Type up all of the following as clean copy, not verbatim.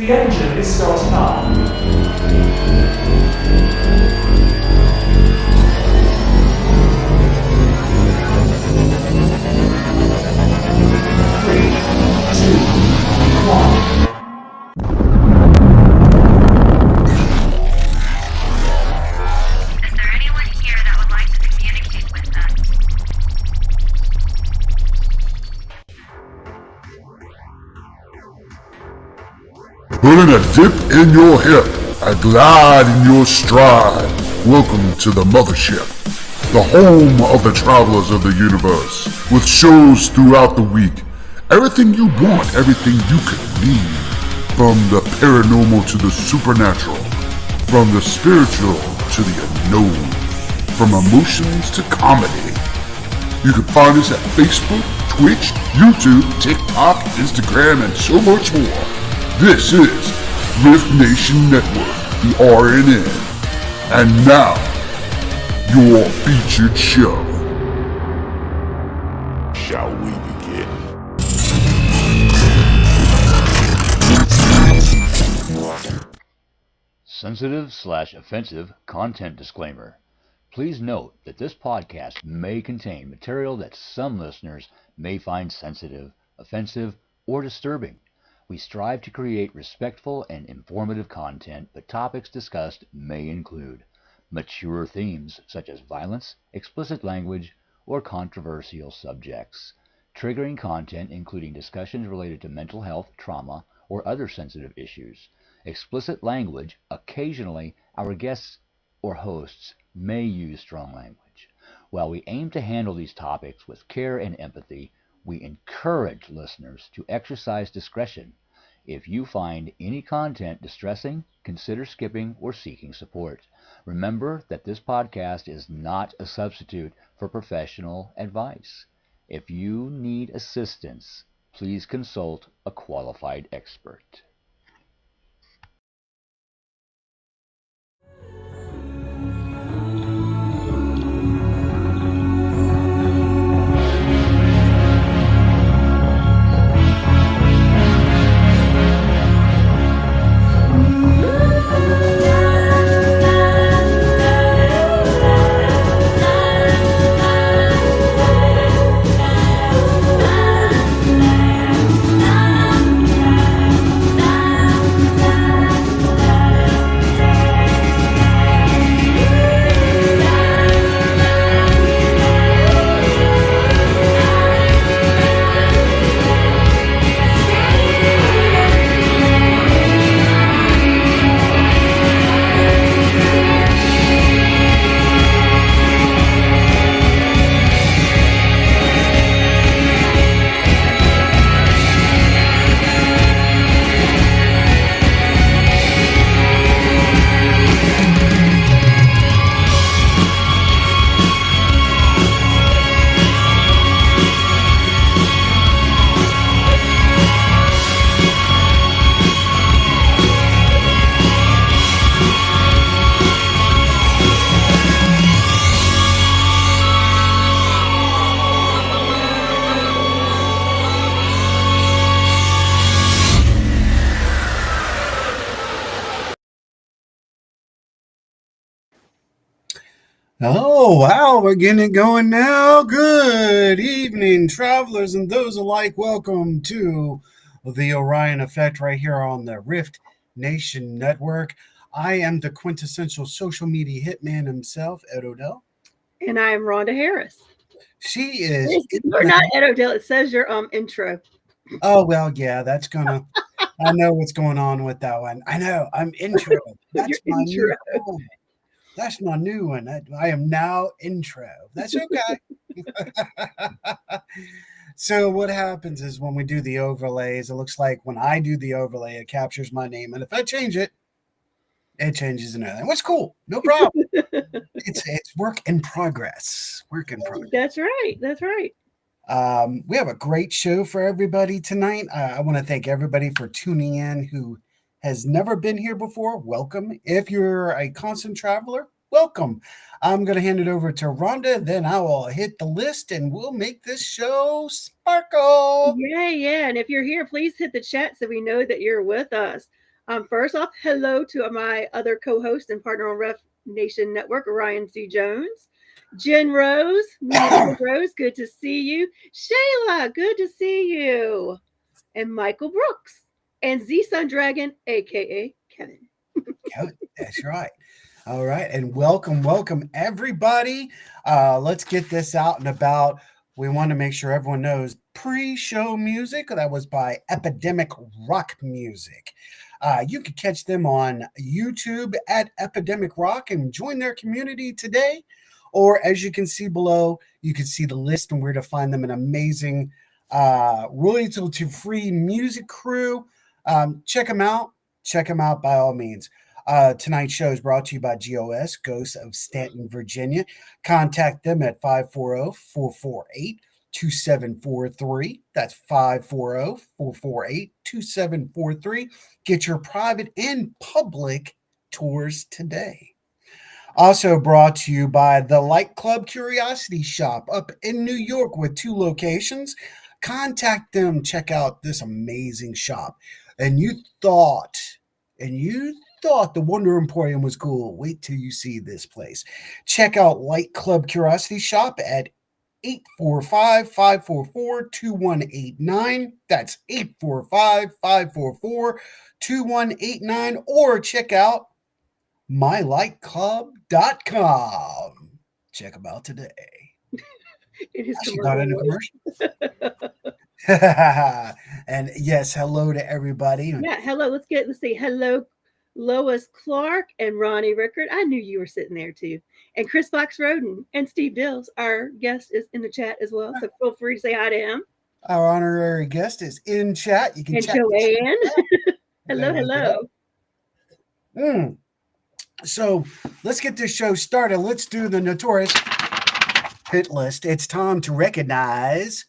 The engine is starting up. 3, 2, 1. Is there anyone here that would like to communicate with us? Putting a dip in your hip, a glide in your stride. Welcome to the mothership, the home of the travelers of the universe, with shows throughout the week. Everything you want, everything you could need. From the paranormal to the supernatural, from the spiritual to the unknown, from emotions to comedy. You can find us at Facebook, Twitch, YouTube, TikTok, Instagram, and so much more. This is R.I.F.T Nation Network, the RNN. And now, your featured show. Shall we begin? Sensitive/offensive content disclaimer. Please note that this podcast may contain material that some listeners may find sensitive, offensive, or disturbing. We strive to create respectful and informative content, but topics discussed may include mature themes such as violence, explicit language, or controversial subjects, triggering content including discussions related to mental health, trauma, or other sensitive issues, explicit language. Occasionally, our guests or hosts may use strong language. While we aim to handle these topics with care and empathy, we encourage listeners to exercise discretion. If you find any content distressing, consider skipping or seeking support. Remember that this podcast is not a substitute for professional advice. If you need assistance, please consult a qualified expert. Oh, wow, we're getting it going now. Good evening, travelers and those alike. Welcome to the Orion Effect right here on the R.I.F.T Nation Network. I am the quintessential social media hitman himself, Ed Odell. And I'm Rhonda Harris. She is... You're not Ed Odell. It says your intro. Oh, well, yeah, that's gonna... I know what's going on with that one. I know, I'm intro. That's my intro. new one. That's my new one. I am now intro. That's okay. So what happens is when we do the overlays, it looks like when I do the overlay, it captures my name. And if I change it, it changes another. What's cool? No problem. It's work in progress. Work in progress. That's right. That's right. We have a great show for everybody tonight. I want to thank everybody for tuning in who has never been here before. Welcome. If you're a constant traveler, welcome. I'm going to hand it over to Rhonda, then I will hit the list and we'll make this show sparkle. Yeah. And if you're here, please hit the chat so we know that you're with us. First off, hello to my other co-host and partner on Ref Nation Network, Orion C. Jones. Jen Rose, Media Rose, good to see you. Shayla, good to see you. And Michael Brooks. And Z Sun Dragon, aka Kevin. That's right. All right, and welcome everybody. Let's get this out and about. We want to make sure everyone knows pre-show music that was by Epidemic Rock Music. You can catch them on YouTube at Epidemic Rock and join their community today. Or as you can see below, you can see the list and where to find them. An amazing, royalty-free music crew. Check them out. Check them out by all means. Tonight's show is brought to you by GOS, Ghosts of Stanton, Virginia. Contact them at 540-448-2743. That's 540-448-2743. Get your private and public tours today. Also brought to you by the Light Club Curiosity Shop up in New York with 2 locations. Contact them. Check out this amazing shop. And you thought the Wonder Emporium was cool. Wait till you see this place. Check out Light Club Curiosity Shop at 845-544-2189. That's 845-544-2189. Or check out mylightclub.com. Check them out today. It is She got in a commercial. And yes, hello to everybody. Yeah, hello. Let's see. Hello, Lois Clark and Ronnie Rickard. I knew you were sitting there too. And Chris Fox Roden and Steve Dills, our guest, is in the chat as well. So feel free to say hi to him. Our honorary guest is in chat. You can And chat. Joanne. hello. So let's get this show started. Let's do the notorious hit list. It's time to recognize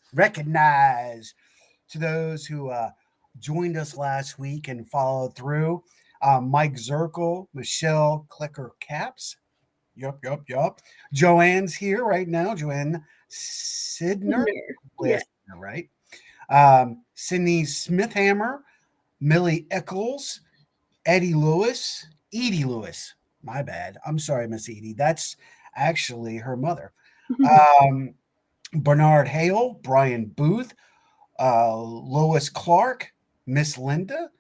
to those who joined us last week and followed through. Mike Zirkle, Michelle Clicker Caps. Yup. Joanne's here right now. Joanne Sidner. Yeah. Right. Sydney Smithhammer, Millie Eccles, Edie Lewis. My bad. I'm sorry, Miss Edie. That's actually her mother. Bernard Hale, Brian Booth, Lois Clark, Miss Linda,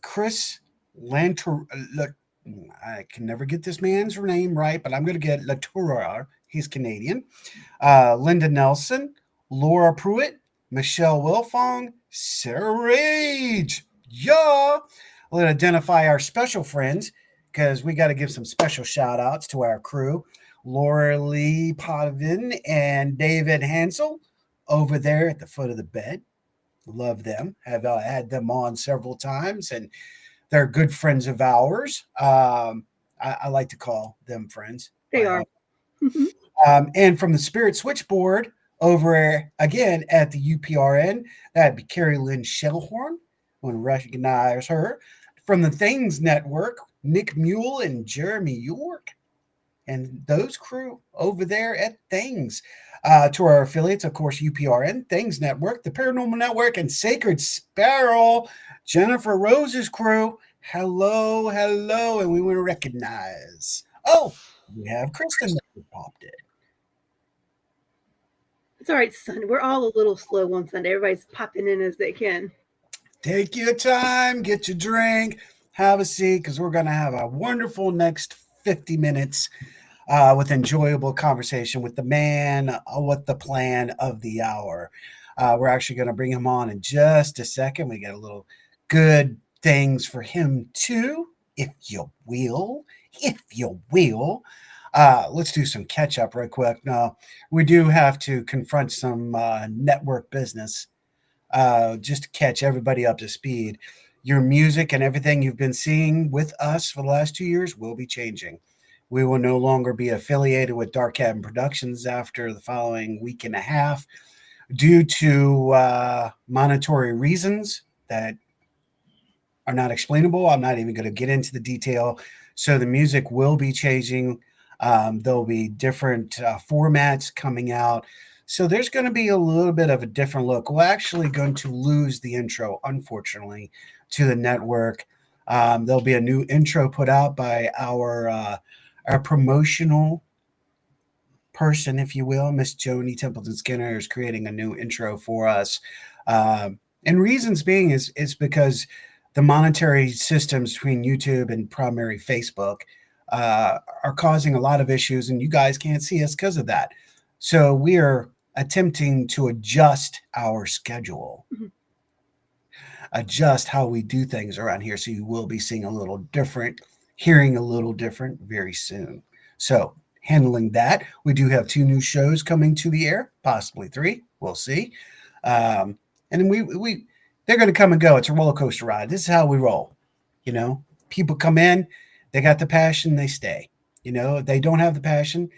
Chris Lanter. I can never get this man's name right, but I'm going to get Latour. He's Canadian. Linda Nelson, Laura Pruitt, Michelle Wilfong, Sarah Rage. Yeah. We'll identify our special friends because we got to give some special shout outs to our crew. Laura Lee Potvin and David Hansel over there at the foot of the bed. Love them. Have had them on several times, and they're good friends of ours. I like to call them friends. They are. And from the Spirit Switchboard over again at the UPRN, that'd be Carrie Lynn Shellhorn. I want to recognize her. From the Things Network, Nick Mule and Jeremy York. And those crew over there at Things. To our affiliates, of course, UPRN, Things Network, the Paranormal Network, and Sacred Sparrow, Jennifer Rose's crew. Hello. And we want to recognize. Oh, we have Kristen that popped in. It's all right, Sunday. We're all a little slow on Sunday. Everybody's popping in as they can. Take your time, get your drink, have a seat, because we're going to have a wonderful next 50 minutes with enjoyable conversation with the man with the plan of the hour. We're actually going to bring him on in just a second. We got a little good things for him too, if you will. Let's do some catch up right quick. Now, we do have to confront some network business just to catch everybody up to speed. Your music and everything you've been seeing with us for the last 2 years will be changing. We will no longer be affiliated with Dark Cabin Productions after the following week and a half due to monetary reasons that are not explainable. I'm not even going to get into the detail. So the music will be changing. There'll be different formats coming out. So there's going to be a little bit of a different look. We're actually going to lose the intro, unfortunately, to the network. There'll be a new intro put out by our promotional person, if you will. Miss Joni Templeton Skinner is creating a new intro for us. And reasons being is because the monetary systems between YouTube and primary Facebook are causing a lot of issues, and you guys can't see us because of that. So we are attempting to adjust our schedule, adjust how we do things around here. So you will be seeing a little different, hearing a little different very soon. So handling that, we do have 2 new shows coming to the air, possibly 3. We'll see. And then we they're going to come and go. It's a roller coaster ride. This is how we roll. You know, people come in, they got the passion, they stay. You know, if they don't have the passion,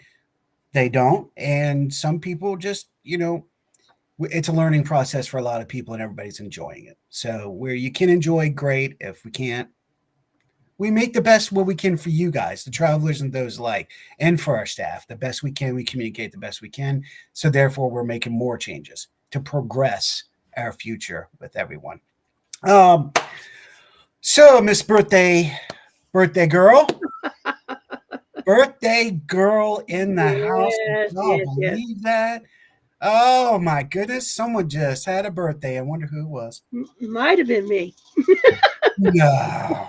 they don't. And some people just, you know, it's a learning process for a lot of people, and everybody's enjoying it. So where you can enjoy, great. If we can't, we make the best what we can for you guys, the travelers and those alike, and for our staff. The best we can, we communicate the best we can. So therefore, we're making more changes to progress our future with everyone. So Miss Birthday Girl, Birthday Girl in the house. Yes, Can y'all yes, yes. believe that? Oh my goodness, someone just had a birthday. I wonder who it was. Might have been me. No,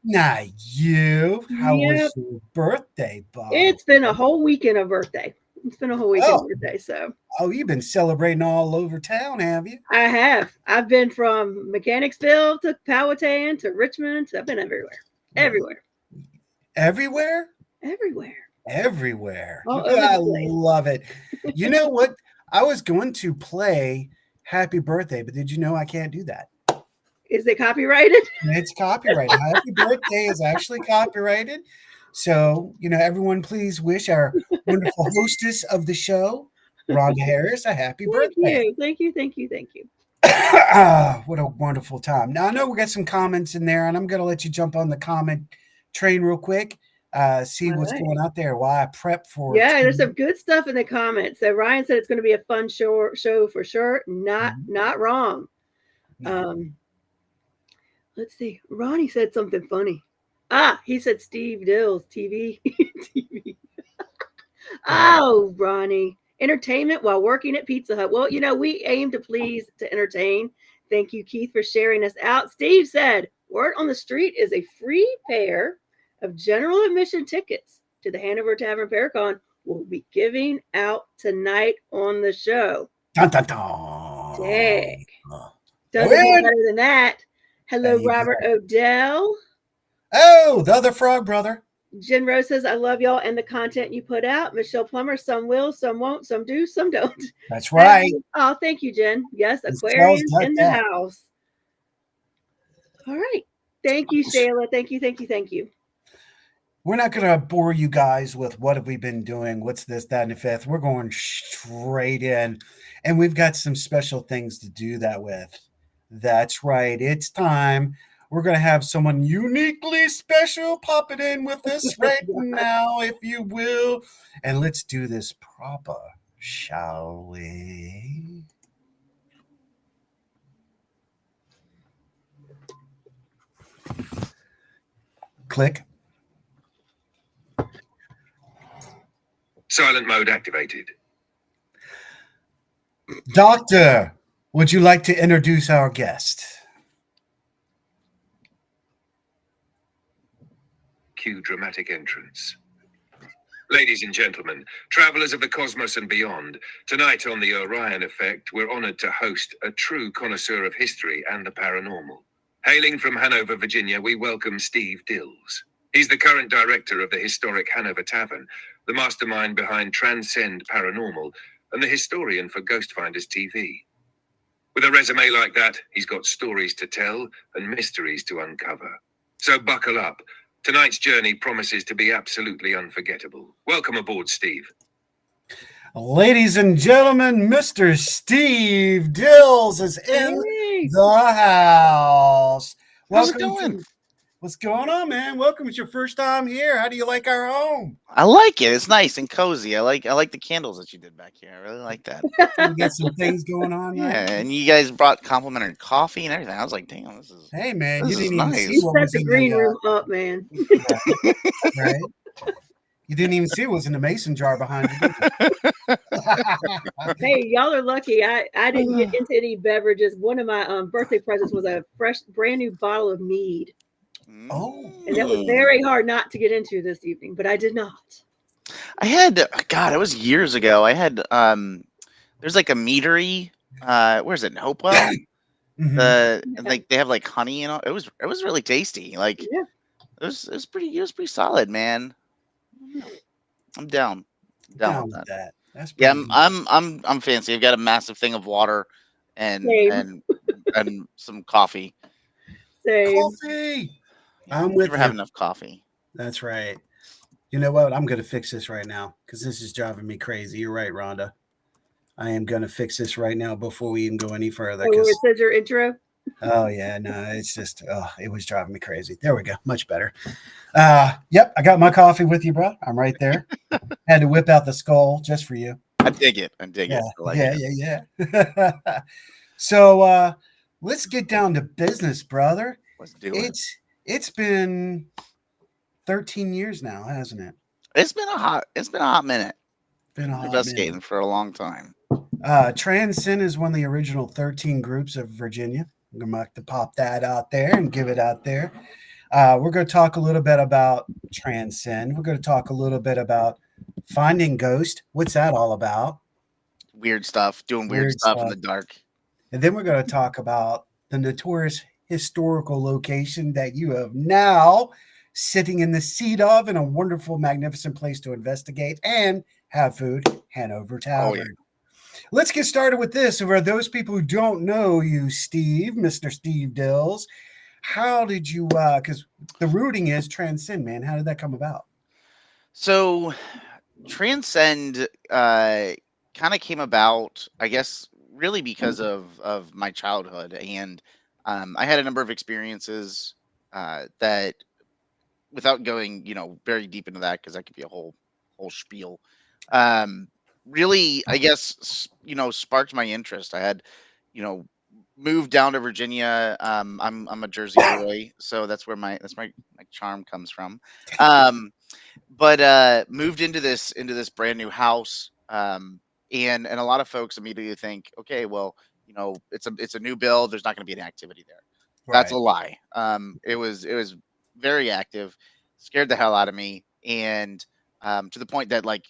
not you. How Yep. was your birthday, Bob? It's been a whole weekend of birthday. It's been a whole weekend Oh. of birthday. So Oh, you've been celebrating all over town, have you? I have. I've been from Mechanicsville to Powhatan to Richmond. I've been everywhere. Everywhere. Everywhere? Everywhere. Everywhere. All over the I place. love it. You know what? I was going to play Happy Birthday, but did you know I can't do that? Is it copyrighted? It's copyrighted. Happy Birthday is actually copyrighted. So, you know, everyone please wish our wonderful hostess of the show, Rhonda Harris, a happy birthday. Thank you. Thank you. Thank you. What a wonderful time. Now, I know we got some comments in there, and I'm going to let you jump on the comment train real quick, see what's Alright. going out there while I prep for Yeah, there's some good stuff in the comments. So Ryan said it's going to be a fun show for sure. Not wrong. Let's see. Ronnie said something funny. He said Steve Dills TV. TV. Oh, Ronnie. Entertainment while working at Pizza Hut. Well, you know, we aim to please to entertain. Thank you, Keith, for sharing us out. Steve said, word on the street is a free pair of general admission tickets to the Hanover Tavern Paracon will be giving out tonight on the show. Dun, dun, dun. Dang. Oh, Doesn't yeah. get better than that. Hello, There you Robert Odell. Oh, the other frog brother. Jen Rose says, I love y'all and the content you put out. Michelle Plummer, some will, some won't, some do, some don't. That's right. Oh, thank you, Jen. Yes, It's Aquarius Charles in the Duck. house. All right. Thank you, Shayla. Thank you. We're not going to bore you guys with what have we been doing, what's this, that, and the fifth. We're going straight in, and we've got some special things to do that with. That's right. It's time. We're going to have someone uniquely special popping in with us right now, if you will. And let's do this proper, shall we? Click. Silent mode activated. Doctor, would you like to introduce our guest? Cue dramatic entrance. Ladies and gentlemen, travelers of the cosmos and beyond, tonight on the Orion Effect, we're honored to host a true connoisseur of history and the paranormal. Hailing from Hanover, Virginia, we welcome Steve Dills. He's the current director of the historic Hanover Tavern, the mastermind behind Transcend Paranormal, and the historian for Ghost Finders TV. With a resume like that, he's got stories to tell and mysteries to uncover. So buckle up. Tonight's journey promises to be absolutely unforgettable. Welcome aboard, Steve. Ladies and gentlemen, Mr. Steve Dills is in Hey. the house. How's it Welcome going? to What's going on, man? Welcome. It's your first time here. How do you like our home? I like it. It's nice and cozy. I like the candles that you did back here. I really like that. We got some things going on, Yeah, right? and you guys brought complimentary coffee and everything. I was like, damn, Hey, man, you this is didn't even see nice. what Set was the in green the room up, man. right. You didn't even see what was in the mason jar behind you, did you? Hey, y'all are lucky. I didn't get into any beverages. One of my birthday presents was a fresh, brand new bottle of mead, Oh, and that was Mm. very hard not to get into this evening, but I did not. I had God, it was years ago. I had there's like a meadery, where's it in Hopewell? mhm. And like they have like honey and all. It was really tasty. Like Yeah. it was pretty solid, man. I'm down. Down Down with with that. that. That's Yeah, pretty I'm fancy. I've got a massive thing of water and Same. and some coffee. good. Same. Coffee. Yeah, I'm with never you. have enough coffee. That's right. You know what? I'm going to fix this right now because this is driving me crazy. You're right, Rhonda. I am going to fix this right now before we even go any further. Oh, where it Because says your intro. oh yeah, no, it's just it was driving me crazy. There we go, much better. Yep, I got my coffee with you, bro. I'm right there. Had to whip out the skull just for you. I dig it. I dig Yeah, it. I like yeah, it. yeah. So let's get down to business, brother. Let's do it. It's been 13 years now, hasn't it? It's been a hot minute. Been a Been hot investigating minute. for a long time. Transcend is one of the original 13 groups of Virginia. I'm going to have to pop that out there and give it out there. We're going to talk a little bit about Transcend. We're going to talk a little bit about finding ghost. What's that all about? Weird stuff. Doing weird Weird stuff in stuff. the dark. And then we're going to talk about the notorious historical location that you have now sitting in the seat of in a wonderful, magnificent place to investigate and have food, Hanover Tavern. Oh yeah. Let's get started with this. So for those people who don't know you, Steve, Mr. Steve Dills, how did you, because the rooting is Transcend, man. How did that come about? So Transcend kind of came about, I guess, really because of my childhood, and I had a number of experiences that, without going, very deep into that, because that could be a whole spiel. Um, Really, I guess, sparked my interest. I had, you know, moved down to Virginia. I'm a Jersey boy, so that's my charm comes from. Um, but moved into this brand new house, and a lot of folks immediately think, okay, well, it's a new build. There's not going to be any activity there. That's a Right. lie. It was very active, scared the hell out of me, and to the point that, like,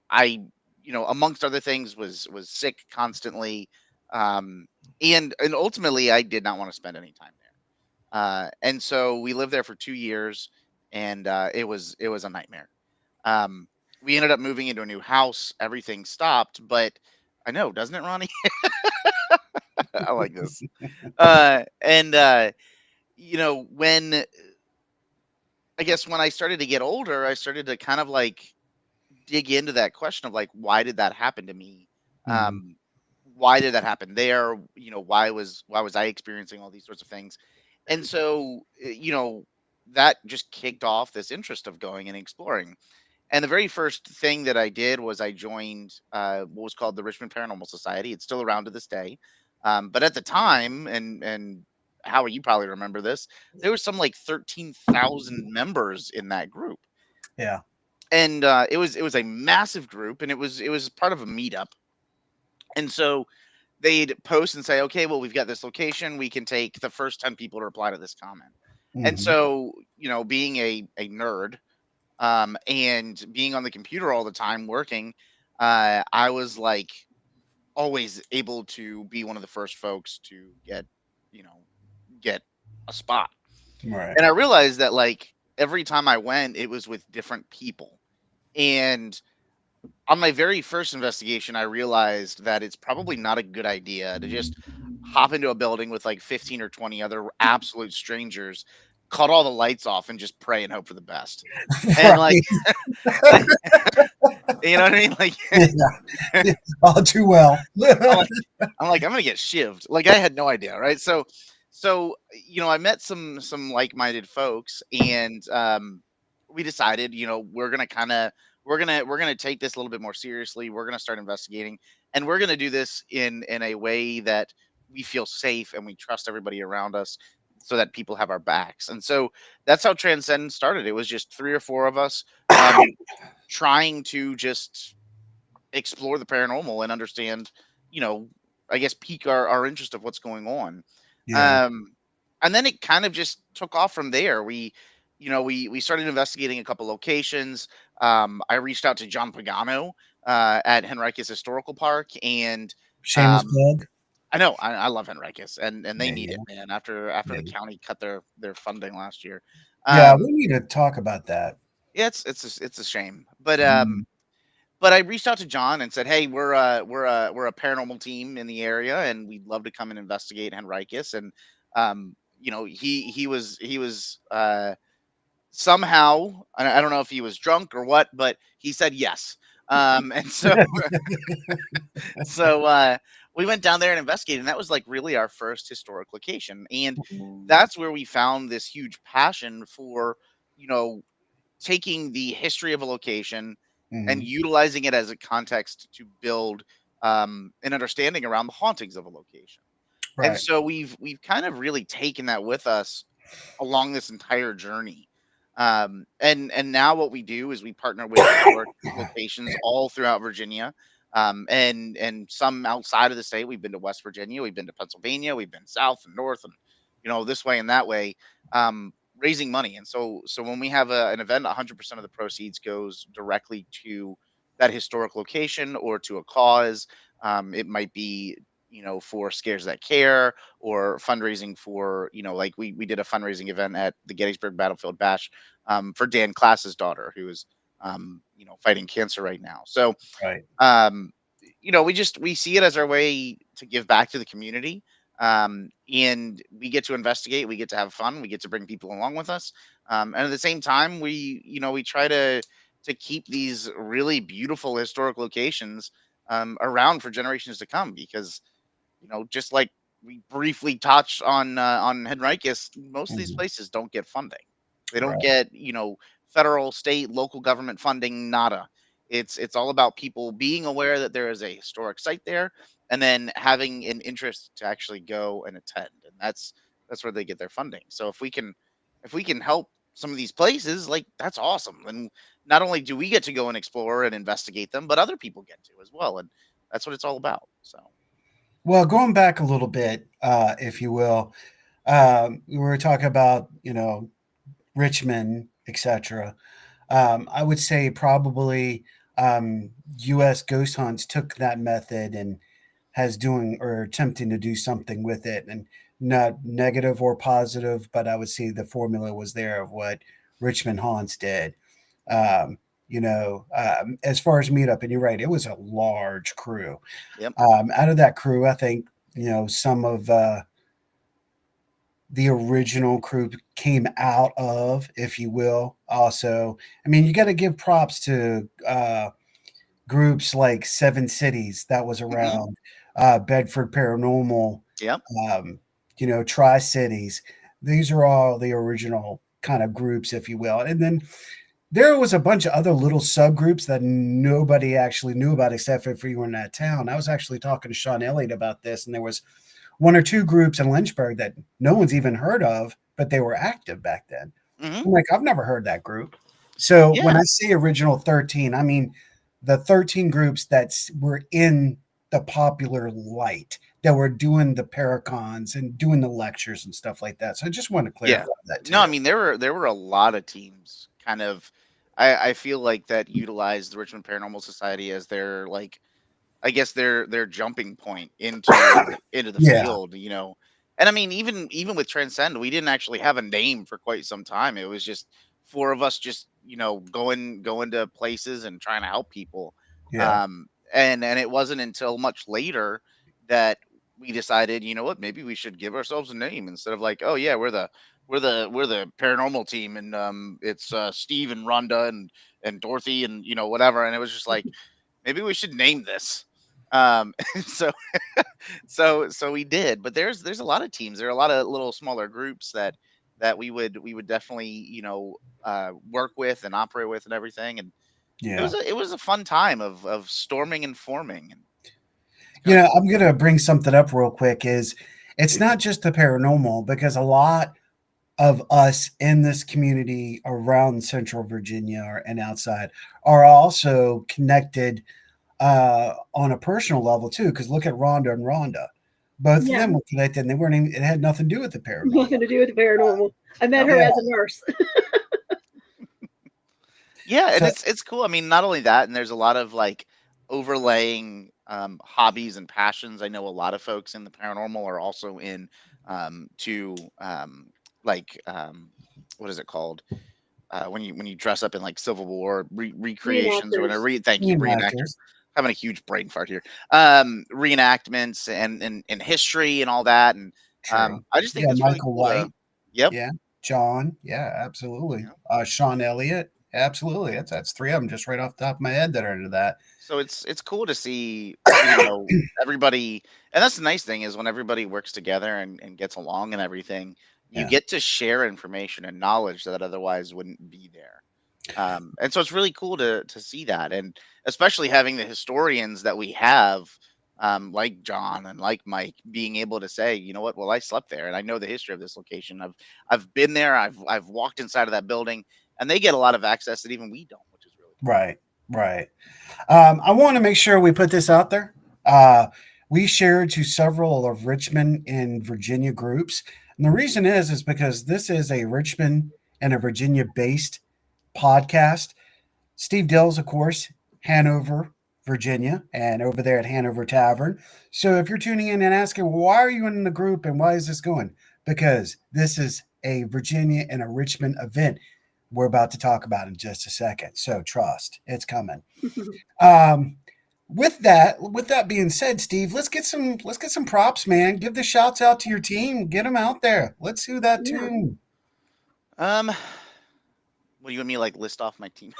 I, amongst other things, was sick constantly, um, and ultimately I did not want to spend any time there. And so we lived there for 2 years, and it was a nightmare. Um, we ended up moving into a new house. Everything stopped, but I know, doesn't it, Ronnie? I like this. And when I guess when I started to get older, I started to kind of like dig into that question of, like, why did that happen to me? Mhm. Um, why did that happen there? Why was I experiencing all these sorts of things? And so that just kicked off this interest of going and exploring. And the very first thing that I did was I joined what was called the Richmond Paranormal Society. It's still around to this day. But at the time, and Howard, you probably remember this, there was some like 13,000 members in that group. Yeah. And it was a massive group, and it was part of a meetup. And so they'd post and say, okay, well, we've got this location. We can take the first 10 people to reply to this comment. And Mhm. so, being a nerd, and being on the computer all the time working, I was like always able to be one of the first folks to you know, get a spot. Right. And I realized that, like, every time I went, it was with different people. And on my very first investigation, I realized that it's probably not a good idea to just hop into a building with like 15 or 20 other absolute strangers, cut all the lights off, and just pray and hope for the best. And like, Right. you know what I mean? Like, Yeah. Yeah. All too well. I'm like, I'm gonna get shivved. Like, I had no idea, right? So So I met some like-minded folks, and we decided, we're gonna kind of we're gonna take this a little bit more seriously. We're gonna start investigating, and we're gonna do this in a way that we feel safe and we trust everybody around us, so that people have our backs. And so that's how Transcend started. It was just three or four of us, um, trying to just explore the paranormal and understand, you know, I guess pique our interest of what's going on. Yeah. Um, and then it kind of just took off from there. We started investigating a couple locations. I reached out to John Pagano at Henricus Historical Park, and Shameless um, plug. I know I love Henricus, and they Yeah, need yeah, it, man. After yeah. the county cut their funding last year. Yeah, Um, we need to talk about that. yeah, it's a shame, but Mm, I reached out to John and said, "Hey, we're a paranormal team in the area, and we'd love to come and investigate Henricus." And he was somehow, I don't know if he was drunk or what, but he said yes. And so we went down there and investigated, and that was like really our first historic location, and that's where we found this huge passion for you know taking the history of a location and mhm. utilizing it as a context to build an understanding around the hauntings of a location. And Right. so we've kind of really taken that with us along this entire journey. And now what we do is we partner with historic locations all throughout Virginia, and some outside of the state. We've been to West Virginia, we've been to Pennsylvania, we've been south and north, and this way and that way, raising money. And so when we have an event, 100% of the proceeds goes directly to that historic location or to a cause. It might be for Scares That Care, or fundraising for, like we did a fundraising event at the Gettysburg Battlefield Bash, for Dan Klass's daughter, who is fighting cancer right now. So Right. um, we see it as our way to give back to the community. And we get to investigate, we get to have fun, we get to bring people along with us. And at the same time, we try to keep these really beautiful historic locations around for generations to come, because just like we briefly touched on Henricus, most of these Mhm. places don't get funding. They don't Right. get, federal, state, local government funding, nada. It's all about people being aware that there is a historic site there, and then having an interest to actually go and attend. And that's where they get their funding. So if we can help some of these places, like, that's awesome. And not only do we get to go and explore and investigate them, but other people get to as well. And that's what it's all about. So Well, going back a little bit, if you will, we were talking about, Richmond, etc. I would say probably U.S. Ghost Hunts took that method and has doing or attempting to do something with it, and not negative or positive, but I would say the formula was there of what Richmond Haunts did. Um, as far as meetup, and you're right, it was a large crew. yep. Out of that crew, I think some of the original crew came out of, if you will. Also, I mean, you got to give props to groups like Seven Cities that was Hmm. around, Bedford Paranormal, Yep. Tri Cities. These are all the original kind of groups, if you will. And then there was a bunch of other little subgroups that nobody actually knew about except for if you were in that town. I was actually talking to Sean Elliott about this, and there was one or two groups in Lynchburg that no one's even heard of, but they were active back then. Hmm. I'm like, I've never heard that group. So when Yeah. I say original 13, I mean the 13 groups that were in the popular light, that were doing the paracons and doing the lectures and stuff like that. So I just want to Yeah. clarify that No, too. I mean, there were a lot of teams kind of. I feel like that utilized the Richmond Paranormal Society as their, like, I guess their jumping point into the Yeah, field. And I mean, even with Transcend, we didn't actually have a name for quite some time. It was just four of us, just going to places and trying to help people. yeah. And it wasn't until much later that we decided, you know what, maybe we should give ourselves a name, instead of like, oh yeah, we're the paranormal team, and it's Steve and Rhonda and Dorothy and whatever. And it was just like, maybe we should name this. So so we did, but there's a lot of teams. There are a lot of little smaller groups that we would definitely work with and operate with and everything. And Yeah. it was a fun time of storming and forming, and it's You kind of know, cool. I'm gonna bring something up real quick. Is it's not just the paranormal because a lot of us in this community around Central Virginia and outside are also connected on a personal level too. Because look at Rhonda and Rhonda, both of Yeah, them were connected, and they weren't even. It had nothing to do with the paranormal. nothing to do with the paranormal. I met Nope. her Yeah. as a nurse. Yeah, and So it's cool. I mean, not only that, and there's a lot of like overlaying hobbies and passions. I know a lot of folks in the paranormal are also in to like what is it called? When you dress up in like Civil War recreations or whatever. Reenactors. Thank you, reenactors. reenactors, Having a huge brain fart here. Reenactments and history and all that, and true. I just think Yeah, that's really Michael cool to. White. Yep. Yeah, John. Yeah, absolutely. Yeah. Sean Elliott. Absolutely. That's three of them just right off the top of my head that are into that. So it's cool to see, everybody, and that's the nice thing is when everybody works together and gets along and everything, you Yeah. get to share information and knowledge that otherwise wouldn't be there. And so it's really cool to see that, and especially having the historians that we have, like John and like Mike, being able to say, you know what, well, I slept there and I know the history of this location. I've been there. I've walked inside of that building, and they get a lot of access that even we don't, which is really cool. Right. Right. I want to make sure we put this out there. We shared to several of Richmond and Virginia groups. And the reason is because this is a Richmond and a Virginia based podcast. Steve Dills, of course, Hanover, Virginia, and over there at Hanover Tavern. So if you're tuning in and asking, why are you in the group and why is this going? Because this is a Virginia and a Richmond event we're about to talk about in just a second. So trust, it's coming. Um, with that being said, Steve, let's get some props, man. Give the shouts out to your team. Get them out there. Let's do that Yeah. too. Um, what do you want me to like list off my team?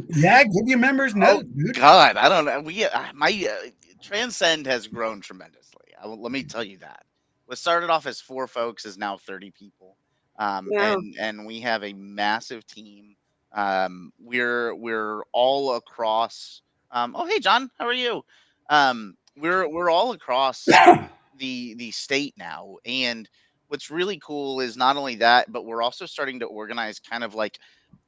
Yeah, give your members Oh note, dude. God, I don't know. We my Transcend has grown tremendously. Let me tell you that. What started off as 4 folks is now 30 people, Wow. and we have a massive team. We're all across. Oh hey John, how are you? We're all across the state now, and what's really cool is not only that, but we're also starting to organize kind of like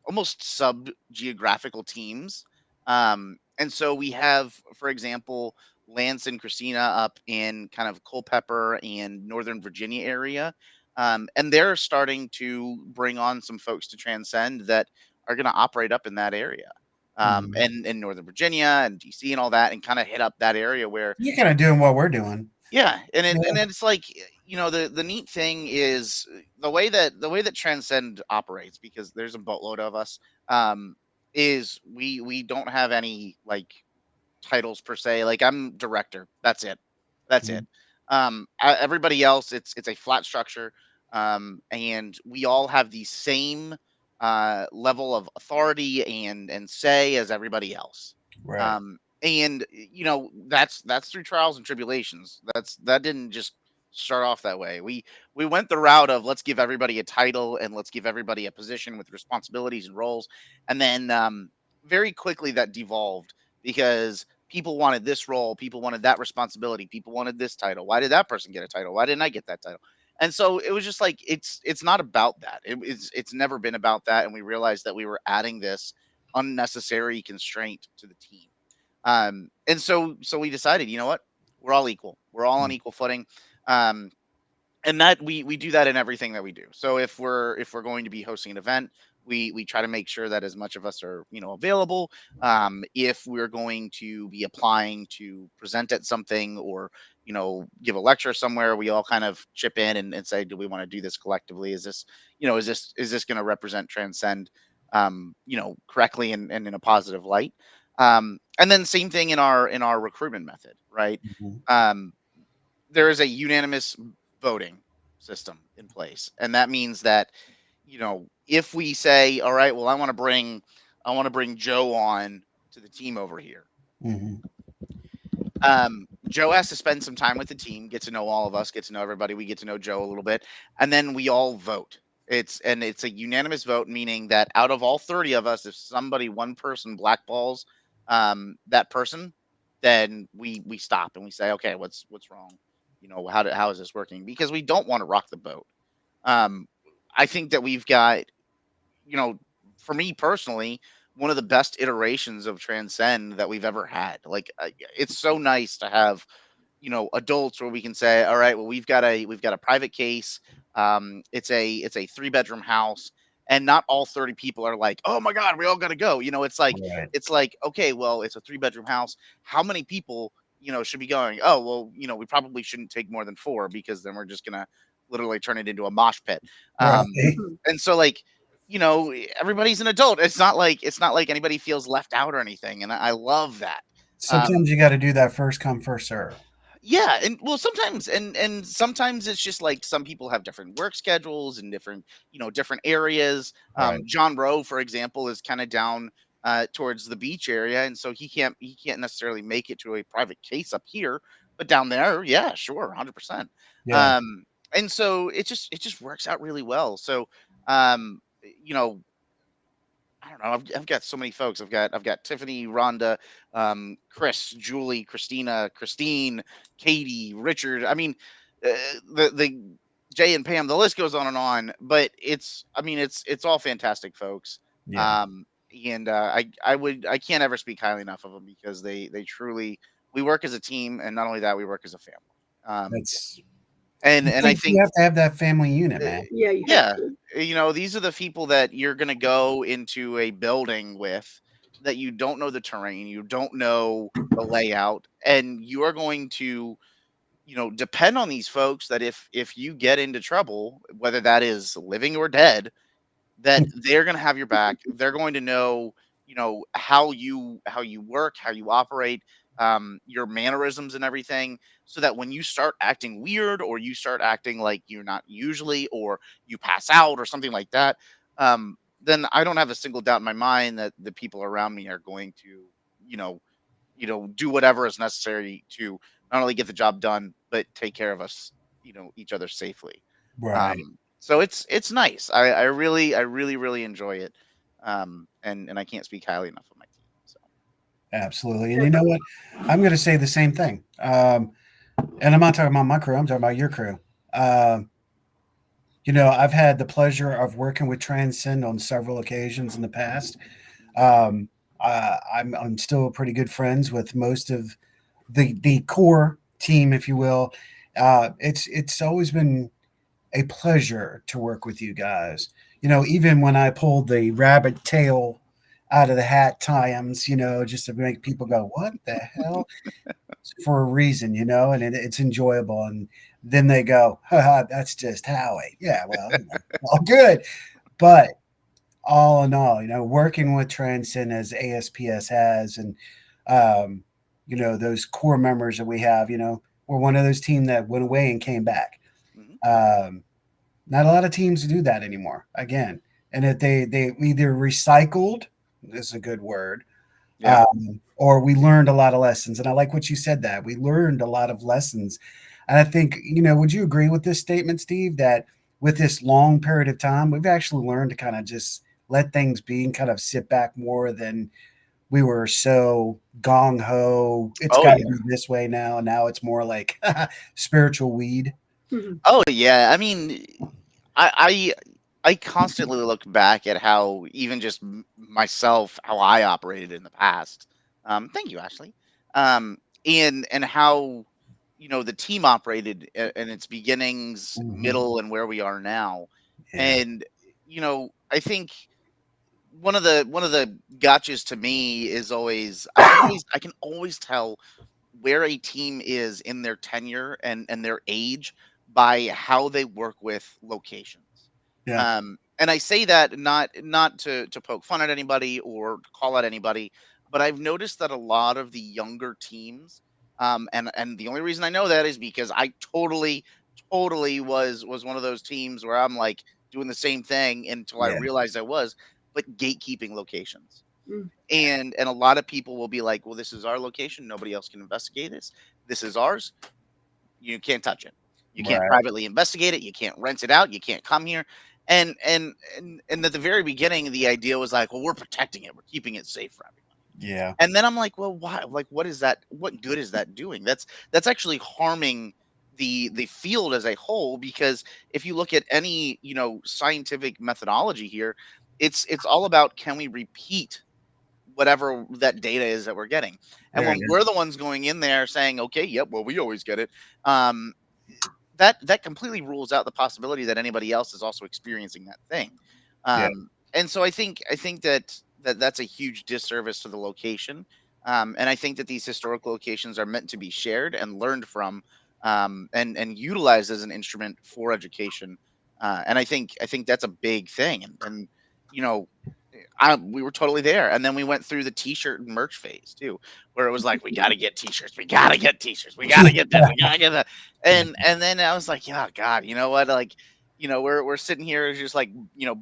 almost sub geographical teams. And so we have, for example, Lance and Christina up in kind of Culpeper and Northern Virginia area. And they're starting to bring on some folks to Transcend that are going to operate up in that area. Mhm. And in Northern Virginia and DC and all that, and kind of hit up that area where, You're kind of doing what we're doing. yeah, Yeah. and it's like, the neat thing is the way that Transcend operates, because there's a boatload of us, um is we don't have any like titles per se. Like I'm director. That's it. That's it. Mhm. Everybody else, it's a flat structure, and we all have the same level of authority and say as everybody else. Right. And that's through trials and tribulations. That didn't just start off that way. We went the route of let's give everybody a title and let's give everybody a position with responsibilities and roles, and then very quickly that devolved because people wanted this role, people wanted that responsibility, people wanted this title. Why did that person get a title? Why didn't I get that title? And so it was just like it's not about that. It's never been about that, and we realized that we were adding this unnecessary constraint to the team. And so we decided, you know what? We're all equal. We're all on Mm. equal footing. Um, and that we do that in everything that we do. So if we're going to be hosting an event, we try to make sure that as much of us are available. If we're going to be applying to present at something or give a lecture somewhere, we all kind of chip in and say, do we want to do this collectively? Is this is this going to represent Transcend correctly and in a positive light? And then same thing in our recruitment method, right? Mhm. um, there is a unanimous voting system in place, and that means that if we say, all right, well, I want to bring Joe on to the team over here, Mhm. Joe has to spend some time with the team, get to know all of us, get to know everybody. We get to know Joe a little bit, and then we all vote. It's a unanimous vote, meaning that out of all 30 of us, if one person blackballs that person, then we stop and we say, okay, what's wrong? How is this working? Because we don't want to rock the boat. Um, I think that we've got, you know, for me personally, one of the best iterations of Transcend that we've ever had. Like, it's so nice to have, adults where we can say, all right, well, we've got a private case. It's a 3-bedroom house, and not all 30 people are like, oh my god, we all got to go. Right. It's like, okay, well, it's a 3-bedroom house. How many people should be going? Oh, well, we probably shouldn't take more than 4, because then we're just gonna literally turn it into a mosh pit. Right. And so, like, everybody's an adult. It's not like anybody feels left out or anything, and I love that. Sometimes you got to do that first come, first serve. Yeah, and well, sometimes it's just like some people have different work schedules and different areas. Right. John Rowe, for example, is kind of down towards the beach area, and so he can't necessarily make it to a private case up here, but down there, yeah, sure, 100%. Yeah. Um, and so it just works out really well. So, um, you know, I don't know. I've got so many folks. I've got Tiffany, Rhonda, Chris, Julie, Christina, Christine, Katie, Richard. I mean, uh, the Jay and Pam. The list goes on and on. But it's all fantastic folks. Yeah. Um, and I can't ever speak highly enough of them, because they truly, we work as a team, and not only that, we work as a family. Um, That's and I you think, have to have that family unit, uh, man. Yeah, you have yeah, to. these are the people that you're going to go into a building with, that you don't know the terrain, you don't know the layout, and you are going to, depend on these folks, that if you get into trouble, whether that is living or dead, that they're going to have your back. They're going to know, how you work, how you operate, your mannerisms and everything, so that when you start acting weird, or you start acting like you're not usually, or you pass out or something like that, then I don't have a single doubt in my mind that the people around me are going to, you know, do whatever is necessary to not only get the job done, but take care of us, each other safely. Right. So it's nice. I really enjoy it. And I can't speak highly enough of my team. So Absolutely. And you know what? I'm going to say the same thing. And I'm not talking about my crew. I'm talking about your crew. Um, I've had the pleasure of working with Transcend on several occasions in the past. Um, I'm still pretty good friends with most of the core team, if you will. It's always been a pleasure to work with you guys. Even when I pulled the rabbit tail out of the hat times, just to make people go, "What the hell?" For a reason, and it's enjoyable. And then they go, "Haha, that's just Howie." Yeah, well, all good. But all in all, working with Transcend as ASPS has, and those core members that we have, we're one of those teams that went away and came back. mhm. Um, Not a lot of teams do that anymore. Again, and if they either recycled, is a good word, Yeah. or we learned a lot of lessons. And I like what you said, that we learned a lot of lessons. And I think, would you agree with this statement, Steve, that with this long period of time, we've actually learned to kind of just let things be and kind of sit back more than we were so gong ho. It's Oh got to yeah. be this way now. And now it's more like spiritual weed. Oh yeah. I mean, I I constantly look back at how, even just myself, how I operated in the past. Thank you, Ashley. And how, the team operated, in its beginnings, Mhm. middle, and where we are now. Yeah. And I think one of the gotchas to me is always, I can always tell where a team is in their tenure and their age by how they work with locations. Yeah. And I say that not to poke fun at anybody or to call out anybody, but I've noticed that a lot of the younger teams, and the only reason I know that is because I totally was one of those teams where I'm like doing the same thing until I Yeah. realized I was, but gatekeeping locations. Mm. And a lot of people will be like, well, this is our location, nobody else can investigate this is ours, you can't touch it, you can't Right. privately investigate it, you can't rent it out, you can't come here. And at the very beginning the idea was like, well, we're protecting it, we're keeping it safe for everybody. Yeah. And then I'm like, well, why? Like, what is that? What good is that doing? That's actually harming the field as a whole. Because if you look at any scientific methodology here, it's all about, can we repeat whatever that data is that we're getting? And There when it is. we're the ones going in there saying, okay, yep, well, we always get it. Um, that completely rules out the possibility that anybody else is also experiencing that thing. Yeah. And so I think that's a huge disservice to the location. And I think that these historical locations are meant to be shared and learned from, and utilized as an instrument for education. And I think that's a big thing. And you know, we were totally there, and then we went through the T-shirt and merch phase too, where it was like, we got to get T-shirts, we got to get T-shirts, we got to get this, we got to get that. And then I was like, yeah, God, you know what? Like, we're sitting here just like,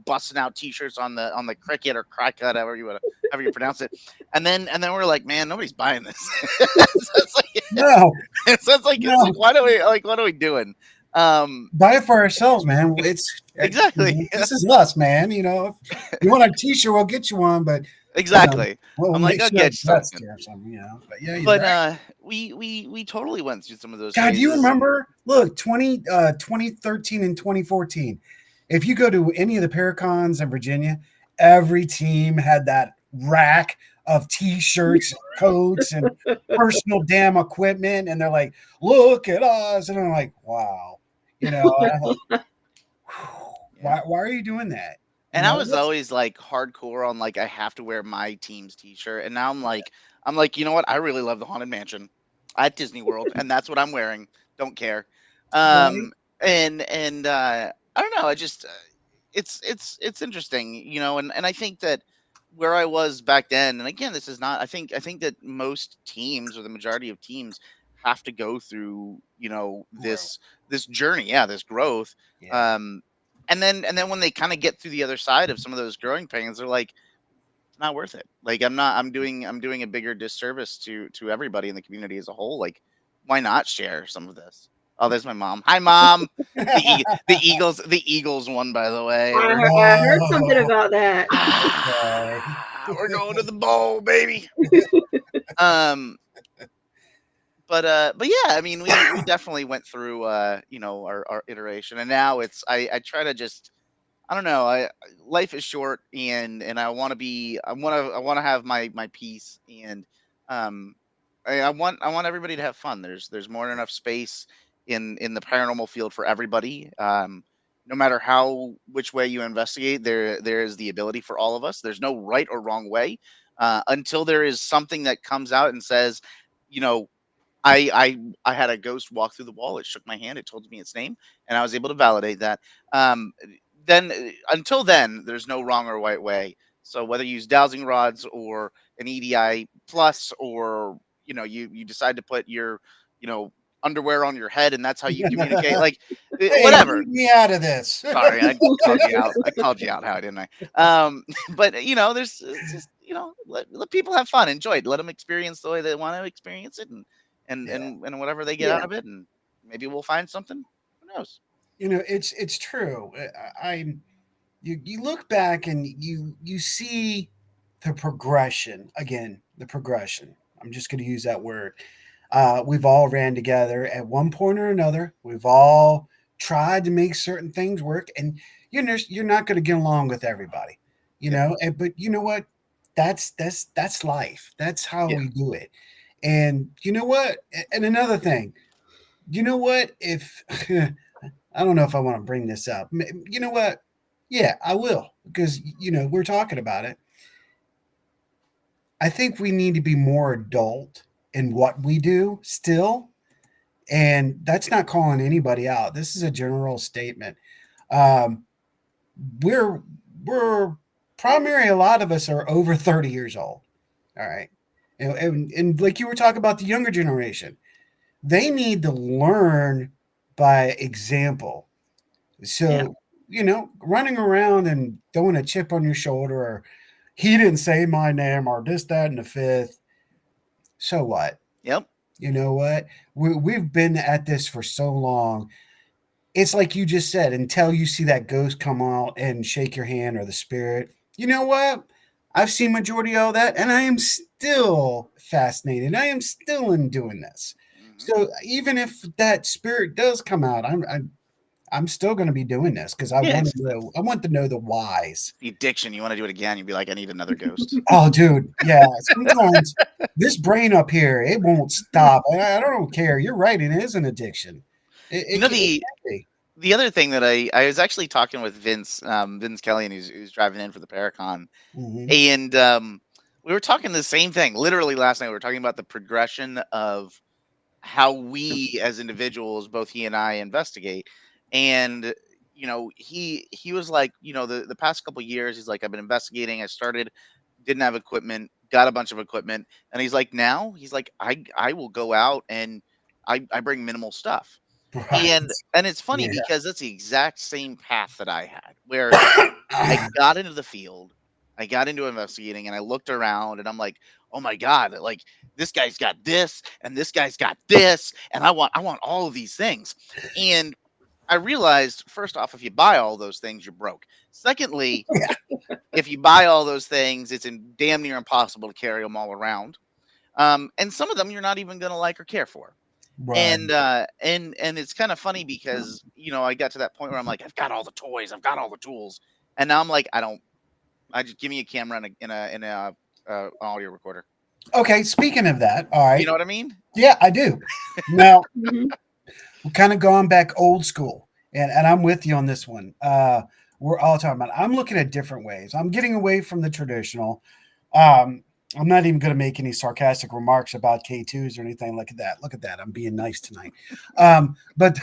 busting out T-shirts on the cricket or cricket, however you pronounce it. And then we're like, man, nobody's buying this. So it's No, like, so it's like, no. what are we doing? Um, Buy it for ourselves, man. exactly, This is us, man. If you want a T-shirt, we'll get you one, but exactly. we'll I'm like, make I'll sure get it's you dusty something. or something. But yeah, you're But right. we totally went through some of those God, do you phases. And remember? Look, 2013 and 2014. If you go to any of the Paracons in Virginia, every team had that rack of T-shirts, coats, and personal damn equipment, and they're like, "Look at us," and I'm like, "Wow," and I'm like, yeah. why are you doing that? And I was That's always like hardcore on, like, I have to wear my team's t-shirt. And now I'm like, you know what? I really love the Haunted Mansion at Disney World, and that's what I'm wearing. Don't care. right. Um and I don't know, I just it's interesting, and I think that where I was back then, and again, this is not, I think that most teams, or the majority of teams, have to go through, Growth. this journey, yeah, this growth. Yeah. um and then when they kind of get through the other side of some of those growing pains, they're like, it's not worth it. Like, I'm doing a bigger disservice to everybody in the community as a whole. Like, why not share some of this? Oh, there's my mom. Hi, mom. The Eagles won, by the way. I heard something Oh, about that. okay. We're going to the bowl, baby. Um, but yeah, I mean, we definitely went through our iteration, and now I try to just, I don't know. Life is short, and I want to have my peace. And um, I want everybody to have fun. There's more than enough space in the paranormal field for everybody. No matter which way you investigate, there is the ability for all of us. There's no right or wrong way, until there is something that comes out and says, you know, I had a ghost walk through the wall. It shook my hand. It told me its name, and I was able to validate that. Um, then until then, there's no wrong or right way. So whether you use dowsing rods or an EDI plus, or you decide to put your you know underwear on your head, and that's how you communicate. Like, Hey, whatever. leave me out of this. Sorry, I called you out. I called you out, how didn't I? But there's it's just, let people have fun, enjoy it, let them experience the way they want to experience it, and Yeah. and and whatever they get Yeah. out of it, and maybe we'll find something. Who knows? It's true. You look back and you see the progression again. The progression. I'm just going to use that word. We've all ran together at one point or another. We've all tried to make certain things work, and you're not going to get along with everybody, Yeah, But you know what? That's life. That's how yeah, we do it. And you know what? And another thing, you know what? If I don't know if I want to bring this up, you know what? Yeah, I will, because we're talking about it. I think we need to be more adult in what we do still, and that's not calling anybody out. This is a general statement. Um, we're we're primary. A lot of us are over 30 years old. All right, and like you were talking about the younger generation, they need to learn by example. yeah, So running around and throwing a chip on your shoulder, or he didn't say my name or this, that, and the fifth. So what? Yep. You know what? We've been at this for so long. It's like you just said, until you see that ghost come out and shake your hand or the spirit. You know what? I've seen majority of that, and I am still fascinated. I am still in doing this. Mhm. So even if that spirit does come out, I'm still going to be doing this because I Yeah, want it's to know. I want to know the whys. the addiction. You want to do it again? You'd be like, I need another ghost. Oh, dude, yeah. Sometimes this brain up here, it won't stop. I don't care. You're right. It is an addiction. It, You it, know, can- it can be. the other thing that I was actually talking with Vince Kelly, and who's driving in for the Paracon, Mhm. and we were talking the same thing. Literally last night, we were talking about the progression of how we as individuals, both he and I, investigate. And he was like, the past couple years, he's like, I've been investigating. I started, didn't have equipment, got a bunch of equipment, and he's like, now he's like, I will go out and I bring minimal stuff. Right. And it's funny Yeah. because that's the exact same path that I had, where I got into the field, I got into investigating, and I looked around, and I'm like, oh my god, like this guy's got this, and this guy's got this, and I want all of these things. And I realized, first off, if you buy all those things, you're broke. Secondly, if you buy all those things, it's damn near impossible to carry them all around. And some of them you're not even gonna like or care for. Right. And it's kind of funny because I got to that point where I'm like, I've got all the toys, I've got all the tools, and now I'm like, I just give me a camera and a audio recorder. Okay. Speaking of that, all You right. know what I mean? Yeah, I do. Now Mhm. we're kind of going back old school, and I'm with you on this one. We're all talking about. I'm looking at different ways. I'm getting away from the traditional. Um, I'm not even going to make any sarcastic remarks about K2s or anything like that. Look at that. I'm being nice tonight. But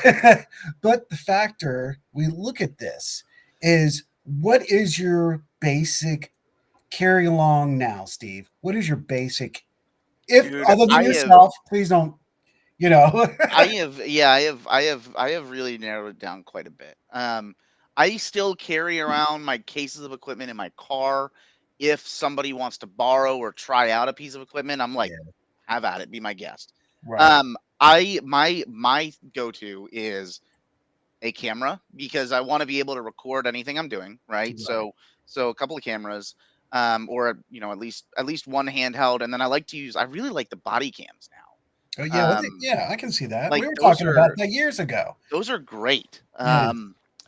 but the factor we look at this is what is your basic carry along now, Steve? What is your basic? If Dude, other than I have yourself, please don't. You know. I have yeah, I have really narrowed it down quite a bit. I still carry around my cases of equipment in my car. If somebody wants to borrow or try out a piece of equipment, I'm like, Yeah. have at it, be my guest. Right. My go-to is a camera because I want to be able to record anything I'm doing, right? Right. So a couple of cameras, or at least one handheld, and then I really like the body cams Oh now. yeah, yeah, I can see that. We Like were talking about that years ago. those are great. Yeah.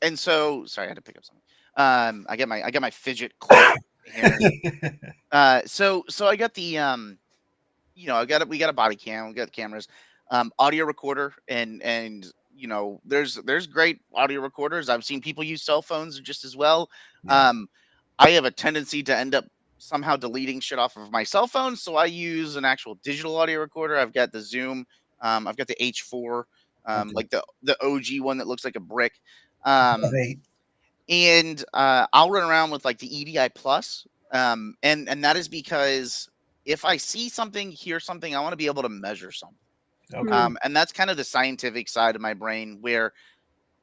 And so sorry, I had to pick up something. I got my fidget clip here. So I got the we got a body cam, we got the cameras, audio recorder, and there's great audio recorders. I've seen people use cell phones just as well. Yeah. Um, I have a tendency to end up somehow deleting shit off of my cell phone, so I use an actual digital audio recorder. I've got the Zoom, I've got the H4, Okay. like the OG one that looks like a brick. Um, Right. and I'll run around with like the EDI Plus, and that is because if I see something, hear something, I want to be able to measure something. Okay. And that's kind of the scientific side of my brain where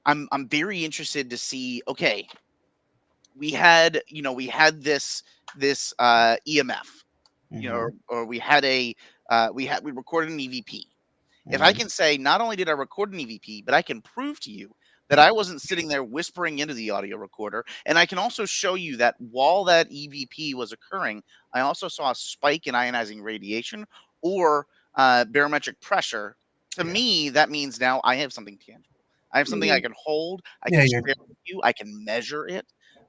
I'm very interested to see. Okay, we had this EMF, Mm-hmm. or we recorded an EVP. If I Mm-hmm. can say not only did I record an EVP, but I can prove to you that I wasn't sitting there whispering into the audio recorder, and I can also show you that while that EVP was occurring, I also saw a spike in ionizing radiation or barometric pressure. To Yeah. me, that means now I have something tangible. I have something I Mhm. can hold. I Yeah. can Your share with you. I can measure it.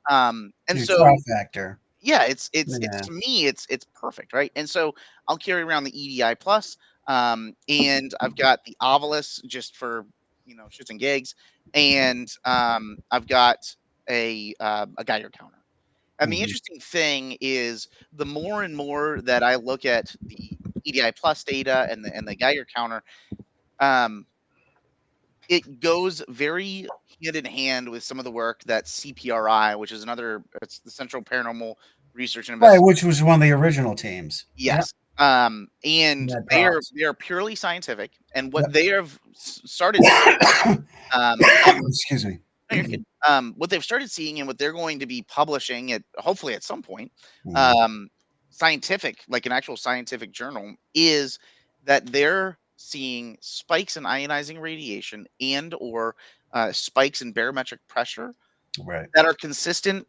And your so trifactor. yeah, it's Yeah. to me it's perfect, right? And so I'll carry around the EDI Plus, and I've got the Ovilus just for shits and gigs, and I've got a Geiger counter. And the Mm-hmm. interesting thing is the more and more that I look at the EDI Plus data and the Geiger counter, um, it goes very hand in hand with some of the work that CPRI, which is it's the Central Paranormal Research and Right, Investigation. which was one of the original teams. Yeah. Yes. And Mad props. they are purely scientific, and what Yep. they have started to do, and Excuse me. No, you're good. What they've started seeing and what they're going to be publishing at hopefully at some point, Mhm. scientific, like an actual scientific journal, is that they're seeing spikes in ionizing radiation and or spikes in barometric pressure Right. that are consistent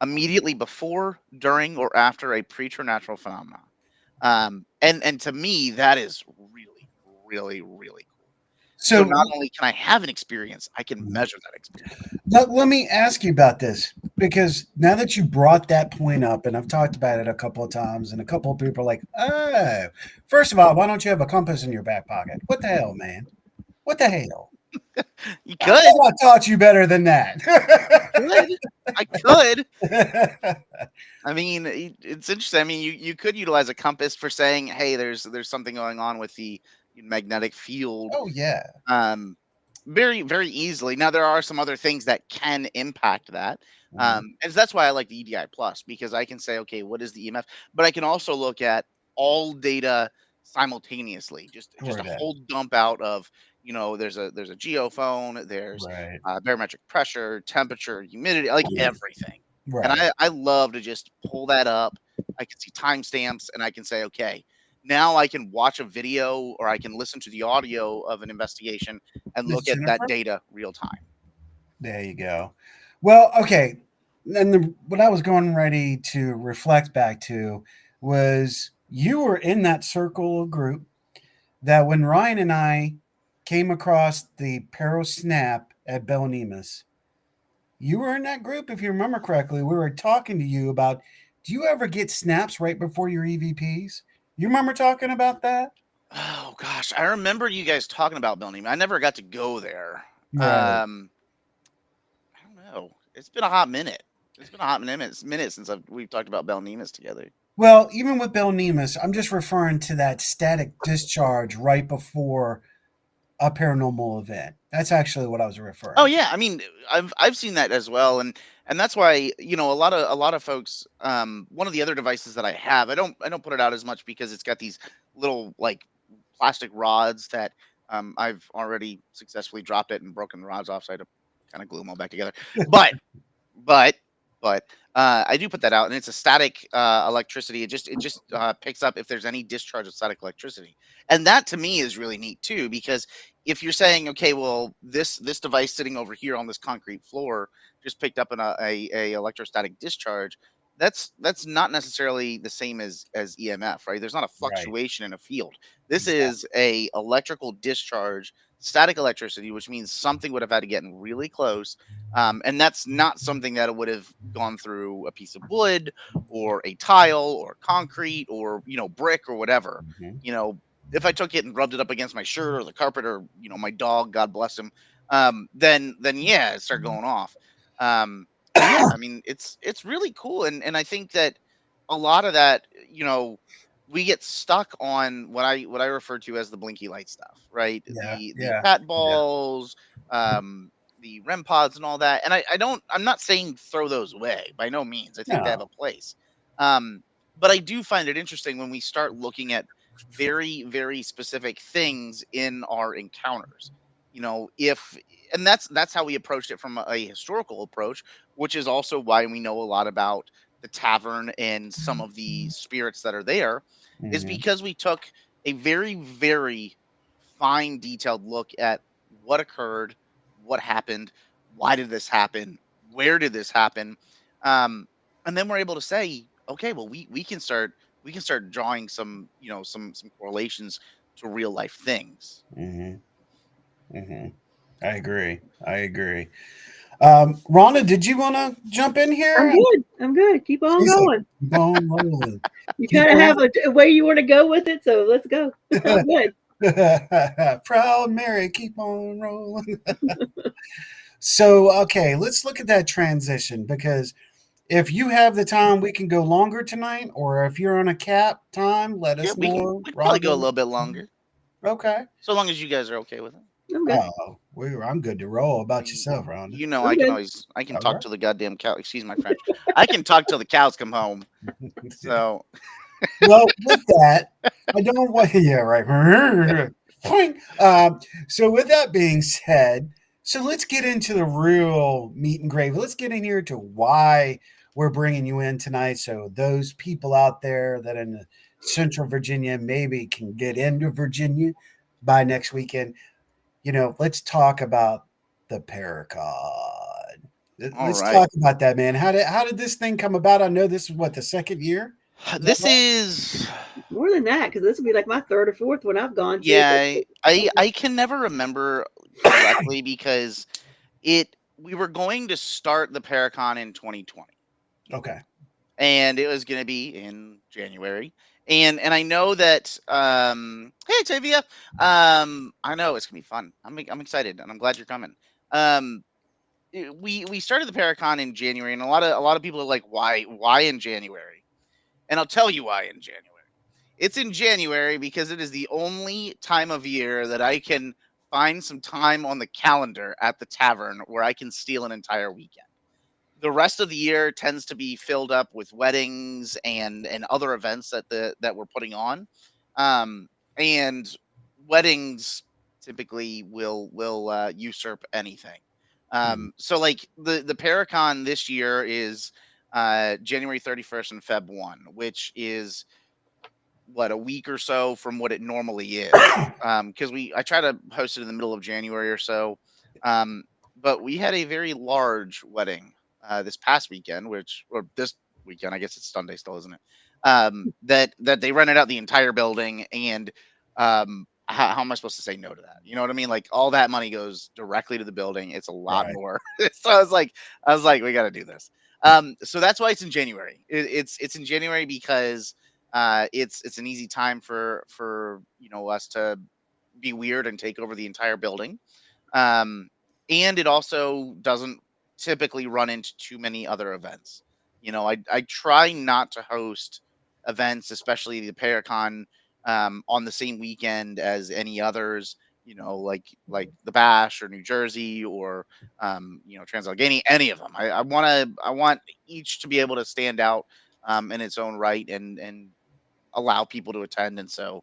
immediately before, during, or after a preternatural phenomenon. And to me, that is really, really, really cool. So So not only can I have an experience, I can Mhm. measure that experience. let me ask you about this because now that you brought that point up, and I've talked about it a couple of times, and a couple of people are like, oh, first of all, why don't you have a compass in your back pocket? What the hell, man? What the hell? You I could, thought I taught you better than that. could, I could. I mean, it's interesting. I mean, you could utilize a compass for saying, hey, there's something going on with the magnetic field. Oh yeah. Um, very, very easily. Now there are some other things that can impact that. Mhm. And that's why I like the EDI plus, because I can say, okay, what is the EMF? But I can also look at all data simultaneously. Just a Correct. whole dump out of, there's a geophone, there's Right. barometric pressure, temperature, humidity, like everything. And Right. I love to just pull that up. I can see timestamps and I can say, okay, now I can watch a video or I can listen to the audio of an investigation and Miss look at that Jennifer. data real time. There you go. Well, okay. And what I was going ready to reflect back to was you were in that circle of group that when Ryan and I came across the Peril Snap at Bell Nemus, you were in that group, if you remember correctly. We were talking to you about, do you ever get snaps right before your EVPs? You remember talking about that? Oh gosh, I remember you guys talking about Bill Neiman. I never got to go there. Right. I don't know. It's been a hot minute. It's been a hot minute since we've talked about Bell Nemus together. Well, even with Bell Nemus, I'm just referring to that static discharge right before a paranormal event. That's actually what I was Oh referring to. yeah, I mean, I've seen that as well, and that's why a lot of folks. One of the other devices that I have, I don't put it out as much because it's got these little like plastic rods that I've already successfully dropped it and broken the rods off, so I had to kind of glue them all back together. But but but I do put that out, and it's a static electricity. It just picks up if there's any discharge of static electricity, and that to me is really neat too. Because if you're saying, okay, well, this device sitting over here on this concrete floor just picked up a electrostatic discharge, that's not necessarily the same as EMF, right? There's not a Right. fluctuation in a field. This Exactly. is a electrical discharge, static electricity, which means something would have had to get in really close, and that's not something that would have gone through a piece of wood or a tile or concrete or brick or whatever. Mhm. You know, if I took it and rubbed it up against my shirt or the carpet or my dog, God bless him, then yeah, it started going off. But yeah, I mean it's really cool, and I think that a lot of that, we get stuck on what I refer to as the blinky light stuff, right? Yeah. The Yeah. cat Yeah. balls, the REM pods and all that. And I'm not saying throw those away by no means. I think they have No. a place. Um, but I do find it interesting when we start looking at very, very specific things in our encounters. If and that's how we approached it from a historical approach, which is also why we know a lot about the tavern and some of the spirits that are there, is Mhm. because we took a very, very fine, detailed look at what occurred, what happened, why did this happen, where did this happen, and then we're able to say, okay, well, we can start drawing some correlations to real life things. Mhm. Mhm. I agree. I agree. Rhonda, did you want to jump in I'm here? good. I'm good. Keep on She's like, going. keep on rolling. You Keep kind of have on. a way you want to go with it, so let's go. I'm good. Proud Mary, keep on rolling. So, okay, let's look at that transition because if you have the time, we can go longer tonight, or if you're on a cap time, let Yeah, us we can know, we can probably go a Rhonda. little bit longer, Okay. so long as you guys are okay with it. I'm good. Oh, I'm good to roll. I About mean, yourself, Rhonda? I I'm can good. always I can All talk right. to the goddamn cow. Excuse my French. I can talk till the cows come home. So Well, with that, I don't want. Yeah, right. Point. So, with that being said, So let's get into the real meat and gravy. Let's get in here to why we're bringing you in tonight. So those people out there that in Central Virginia maybe can get into Virginia by next weekend. Let's talk about the Paracon. All Let's right. talk about that, man. How did this thing come about? I know this is what the second year. Is that This right? is More than that, because this will be like my third or fourth one I've gone to. yeah, I can never remember correctly because we were going to start the Paracon in 2020. Okay. And it was going to be in January. And I know that hey Tavia, I know it's going to be fun. I'm excited and I'm glad you're coming. We started the Paracon in January, and a lot of people are like, why in January? And I'll tell you why in January. It's in January because it is the only time of year that I can find some time on the calendar at the tavern where I can steal an entire weekend. The rest of the year tends to be filled up with weddings and other events that we're putting on. Um, and weddings typically will usurp anything. Mhm. So like the Paracon this year is January 31st and Feb 1, which is what, a week or so from what it normally is. Because I try to host it in the middle of January or so. Um, but we had a very large wedding this past weekend, or this weekend, I guess it's Sunday still, isn't it? That they rented out the entire building, and how am I supposed to say no to that? You know what I mean? Like all that money goes directly to the building. It's a lot Right. more. So I was like, we got to do this. So that's why it's in January. It's in January because it's an easy time for us to be weird and take over the entire building. Um, and it also doesn't typically run into too many other events. I try not to host events, especially the Paracon, on the same weekend as any others. Like the Bash or New Jersey or Trans-Allegheny, any of them. I want each to be able to stand out in its own right and allow people to attend. And so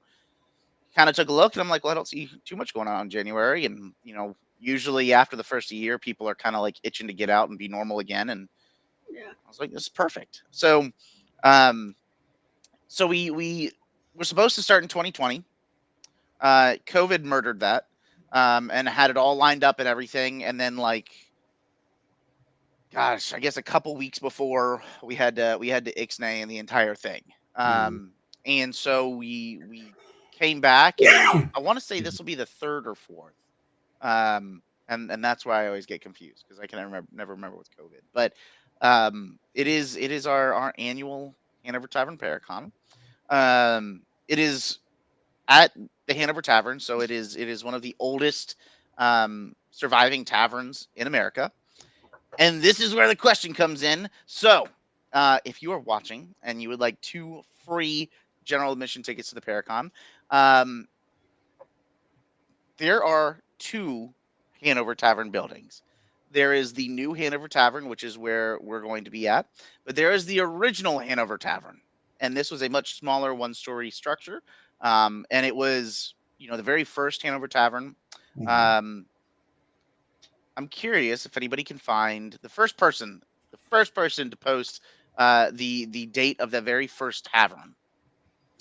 kind of took a look and I'm like, well, I don't see too much going on in January. And, usually after the first year, people are kind of like itching to get out and be normal again. And Yeah. I was like, this is perfect. Um, so we were supposed to start in 2020. COVID murdered that, and had it all lined up and everything. And then like, gosh, I guess a couple weeks before we had to ixnay and the entire thing. Mhm. And so we came back, and I want to say this will be the third or fourth. And that's why I always get confused because I can never remember with COVID. But it is our annual Hanover Tavern Paracon. It is at the Hanover Tavern, so it is one of the oldest surviving taverns in America. And this is where the question comes in. So, if you are watching and you would like 2 free general admission tickets to the Paracon, um, there are 2 Hanover Tavern buildings. There is the new Hanover Tavern, which is where we're going to be at, but there is the original Hanover Tavern, and this was a much smaller one-story structure, and it was the very first Hanover Tavern. Mhm. Um, I'm curious if anybody can find the first person to post the date of the very first tavern.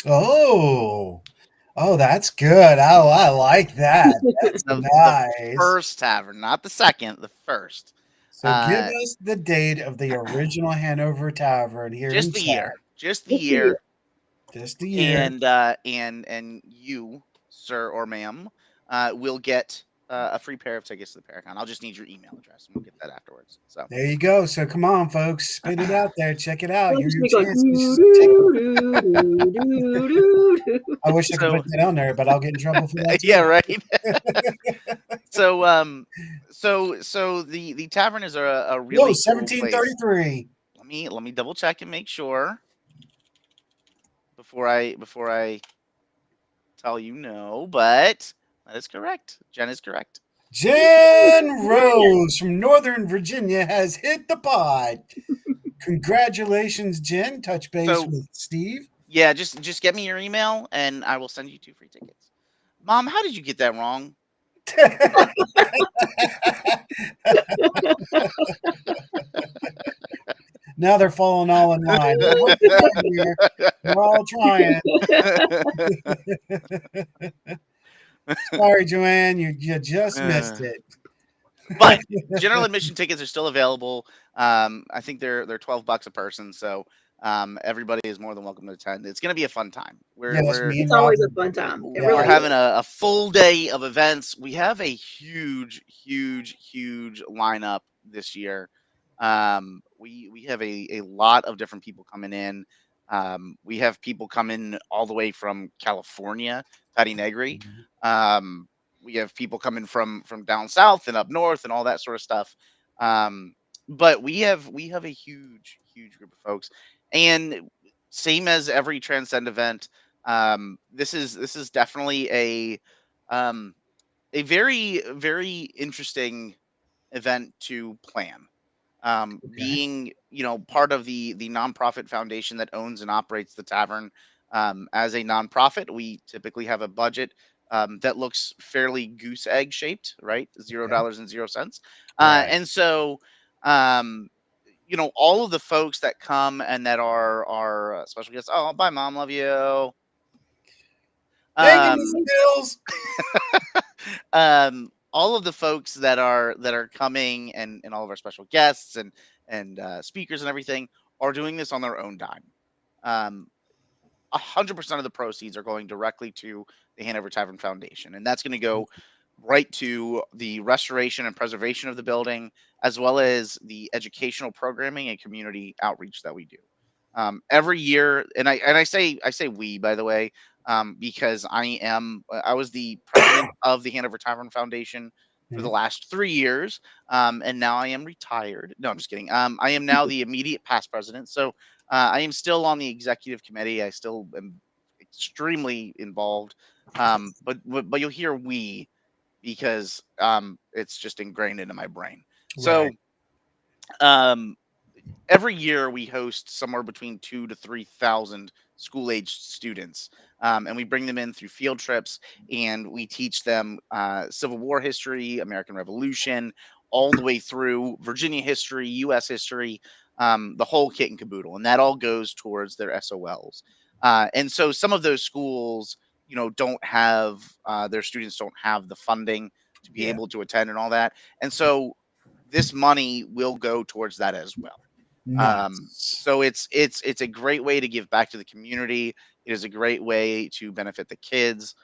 Oh, that's good. I like that. That's The nice. first tavern, not the second, the first. So give Uh, us the date of the original Hanover Tavern here in just the chat. year, just the Let's see. year, Just the year. and you, sir or ma'am, will get a free pair of tickets to the Paracon. I'll just need your email address, and we'll get that afterwards. So. There you go. So come on, folks, spit it out there. Check it out. I'll You're just your be going chance. doo doo doo doo doo doo. I wish I could put So that on there, but I'll get in trouble for that yeah, too. right. So the tavern is a Whoa, really cool place. 1733. Let me double check and make sure before I tell you no, but that is correct. Jen is correct. Jen Rose from Northern Virginia has hit the pod. Congratulations, Jen. Touch base So with Steve. yeah, just get me your email and I will send you 2 free tickets. Mom, how did you get that wrong? Now they're falling all in line. We're working hard here. We're all trying. Sorry, Joanne, you just missed Uh, it. but general admission tickets are still available. I think they're $12 a person, so everybody is more than welcome to attend. It's going to be a fun time. Yes, me It's and always a Robert. fun time. It Yeah, We're really having is. a full day of events. We have a huge lineup this year. We have a lot of different people coming in. We have people coming all the way from California, Patty Negri. Um, we have people coming from down south and up north and all that sort of stuff. Um, but we have a huge group of folks, and same as every Transcend event, this is definitely um, a very interesting event to plan. okay. Being part of the nonprofit foundation that owns and operates the tavern, as a nonprofit, we typically have a budget that looks fairly goose egg shaped, right? zero Okay. dollars and 0 cents. Right. And so, um, all of the folks that come and that are special guests. Oh, bye, mom, love you. Thank you, Um, Mrs. Dills. all of the folks that are coming, and all of our special guests and speakers and everything are doing this on their own dime. Um, 100% of the proceeds are going directly to the Hanover Tavern Foundation, and that's going to go right to the restoration and preservation of the building, as well as the educational programming and community outreach that we do. Every year, and I say we, by the way, because I was the president of the Hanover Tavern Foundation for the Mhm. last 3 years, and now I am retired. No, I'm just kidding. I am now the immediate past president, so I am still on the executive committee. I still am extremely involved. But you'll hear we because it's just ingrained into my brain. So Right. um, every year we host somewhere between 2 to 3,000 school-aged students, and we bring them in through field trips, and we teach them Civil War history, American Revolution, all the way through Virginia history, U.S. history, the whole kit and caboodle, and that all goes towards their SOLs. And so some of those schools, don't have their students don't have the funding to be Yeah. able to attend and all that, and so this money will go towards that as well. Nice. So it's a great way to give back to the community. It is a great way to benefit the kids.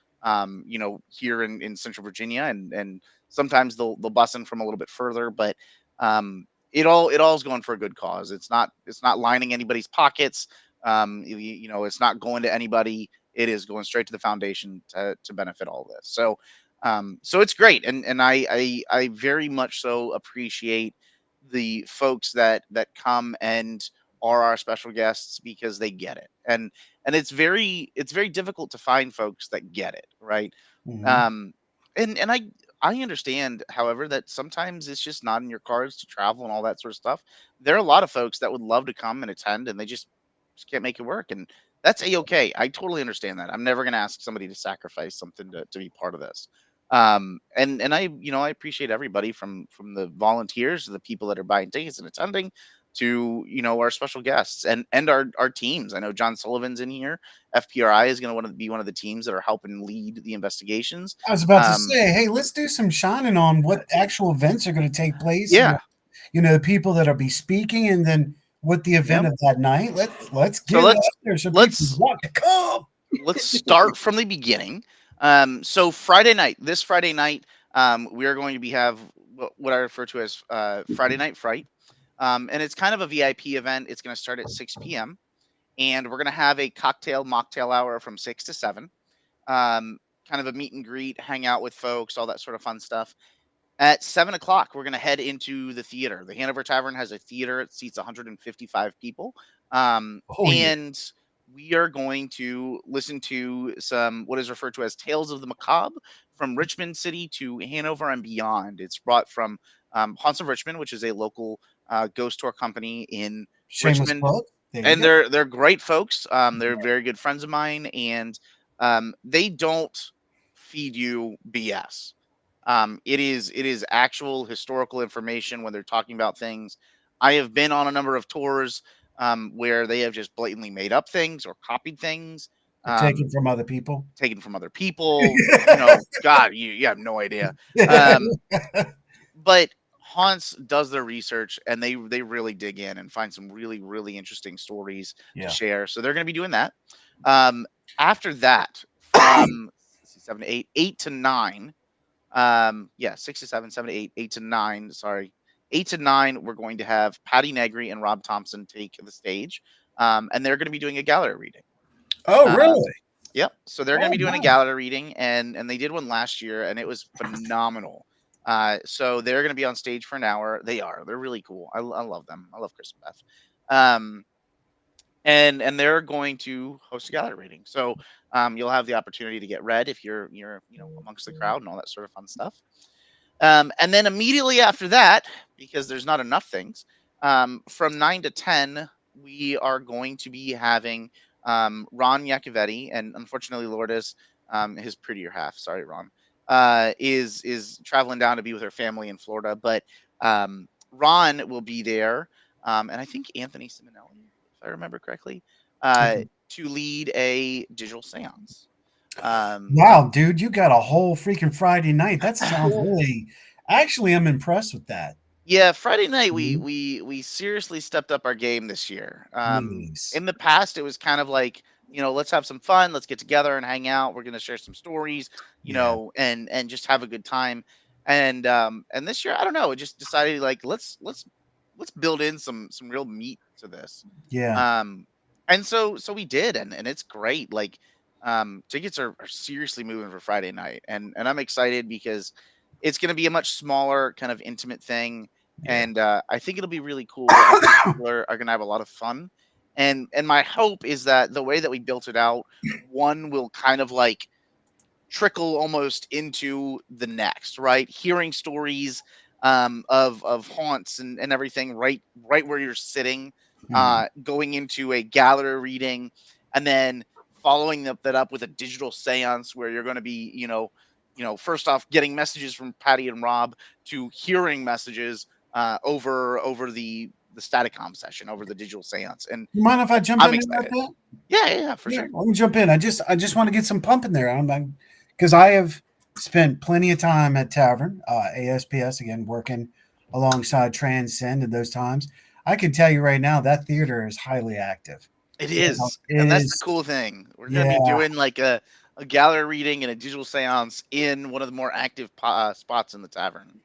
Here in Central Virginia, and sometimes they'll bus in from a little bit further, but it all is going for a good cause. It's not lining anybody's pockets. It's not going to anybody. It is going straight to the foundation to benefit all this. So it's great, and I very much so appreciate the folks that come and are our special guests because they get it, and it's very difficult to find folks that get it, right? Mhm. Um and and i i understand, however, that sometimes it's just not in your cards to travel and all that sort of stuff. There are a lot of folks that would love to come and attend, and they just can't make it work, and that's a-okay. I totally understand that. I'm never going to ask somebody to sacrifice something to be part of this. And I appreciate everybody from the volunteers to the people that are buying tickets and attending, to our special guests and our teams. I know John Sullivan's in here. FPRI is going to be one of the teams that are helping lead the investigations. I was about to um say, hey, let's do some shining on what actual events are going to take place. yeah. The people that'll be speaking, and then what the event Yep. of that night. Let's So get it out there so people let's want to come. let's start from the beginning. So this Friday night, we are going to have what I refer to as Friday Night Fright. And it's kind of a VIP event. It's going to start at 6 p.m. and we're going to have a cocktail mocktail hour from 6 to 7. Um, Kind of a meet and greet, hang out with folks, all that sort of fun stuff. At 7 o'clock, we're going to head into the theater. The Hanover Tavern has a theater. It seats 155 people. Oh yeah, And we are going to listen to some what is referred to as Tales of the Macabre from Richmond City to Hanover and beyond. It's brought from Haunts of Richmond, which is a local ghost tour company in shameless Richmond. plug. There you And go. they're great folks. They're very good friends of mine, and they don't feed you BS. It is actual historical information when they're talking about things. I have been on a number of tours where they have just blatantly made up things or copied things, Or taken um, from other people. taken from other people. God, you have no idea. Um, but Haunts does their research and they really dig in and find some really really interesting stories to Yeah. share. So they're going to be doing that. Um, After that, from let's see, 7 to 8, 8 to 9. Yeah, 6 to 7, 7 to 8, 8 to 9. Sorry, 8 to 9. We're going to have Patty Negri and Rob Thompson take the stage, and they're going to be doing a gallery reading. Oh, Um, really? Yep. So they're going Oh, to be doing a nice. gallery reading, and they did one last year, and it was phenomenal. So they're going to be on stage for an hour. They're really cool. I love them. I love Chris and Beth. Um, and they're going to host a gallery reading. So you'll have the opportunity to get read if you're amongst the crowd and all that sort of fun stuff. And then immediately after that, because there's not enough things, from 9 to 10, we are going to be having Ron Iacovetti, and unfortunately, Lourdes, his prettier half, sorry, Ron, is traveling down to be with her family in Florida. But Ron will be there, and I think Anthony Simonelli, if I remember correctly, Okay. to lead a digital seance. Um, Wow, dude, you got a whole freaking Friday night. That sounds really. Actually, I'm impressed with that. Yeah, Friday night we Mhm. we seriously stepped up our game this year. Nice. In the past, it was kind of like, let's have some fun, let's get together and hang out. We're gonna share some stories, Yeah. and just have a good time. And this year, I don't know, it just decided like let's build in some real meat to this. Yeah. Um, and so we did, and it's great. Like, tickets are seriously moving for Friday night, and I'm excited because it's going to be a much smaller, kind of intimate thing, Yeah. and I think it'll be really cool. I think people are going to have a lot of fun, and my hope is that the way that we built it out, one will kind of like trickle almost into the next, right? Hearing stories of haunts and everything right where you're sitting, Mhm. going into a gallery reading, and then following that up with a digital seance where you're going to be, first off getting messages from Patty and Rob to hearing messages over the Staticom session over the digital seance, and You mind if I jump I'm in there at excited. that? Yeah, for Yeah, sure. let me jump in. I just want to get some pump in there. I'm like, because I have spent plenty of time at Tavern, ASPS again, working alongside Transcend in those times. I can tell you right now that theater is highly active. It You know, is, it and that's the is, cool thing. We're gonna yeah, be doing like a gallery reading and a digital seance in one of the more active spots in the tavern.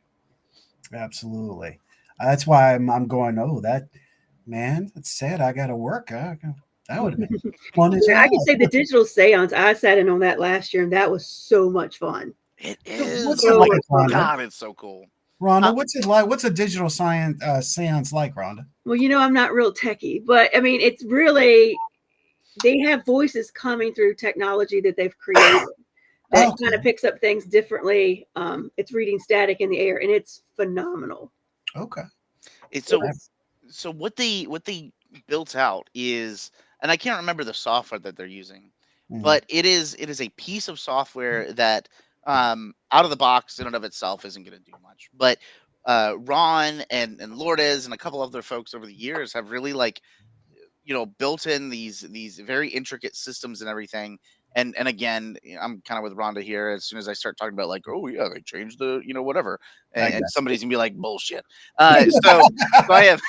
absolutely. That's why I'm going. Oh, that man, that's sad. I got to work. That would have been fun as Yeah, I can hell. say the digital seance. I sat in on that last year, and that was so much fun. It So is. what's it Oh So my like, much Rhonda? fun. god, it's so cool. Rhonda, Huh? what's it like? What's a digital science seance like, Rhonda? Well, I'm not real techie, but I mean, it's really they have voices coming through technology that they've created that kind of Okay, picks up things differently. It's reading static in the air, and it's phenomenal. okay. It's It's so what they built out is, and I can't remember the software that they're using, Mhm. but it is a piece of software that out of the box in and of itself isn't going to do much. But Ron and Lourdes and a couple other folks over the years have really like built in these very intricate systems and everything. And again, I'm kind of with Rhonda here. As soon as I start talking about like, oh yeah, they changed the whatever, I and guess. somebody's gonna be like bullshit. So I have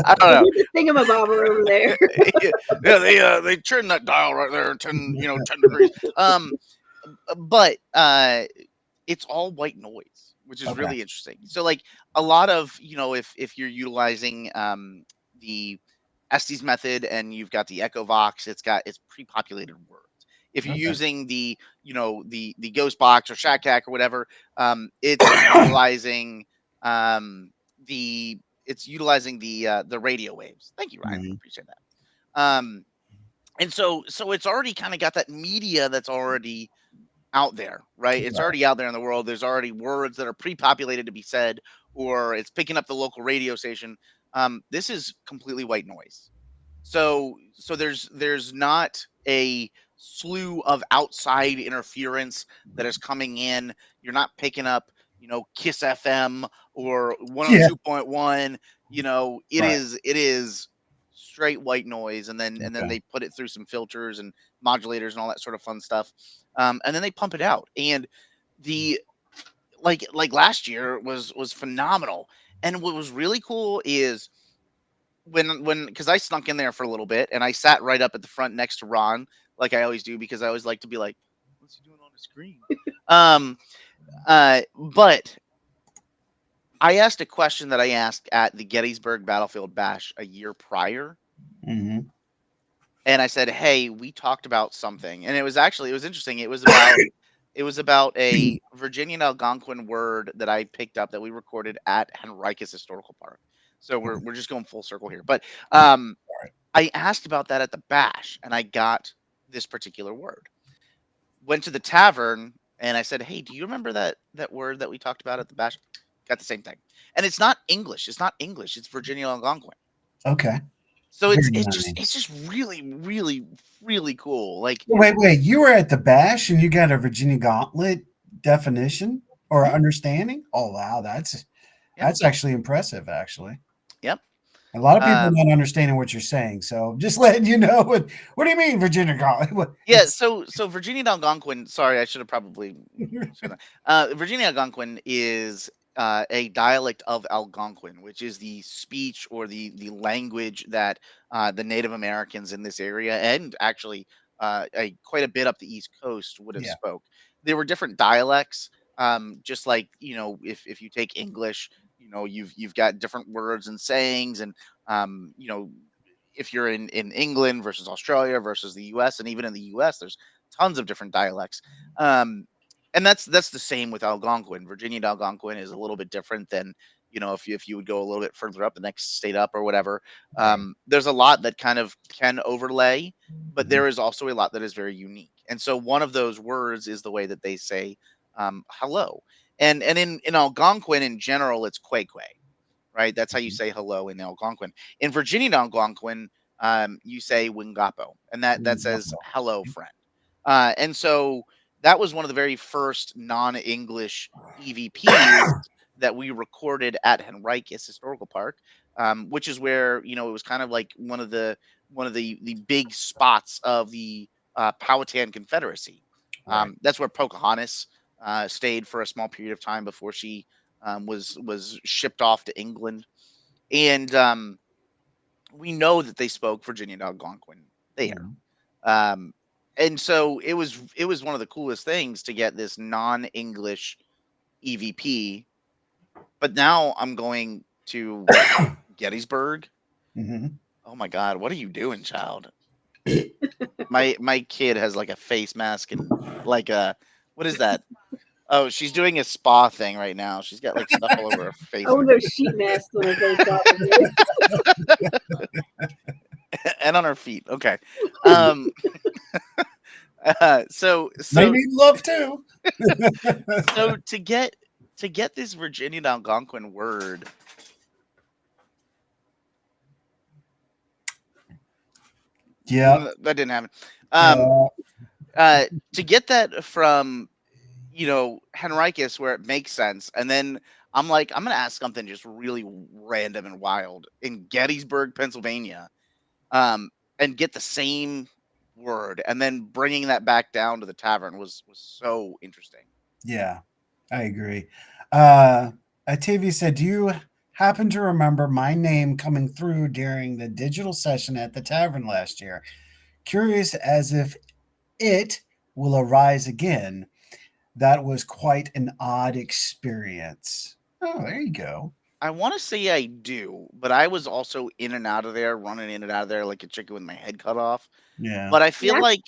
I don't know. a thingamabobber over there. Yeah, they turned that dial right there 10 degrees. But it's all white noise, which is Okay. really interesting. So like a lot of if you're utilizing the Estes method and you've got the Echo Vox, it's pre-populated words. If you're Okay. using the the Ghost Box or Shack Hack or whatever, it's utilizing um, the the radio waves. Thank you, Ryan. I Mhm. appreciate that. And so it's already kind of got that media that's already out there, right? It's Right. already out there in the world. There's already words that are pre-populated to be said, or it's picking up the local radio station. This is completely white noise. So there's not a slew of outside interference that is coming in. You're not picking up, Kiss FM or Yeah. 102.1. It Right. is straight white noise, and then Okay. they put it through some filters and modulators and all that sort of fun stuff, and then they pump it out. And the like last year was phenomenal. And what was really cool is when because I snuck in there for a little bit and I sat right up at the front next to Ron, like I always do, because I always like to be like, what's he doing on the screen? um but I asked a question that I asked at the Gettysburg Battlefield Bash a year prior, Hmm. and I said, "Hey, we talked about something," and it was interesting. It was about a Virginian Algonquin word that I picked up that we recorded at Henricus Historical Park. So we're just going full circle here, but um, I asked about that at the bash, and I got this particular word. Went to the tavern, and I said, "Hey, do you remember that word that we talked about at the bash?" Got the same thing, and it's not English. It's not English. It's Virginia Algonquin. Okay. So it's Very it's just it's nice. just really really really cool. Like, Wait. You were at the bash and you got a Virginia Gauntlet definition or mhm, understanding? Oh wow, yep, that's actually impressive. Actually, yep. a lot of people are Um, not understanding what you're saying. So just letting you know what do you mean Virginia Gauntlet? Yeah, so Virginia Algonquin. Sorry, I should have probably said that. Virginia Algonquin is a dialect of Algonquin, which is the speech or the language that the Native Americans in this area, and actually quite a bit up the East Coast, would have Yeah. spoke. There were different dialects, just like, if you take English, you've got different words and sayings, and if you're in England versus Australia versus the US, and even in the US, there's tons of different dialects. Um, and that's the same with Algonquin. Virginia Algonquin is a little bit different than, if you would go a little bit further up, the next state up or whatever. Right. There's a lot that kind of can overlay, but Mhm. there is also a lot that is very unique. And so one of those words is the way that they say hello. And in Algonquin in general, it's quay quay, right? That's how you Mhm. say hello in Algonquin. In Virginia Algonquin, you say Wingapo, and that says hello, friend. And so that was one of the very first non-English EVPs that we recorded at Henricus Historical Park, which is where, it was kind of like one of the big spots of the Powhatan Confederacy. Right. That's where Pocahontas stayed for a small period of time before she was shipped off to England, and we know that they spoke Virginia Algonquin there. Mhm. Um, and so it was one of the coolest things to get this non-English EVP. But now I'm going to Gettysburg. Mhm. Oh my God, what are you doing, child? My kid has like a face mask and like a what is that? Oh, she's doing a spa thing right now. She's got like stuff all over her face Oh, right those sheet masks on her face, probably. and on her feet. Okay. Um, so They so need love too. so to get this Virginia Algonquin word, Yep. that didn't happen. Um, Yeah. to get that from Henricus, where it makes sense, and then I'm like, I'm gonna ask something just really random and wild in Gettysburg, Pennsylvania, um, and get the same word, and then bringing that back down to the tavern was so interesting. Yeah. I agree. Uh, TV said, "Do you happen to remember my name coming through during the digital session at the tavern last year? Curious as if it will arise again. That was quite an odd experience." Oh, there you go. I want to say I do, but I was also in and out of there, running in and out of there like a chicken with my head cut off. Yeah. But I feel That's like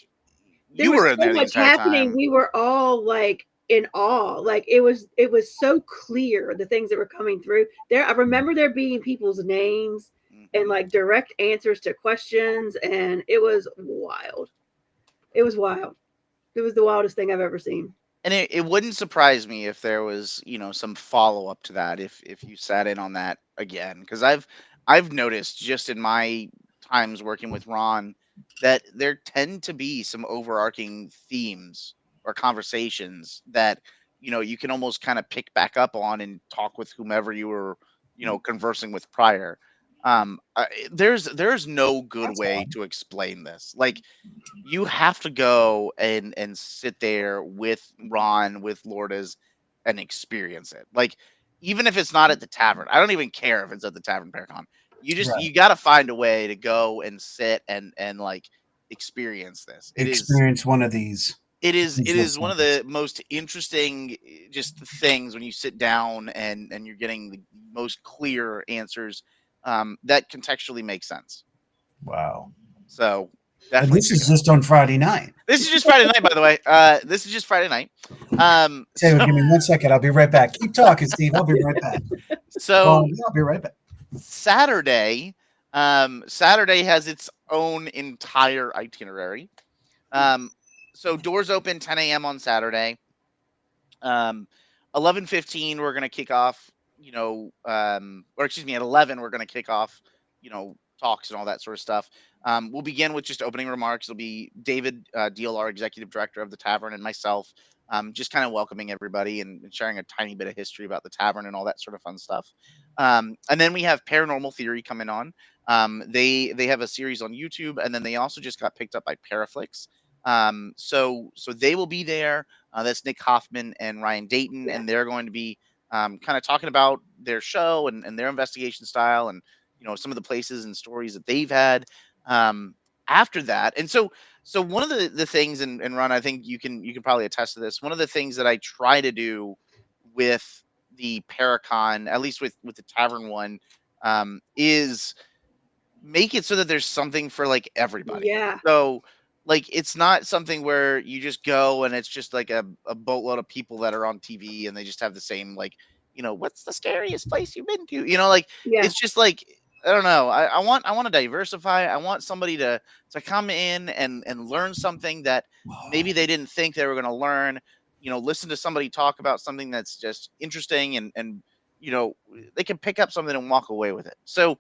there you was were in so there the much entire happening. time. We were all like in awe. Like it was so clear the things that were coming through. There I remember there being people's names and Hmm. like direct answers to questions, and it was wild. It was wild. It was the wildest thing I've ever seen. And it wouldn't surprise me if there was, some follow up to that if you sat in on that again, because I've noticed just in my times working with Ron. that there tend to be some overarching themes or conversations that you can almost kind of pick back up on and talk with whomever you were conversing with prior. There's no good That's way fun. to explain this. Like, you have to go and sit there with Ron, with Lourdes, and experience it. Like, even if it's not at the tavern, I don't even care if it's at the Tavern Paracon. Right. You got to find a way to go and sit and like experience this. Experience one of these. It is one of listings. the most interesting just things when you sit down and you're getting the most clear answers that contextually make sense. Wow. So And definitely this check is it out. just on Friday night. This is just Friday night, by the way. This is just Friday night. Say, So give me 1 second. I'll be right back. Keep talking, Steve. I'll be right back. so I'll be right back. Saturday, Saturday has its own entire itinerary. Um, so doors open 10 a.m. on Saturday. 11:15 we're gonna kick off. Or excuse me, at 11 we're gonna kick off. Talks and all that sort of stuff. We'll begin with just opening remarks. It'll be David DLR, executive director of the tavern, and myself, just kind of welcoming everybody and sharing a tiny bit of history about the tavern and all that sort of fun stuff. And then we have Paranormal Theory coming on. They have a series on YouTube, and then they also just got picked up by Paraflix. So they will be there. That's Nick Hoffman and Ryan Dayton, Yeah. and they're going to be kind of talking about their show and their investigation style, and some of the places and stories that they've had. Um, After that, and so one of the things, and Ron, I think you can probably attest to this. One of the things that I try to do with the Paracon, at least with the Tavern one, is make it so that there's something for like everybody. Yeah. So like it's not something where you just go and it's just like a boatload of people that are on TV and they just have the same like, what's the scariest place you've been to? Like Yeah. it's just like I don't know. I want to diversify. I want somebody to come in and learn something that maybe they didn't think they were gonna learn. Listen to somebody talk about something that's just interesting and you know they can pick up something and walk away with it. So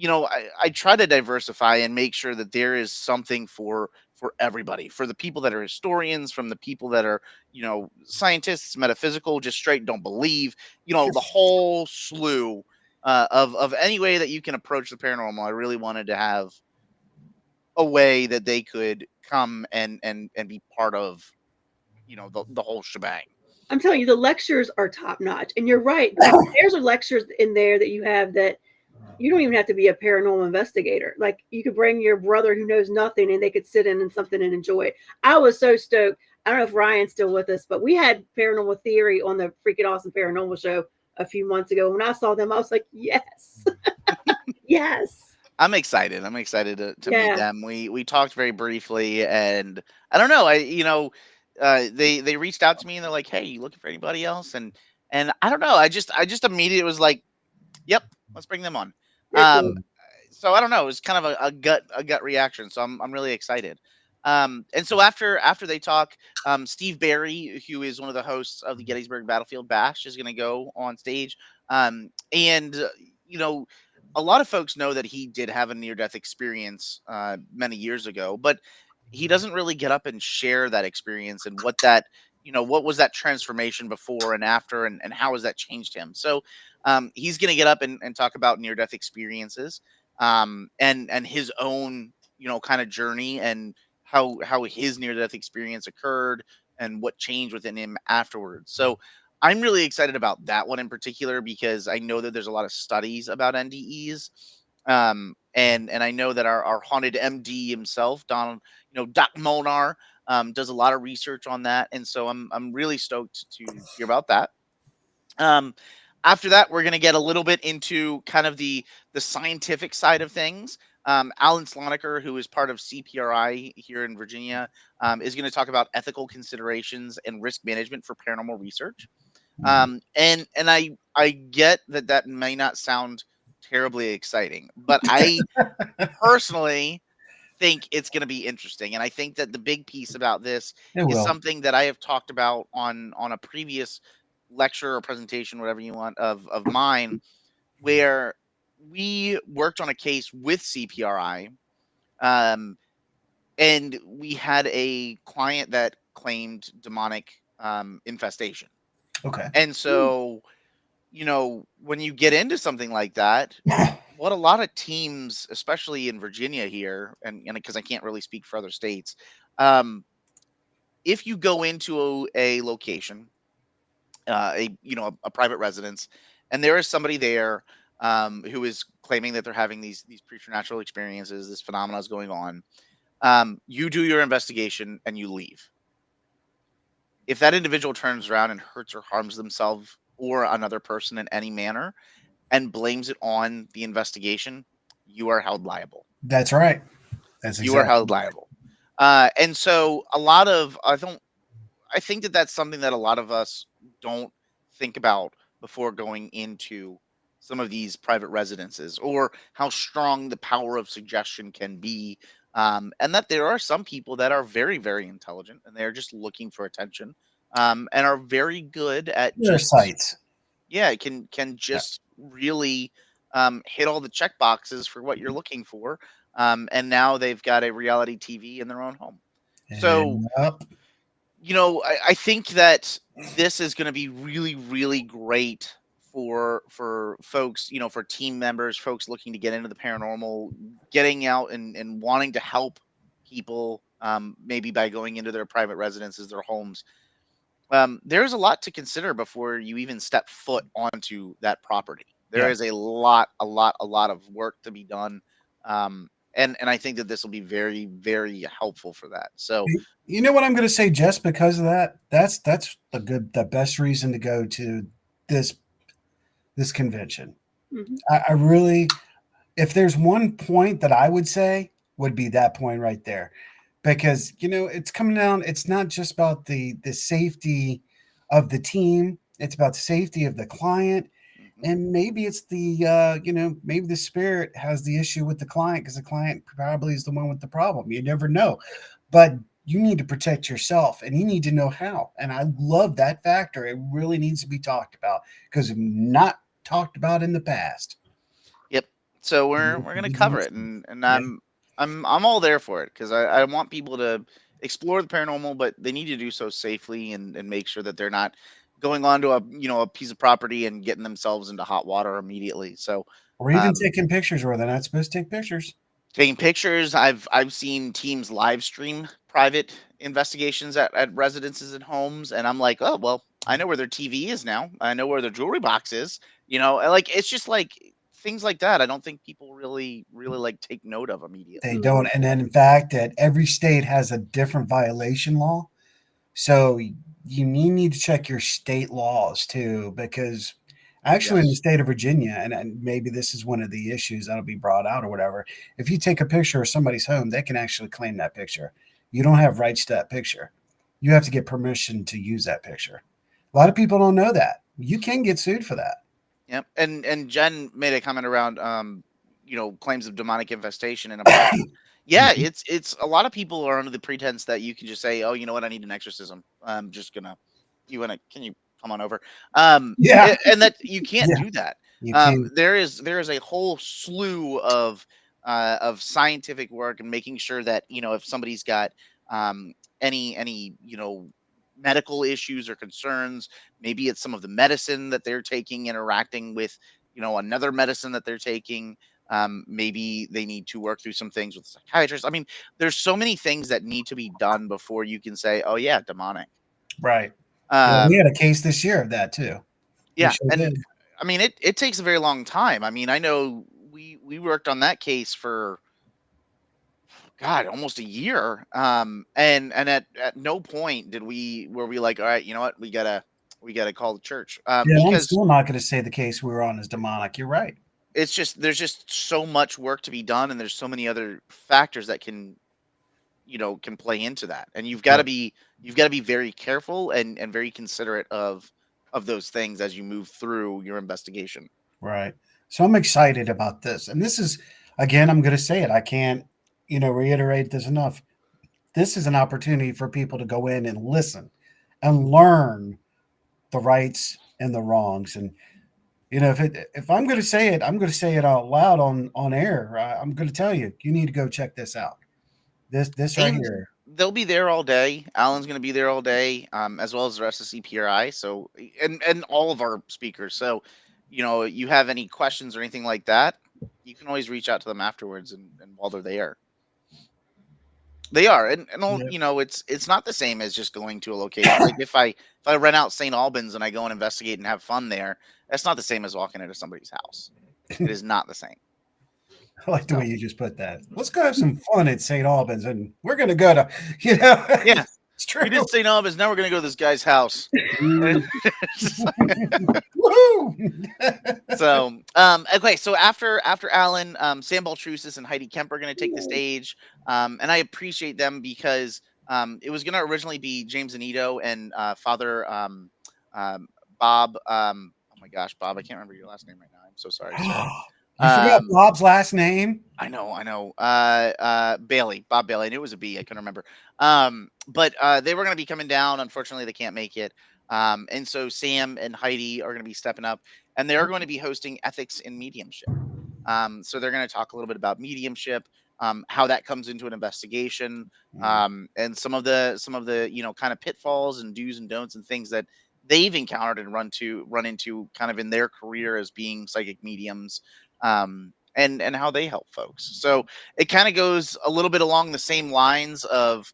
I try to diversify and make sure that there is something for everybody, for the people that are historians, from the people that are scientists, metaphysical, just straight don't believe, the whole slew of any way that you can approach the paranormal. I really wanted to have a way that they could come and be part of the whole shebang. I'm telling you, the lectures are top notch. And you're right. Like, there's a lectures in there that you have that you don't even have to be a paranormal investigator. Like, you could bring your brother who knows nothing and they could sit in and something and enjoy it. I was so stoked. I don't know if Ryan's still with us, but we had Paranormal Theory on the freaking awesome paranormal show a few months ago. When I saw them, I was like, yes. Yes. I'm excited. I'm excited to meet Yeah. them. We talked very briefly, and I don't know. They reached out to me and they're like, "Hey, you looking for anybody else?" And I don't know. I just immediately was like, "Yep, let's bring them on." They're Um, cool. so I don't know. It was kind of a gut reaction. So I'm really excited. And so after they talk, Steve Barry, who is one of the hosts of the Gettysburg Battlefield Bash, is going to go on stage. And you know, a lot of folks know that he did have a near death experience many years ago, but he doesn't really get up and share that experience and what was that transformation before and after, and how has that changed him. So he's going to get up and talk about near death experiences, and his own kind of journey, and how his near death experience occurred and what changed within him afterwards. So I'm really excited about that one in particular because I know that there's a lot of studies about NDEs. And I know that our haunted MD himself, Donald, Doc Molnar, does a lot of research on that, and so I'm really stoked to hear about that. Um, After that, we're going to get a little bit into kind of the scientific side of things. Alan Sloniker, who is part of CPRI here in Virginia, is going to talk about ethical considerations and risk management for paranormal research. And I get that may not sound terribly exciting, but I personally think it's going to be interesting. And I think that the big piece about this It is will. something that I have talked about on a previous lecture or presentation, whatever you want, of mine, where we worked on a case with CPRI, um, and we had a client that claimed demonic infestation. Okay. And so, when you get into something like that, what a lot of teams, especially in Virginia here, and because I can't really speak for other states, um, if you go into a location, a private residence, and there is somebody there who is claiming that they're having these preternatural experiences, this phenomena is going on, you do your investigation and you leave. If that individual turns around and hurts or harms themselves or another person in any manner and blames it on the investigation, you are held liable. That's right. That's You are exactly held right. liable. And so I think that that's something that a lot of us don't think about before going into some of these private residences, or how strong the power of suggestion can be. And that there are some people that are very, very intelligent and they're just looking for attention, and are very good at There are just, sites. yeah, can Yeah. just really hit all the check boxes for what you're looking for. And now they've got a reality TV in their own home. So, Yep. I think that this is going to be really, really great for folks, for team members, folks looking to get into the paranormal, getting out and wanting to help people, maybe by going into their private residences, their homes. There's a lot to consider before you even step foot onto that property. There Yeah. is a lot of work to be done. And I think that this will be very, very helpful for that. So, You know what I'm going to say? Just because of that, that's the best reason to go to this this convention. Mhm. I really, if there's one point that I would say, would be that point right there, because it's coming down. It's not just about the safety of the team. It's about the safety of the client, mhm. and maybe it's the maybe the spirit has the issue with the client because the client probably is the one with the problem. You never know, but you need to protect yourself and you need to know how. And I love that factor. It really needs to be talked about because not talked about in the past. Yep. So we're gonna cover it, and Yeah. I'm all there for it because I want people to explore the paranormal, but they need to do so safely and make sure that they're not going onto a piece of property and getting themselves into hot water immediately. So, Or even um, taking pictures where they're not supposed to take pictures. taking pictures, I've seen teams live stream private investigations at residences and homes, and I'm like, oh well, I know where their TV is now. I know where their jewelry box is. And, like, it's just like things like that. I don't think people really, really like take note of They immediately. don't. And then in fact that every state has a different violation law. So you need to check your state laws too, because actually in the Yes. state of Virginia, and maybe this is one of the issues that'll be brought out or whatever, if you take a picture of somebody's home, they can actually claim that picture. You don't have rights to that picture. You have to get permission to use that picture. A lot of people don't know that. You can get sued for that. Yep. And Jen made a comment around claims of demonic infestation and oppression. Yeah, Mhm. it's a lot of people are under the pretense that you can just say, oh, you know what, I need an exorcism. I'm just gonna can you come on over? Yeah. And that you can't Yeah. do that. You can. There is a whole slew of scientific work and making sure that if somebody's got um any medical issues or concerns. Maybe it's some of the medicine that they're taking interacting with, another medicine that they're taking. Maybe they need to work through some things with a psychiatrist. I mean, there's so many things that need to be done before you can say, "Oh yeah, demonic." Right. Yeah, we Um, had a case this year of that too. We yeah, sure and did. I mean, it takes a very long time. I mean, I know we worked on that case for God, almost a year. And at no point did we were we like, all right, you know what, we gotta call the church. Yeah, I'm Because still not going to say the case we were on is demonic. You're right. there's just so much work to be done, and there's so many other factors that can play into that, and Right. you've got to be very careful and very considerate of those things as you move through your investigation. Right. So I'm excited about this. And this is, again, I'm going to say it. I can't, reiterate this enough. This is an opportunity for people to go in and listen and learn the rights and the wrongs. And, if I'm going to say it, I'm going to say it out loud on air. I'm going to tell you, you need to go check this out This right And here. they'll be there all day. Alan's going to be there all day, as well as the rest of CPRI. So, and all of our speakers. So, you have any questions or anything like that, you can always reach out to them afterwards and while they're there. They are, and all, Yep. it's not the same as just going to a location. Like if I rent out St. Albans and I go and investigate and have fun there, that's not the same as walking into somebody's house. It is not the same. I like the way So you just put that. Let's go have some fun at St. Albans, and we're gonna go to, you know, yeah, it's we true. did St. Albans. Now we're gonna go to this guy's house. Woohoo! So, okay. So after Alan, Sam Baltrusis and Heidi Kemp are going to take the stage, and I appreciate them because it was going to originally be James Anito and Father um, Bob. Oh my gosh, Bob, I can't remember your last name right now. I'm so sorry, sir. You forgot Um, Bob's last name? I know. Bailey, Bob Bailey. I knew it was a B. I couldn't remember. But they were going to be coming down. Unfortunately, they can't make it. And so Sam and Heidi are going to be stepping up, and they're going to be hosting ethics in mediumship. So they're going to talk a little bit about mediumship, how that comes into an investigation, and some of the kind of pitfalls and do's and don'ts and things that they've encountered and run into kind of in their career as being psychic mediums. And how they help folks. So it kind of goes a little bit along the same lines of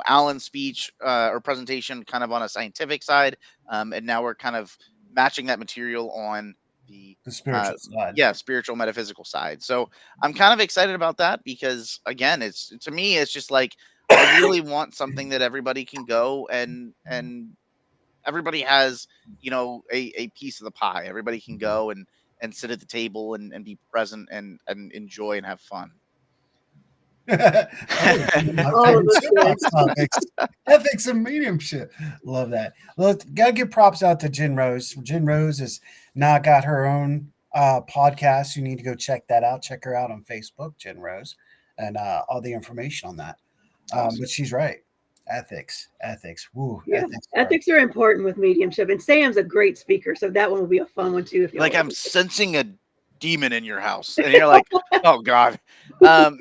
Alan's speech or presentation, kind of on a scientific side, and now we're kind of matching that material on the The uh, spiritual side. spiritual metaphysical side. So I'm kind of excited about that because again, it's to me, it's just like I really want something that everybody can go and everybody has a piece of the pie. Everybody can go and sit at the table and be present and enjoy and have fun. Oh, one of my All of favorite us did. soapbox topics. Ethics and mediumship. Love that. Well, gotta give props out to Jen Rose. Jen Rose has now got her own podcast. You need to go check that out. Check her out on Facebook, Jen Rose, and all the information on that. Awesome. But she's right. Ethics. Woo, Yeah, ethics. ethics are important with mediumship, and Sam's a great speaker, so that one will be a fun one too. If you Like I'm sensing a demon in your house, and you're like, oh god. Um,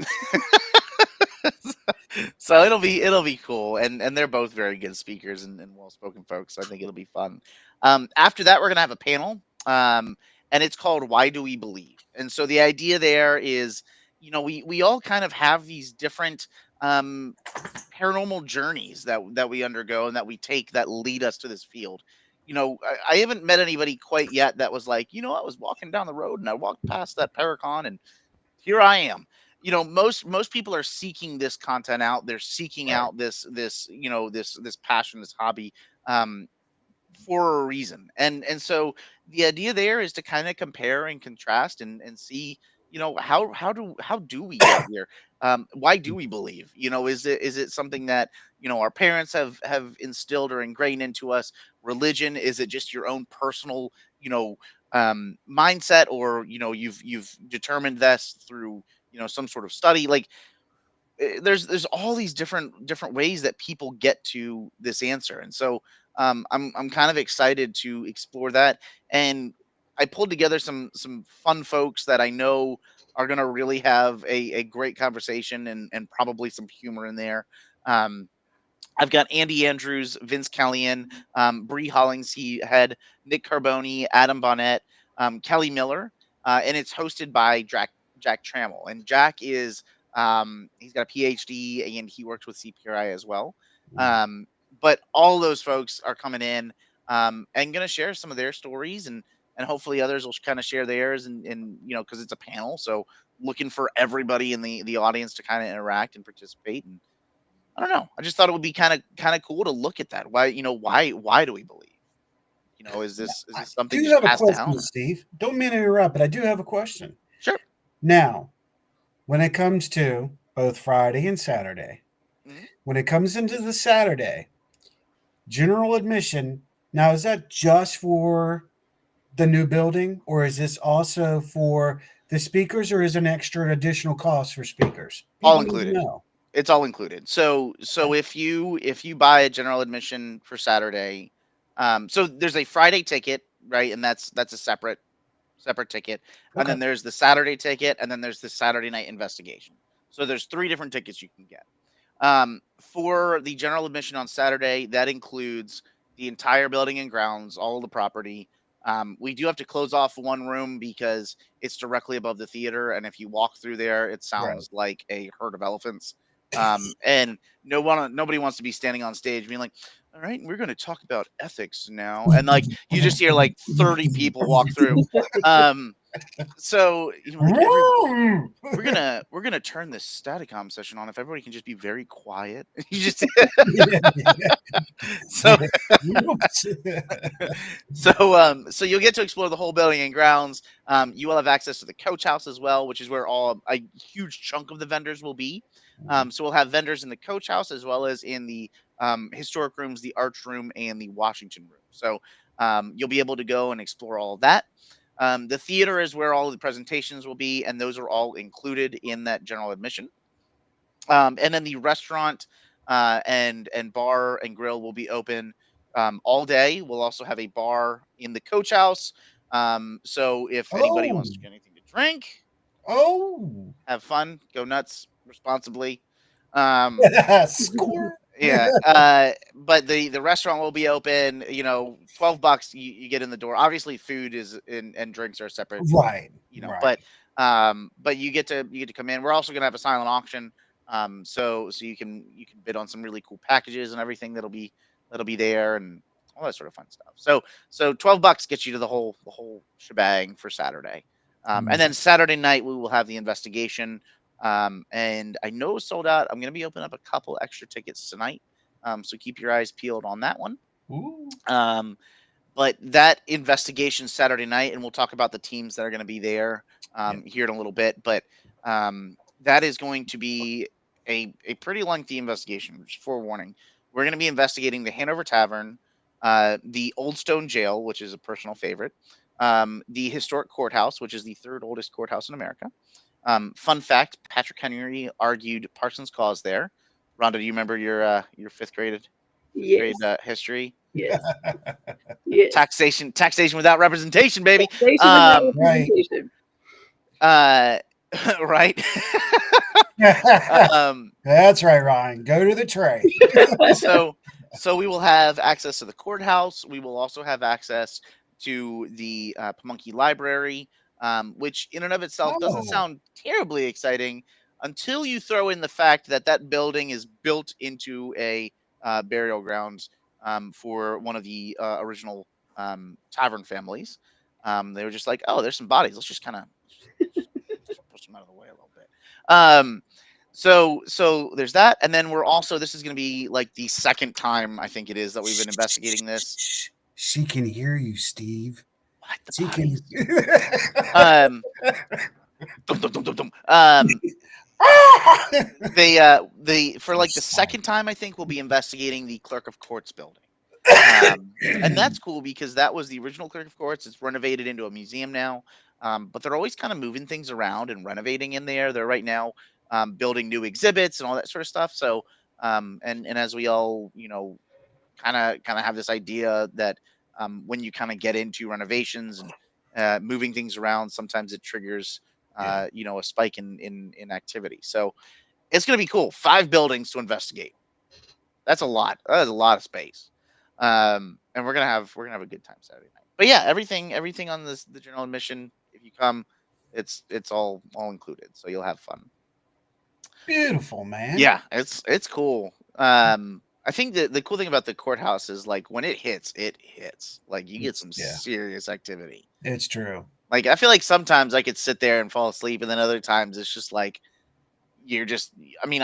so it'll be cool, and they're both very good speakers and well spoken folks. So I think it'll be fun. After that, we're gonna have a panel, and it's called "Why Do We Believe?" And so the idea there is, we all kind of have these different um, paranormal journeys that we undergo and that we take that lead us to this field. I haven't met anybody quite yet that was like, I was walking down the road and I walked past that Paracon and here I am. Most people are seeking this content out. They're seeking Right. out this passion, this hobby, um, for a reason. And so the idea there is to kind of compare and contrast and see, how do we get here? Why do we believe? Is it something that our parents have instilled or ingrained into us? Religion? Is it just your own personal mindset, or you've determined this through some sort of study? Like there's all these different ways that people get to this answer, and so I'm kind of excited to explore that. And I pulled together some fun folks that I know are going to really have a great conversation and probably some humor in there. um, I've got Andy Andrews, Vince Callian, Bree Hollingshead, Nick Carboni, Adam Bonnet, Kelly Miller, and it's hosted by Jack Trammell. And Jack is he's got a PhD and he works with CPRI as well. Um, but all those folks are coming in and going to share some of their stories, and hopefully others will kind of share theirs, and because it's a panel, so looking for everybody in the audience to kind of interact and participate. And I don't know. I just thought it would be kind of cool to look at that. Why do we believe? Is this I something do just have a passed question, down? Steve. Don't mean to interrupt, but I do have a question. Sure. Now, when it comes to both Friday and Saturday, Mhm. when it comes into the Saturday, general admission, now is that just for the new building, or is this also for the speakers, or is it an extra additional cost for speakers? All People need to included. know. It's all included. So Okay. if you buy a general admission for Saturday, so there's a Friday ticket, right, and that's a separate ticket, and Okay. then there's the Saturday ticket, and then there's the Saturday night investigation. So there's three different tickets you can get. For the general admission on Saturday, that includes the entire building and grounds, all of the property. We do have to close off one room because it's directly above the theater, and if you walk through there, it Right. sounds like a herd of elephants. And nobody wants to be standing on stage being like, "All right, we're going to talk about ethics now," and like you just hear like 30 people walk through. So like we're gonna turn this Staticom session on if everybody can just be very quiet. You just so so you'll get to explore the whole building and grounds. You will have access to the coach house as well, which is where all a huge chunk of the vendors will be. So we'll have vendors in the coach house as well as in the historic rooms, the arch room, and the Washington room. So you'll be able to go and explore all of that. The theater is where all of the presentations will be, and those are all included in that general admission. And then the restaurant and bar and grill will be open all day. We'll also have a bar in the coach house. So if anybody wants to get anything to drink, have fun, go nuts responsibly. Score. Yeah, but the restaurant will be open. $12 you get in the door. Obviously, food is and drinks are separate. Right. But you get to come in. We're also gonna have a silent auction. So you can bid on some really cool packages and everything that'll be there and all that sort of fun stuff. So $12 gets you to the whole shebang for Saturday. And then Saturday night we will have the investigation. And I know it's sold out. I'm going to be opening up a couple extra tickets tonight. So keep your eyes peeled on that one. Ooh. But that investigation Saturday night, and we'll talk about the teams that are going to be there here in a little bit. But that is going to be a pretty lengthy investigation, just forewarning. We're going to be investigating the Hanover Tavern, the Old Stone Jail, which is a personal favorite, the Historic Courthouse, which is the third oldest courthouse in America. Fun fact: Patrick Henry argued Parsons' cause there. Rhonda, do you remember your fifth grade Yes. history? Yes. Yes. Taxation without representation, baby. Taxation without representation. Right. That's right, Ryan. Go to the tray. So we will have access to the courthouse. We will also have access to the Pamunkey Library, which in and of itself doesn't sound terribly exciting until you throw in the fact that building is built into a burial grounds for one of the original tavern families. They were just like, oh, there's some bodies. Let's just kind of just push them out of the way a little bit. So there's that, and then this is going to be like the second time I think it is that we've been investigating this. She can hear you, Steve. What the She bodies? They for like the second time I think we'll be investigating the Clerk of Courts building. And that's cool because that was the original Clerk of Courts. It's renovated into a museum now. But they're always kind of moving things around and renovating in there. They're right now building new exhibits and all that sort of stuff. So and as we all kind of have this idea that when you kind of get into renovations and moving things around, sometimes it triggers a spike in activity. So it's going to be cool. 5 buildings to investigate. That's a lot. That is a lot of space. And we're gonna have a good time Saturday night. But yeah, everything on the general admission, if you come, it's all included. So you'll have fun. Beautiful, man. Yeah, it's cool. I think the cool thing about the courthouse is like when it hits. Like you get some serious activity. It's true. Like I feel like sometimes I could sit there and fall asleep, and then other times it's just like you're just. I mean,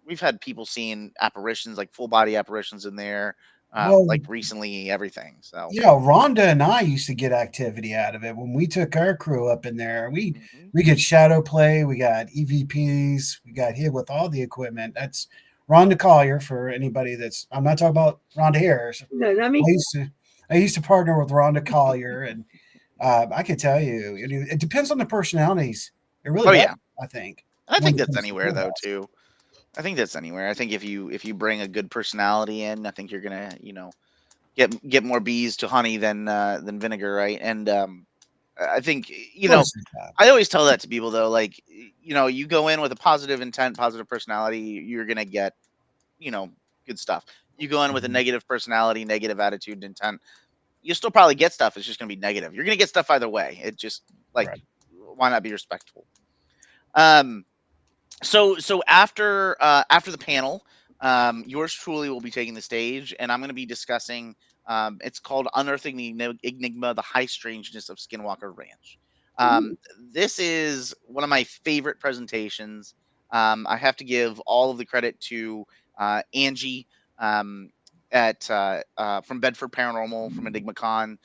we've had people seeing apparitions, like full body apparitions in there, like recently, everything. So Rhonda and I used to get activity out of it when we took our crew up in there. We get shadow play, we got EVPs, we got hit with all the equipment. That's Rhonda Collier for anybody that's. I'm not talking about Rhonda Harris. No, not me. I used to partner with Rhonda Collier, and I can tell you, it depends on the personalities. It really does, I think. And I think that's anywhere though too. I think that's anywhere. I think if you bring a good personality in, I think you're gonna get more bees to honey than vinegar, right? And I think Most of the time. I always tell that to people though, like you go in with a positive intent, positive personality, you're gonna get you know good stuff. You go in with a Mhm. negative personality, negative attitude, and intent, you still probably get stuff. It's just gonna be negative. You're gonna get stuff either way. It just like Right. why not be respectful? Um, so after the panel, yours truly will be taking the stage, and I'm going to be discussing. It's called "Unearthing the Enigma: The High Strangeness of Skinwalker Ranch." Um, Ooh. this is one of my favorite presentations. I have to give all of the credit to Angie um, at from Bedford Paranormal from EnigmaCon.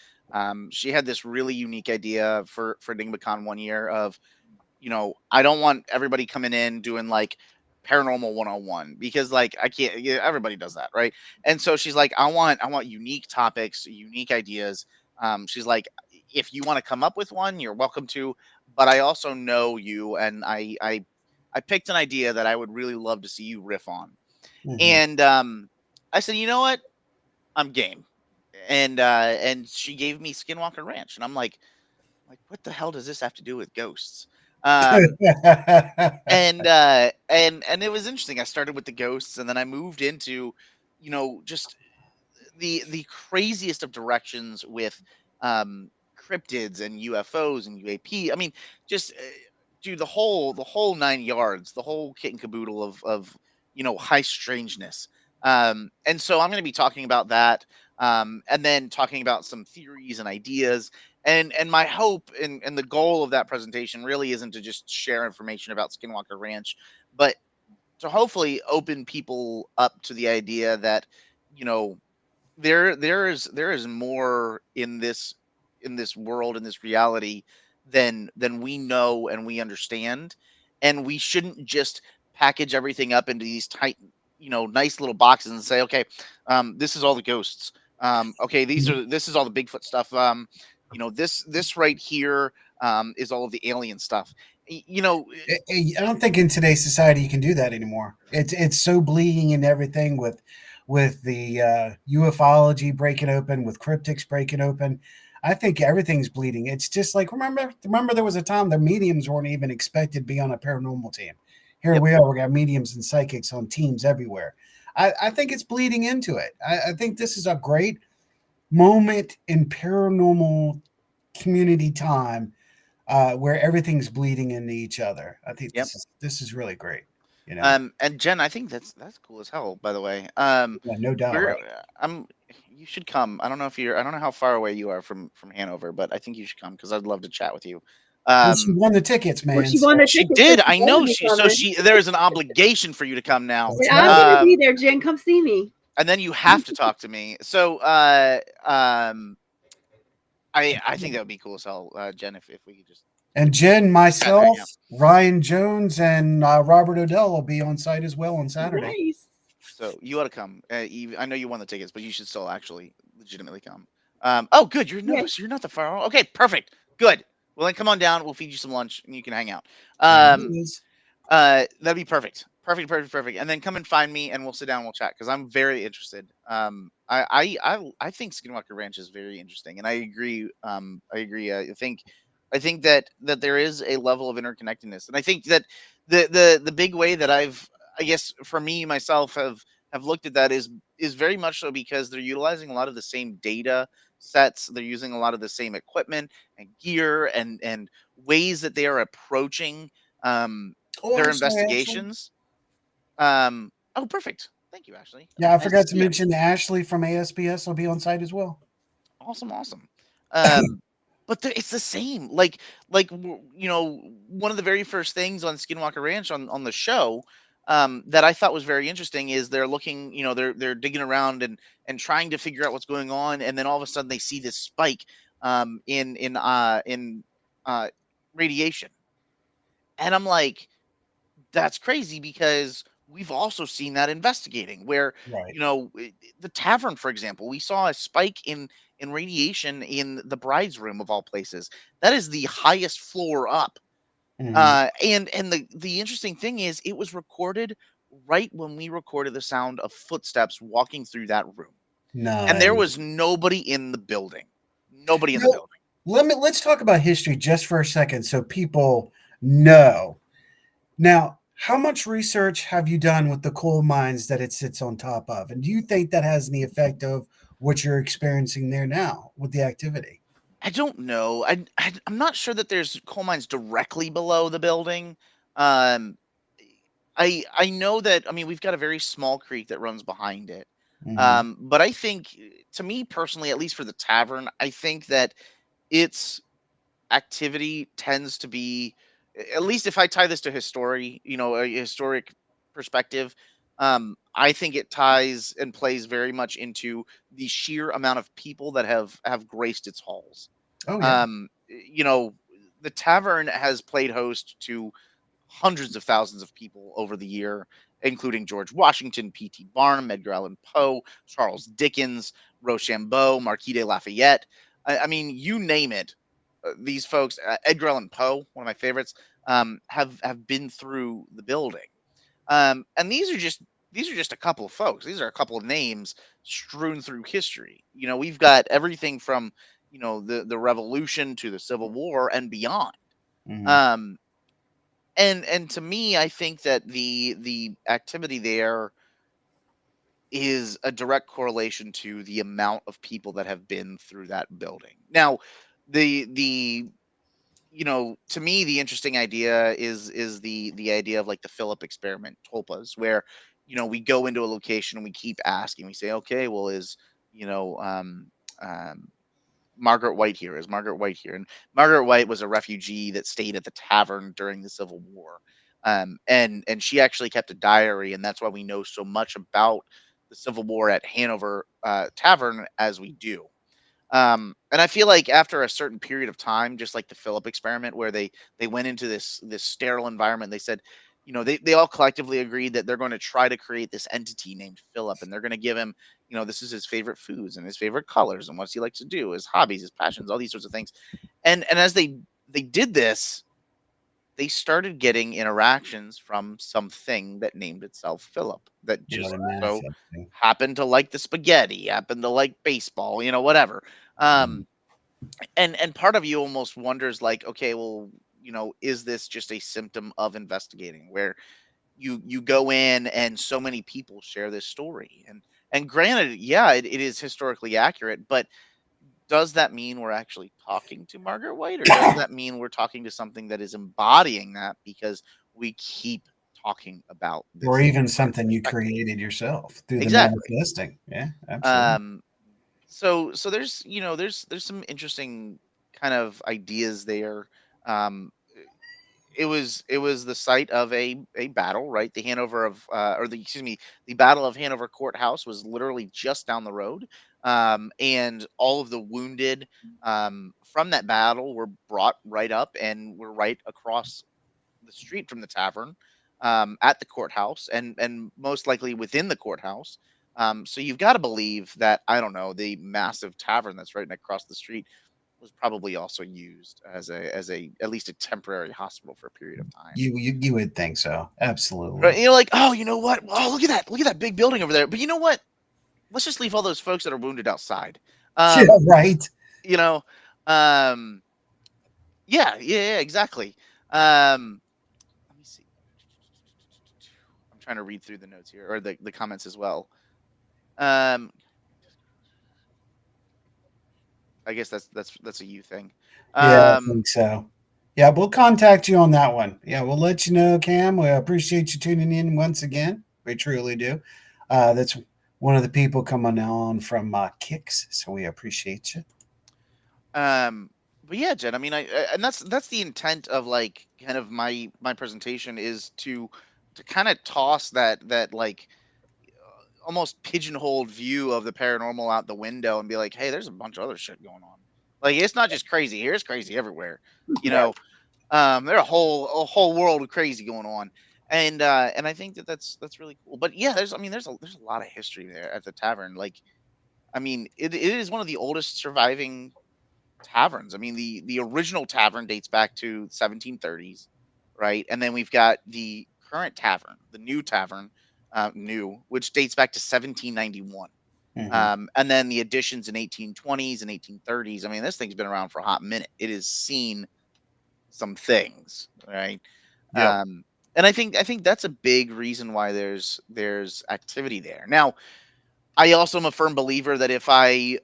She had this really unique idea for EnigmaCon one year of I don't want everybody coming in doing like paranormal 101 because like I can't everybody does that, right? And so she's like I want unique topics, unique ideas. She's like if you want to come up with one, you're welcome to, but I also know you and I picked an idea that I would really love to see you riff on. Mhm. And I said, "You know what? I'm game." And she gave me Skinwalker Ranch and I'm like what the hell does this have to do with ghosts? Um and it was interesting. I started with the ghosts and then I moved into just the craziest of directions with cryptids and UFOs and UAP. I mean, just dude, the whole 9 yards, the whole kit and caboodle of high strangeness. And so I'm going to be talking about that, and then talking about some theories and ideas. And my hope and the goal of that presentation really isn't to just share information about Skinwalker Ranch, but to hopefully open people up to the idea that you know there is more in this world in this reality than we know and we understand, and we shouldn't just package everything up into these tight nice little boxes and say okay, this is all the ghosts, okay, this is all the Bigfoot stuff, this right here is all of the alien stuff. I don't think in today's society you can do that anymore. It's so bleeding and everything with the ufology breaking open, with cryptics breaking open. I think everything's bleeding. It's just like remember there was a time the mediums weren't even expected to be on a paranormal team. Here Yep. we are. We got mediums and psychics on teams everywhere. I think it's bleeding into it. I think this is a great moment in paranormal community time where everything's bleeding into each other. I think Yep. this is really great. You know, And Jen, I think that's cool as hell, by the way. yeah, no doubt, We're right? I'm you should come. I don't know how far away you are from Hanover, but I think you should come because I'd love to chat with you. Well, she Um, won the tickets, Well, man. she So won the she ticket, so did. she I better know be so coming. there is an obligation for you to come now. that's And I'm right. gonna be Um, there, Jen. Come see me. and then you have to talk to me. So I think that would be cool as hell, Jen, if we could just And Jen, chat and hang myself, out. Ryan Jones, and Robert Odell will be on site as well on Saturday. Nice. So you ought to come. I know you won the tickets, but you should still actually legitimately come. Oh, good. You're Yeah. no, so you're not the far. Okay, perfect. Good. Well, then come on down. We'll feed you some lunch, and you can hang out. There it is. That'd be perfect. Perfect, perfect, perfect. And then come and find me, and we'll sit down. And we'll chat because I'm very interested. I think Skinwalker Ranch is very interesting, and I agree. I agree. I think that there is a level of interconnectedness, and I think that the big way that I guess for me myself have looked at that is very much so because they're utilizing a lot of the same data sets. They're using a lot of the same equipment and gear and ways that they are approaching Oh, their I'm sorry, Ashley. investigations. Oh, perfect. Thank you, Ashley. Yeah, I Nice to forgot to see you. mention Ashley from ASBS will be on site as well. Awesome, awesome. Um, but it's the same. One of the very first things on Skinwalker Ranch on the show that I thought was very interesting is they're looking, they're digging around and trying to figure out what's going on, and then all of a sudden they see this spike in uh, radiation, and I'm like, that's crazy because we've also seen that investigating where Right. the tavern, for example, we saw a spike in radiation in the bride's room of all places. That is the highest floor up. Hmm. And the interesting thing is it was recorded right when we recorded the sound of footsteps walking through that room, and there Nice. was nobody in the building. Nobody in the No, building. let's talk about history just for a second so people know. Now, how much research have you done with the coal mines that it sits on top of? And do you think that has any effect of what you're experiencing there now with the activity? I don't know. I'm not sure that there's coal mines directly below the building. Um, I know that. I mean, we've got a very small creek that runs behind it. Hmm. But I think, to me personally, at least for the tavern, I think that its activity tends to be, at least if I tie this to history, a historic perspective. I think it ties and plays very much into the sheer amount of people that have graced its halls. Oh yeah. The tavern has played host to hundreds of thousands of people over the year, including George Washington, P.T. Barnum, Edgar Allan Poe, Charles Dickens, Rochambeau, Marquis de Lafayette. I mean, you name it. These folks, Edgar Allan Poe, one of my favorites, have been through the building. And these are just a couple of folks. These are a couple of names strewn through history. We've got everything from the Revolution to the Civil War and beyond. Hmm. Um, and to me, I think that the activity there is a direct correlation to the amount of people that have been through that building. Now, the to me, the interesting idea is the idea of like the Philip experiment, tulpas, where we go into a location and we keep asking. We say, okay, well, is you know um Margaret White here? Is Margaret White here? And Margaret White was a refugee that stayed at the tavern during the Civil War. And she actually kept a diary, and that's why we know so much about the Civil War at Hanover Tavern as we do. And I feel like after a certain period of time, just like the Philip experiment, where they went into this sterile environment, they said, they all collectively agreed that they're going to try to create this entity named Philip, and they're going to give him, this is his favorite foods and his favorite colors and what he likes to do, his hobbies, his passions, all these sorts of things. And as they did this, they started getting interactions from something that named itself Philip, that Yeah, just the so manifesting. happened to like the spaghetti, happened to like baseball, whatever. Mhm. Um, and part of you almost wonders, like, okay, well, is this just a symptom of investigating, where you go in and so many people share this story? And granted, yeah, it is historically accurate, but does that mean we're actually talking to Margaret White, or does that mean we're talking to something that is embodying that because we keep talking about Or this even shared something you perspective? created yourself through the Exactly. manifesting. Yeah, absolutely. um so there's some interesting kind of ideas there. um it was the site of a battle, right? The Hanover of or the excuse me the Battle of Hanover Courthouse was literally just down the road. And all of the wounded from that battle were brought right up and were right across the street from the tavern, at the courthouse, and most likely within the courthouse. So you've got to believe that, I don't know, the massive tavern that's right across the street was probably also used as a at least a temporary hospital for a period of time. You would think so. Right? Absolutely. And you're like, oh, you know what? Oh, look at that big building over there. But you know what? Let's just leave all those folks that are wounded outside. Yeah, Um, right. you know, um, yeah, exactly. Let me see. I'm trying to read through the notes here, or the comments as well. Um, I guess that's a you thing. Yeah, I Um, think so. Yeah, we'll contact you on that one. Yeah, we'll let you know, Cam. We appreciate you tuning in once again. We truly do. That's one of the people coming on from Kicks, so we appreciate you. um, but yeah, Jen. I mean, and that's the intent of, like, kind of my presentation, is to kind of toss that like almost pigeonholed view of the paranormal out the window and be like, hey, there's a bunch of other shit going on. Like, it's not just crazy here; it's crazy everywhere. You Right. know, there's a whole world of crazy going on. And I think that's really cool. But yeah, there's a lot of history there at the tavern. Like, I mean, it is one of the oldest surviving taverns. I mean, the original tavern dates back to 1730s, right? And then we've got the current tavern, the new tavern, which dates back to 1791. And then the additions in 1820s and 1830s. I mean, this thing's been around for a hot minute. It has seen some things, right? Yep. And I think that's a big reason why there's activity there. Now, I also am a firm believer that if I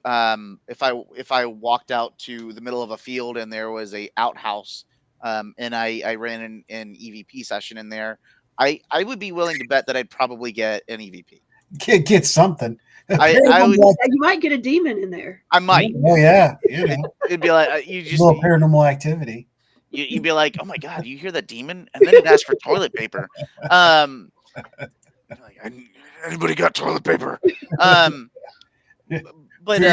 walked out to the middle of a field and there was a outhouse, and I ran an EVP session in there, I would be willing to bet that I'd probably get an EVP. Get something. I would. You might get a demon in there. I might. Oh yeah, you know, It'd be like a little paranormal activity. You'd be like, oh my god, you hear that demon? And then it asks for toilet paper. Like, anybody got toilet paper? But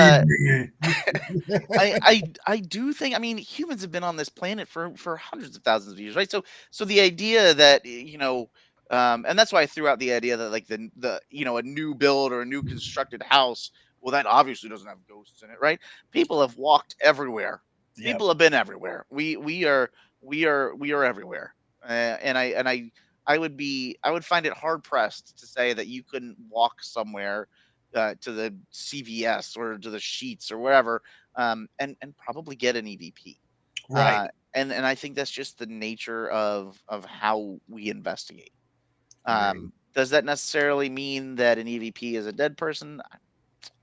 I do think, I mean, humans have been on this planet for hundreds of thousands of years, right? So the idea that, and that's why I threw out the idea that like the a new build or a new constructed house, well, that obviously doesn't have ghosts in it, right? People have walked everywhere. Yep. People have been everywhere. We are everywhere. And I would find it hard pressed to say that you couldn't walk somewhere to the CVS or to the Sheets or wherever, and probably get an EVP. Right. And I think that's just the nature of how we investigate. Does that necessarily mean that an EVP is a dead person?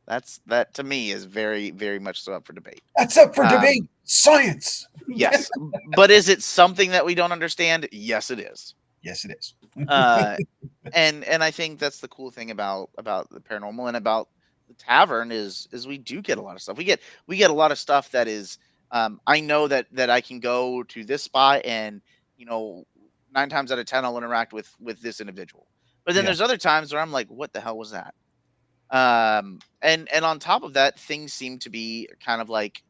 That to me is very, very much so up for debate. That's up for debate. Science. Yes, but is it something that we don't understand? Yes, it is. Yes, it is. And I think that's the cool thing about the paranormal and about the tavern is we do get a lot of stuff. We get a lot of stuff that is I know that I can go to this spot and 9 times out of 10 I'll interact with this individual. But then there's other times where I'm like, what the hell was that? And on top of that, things seem to be kind of like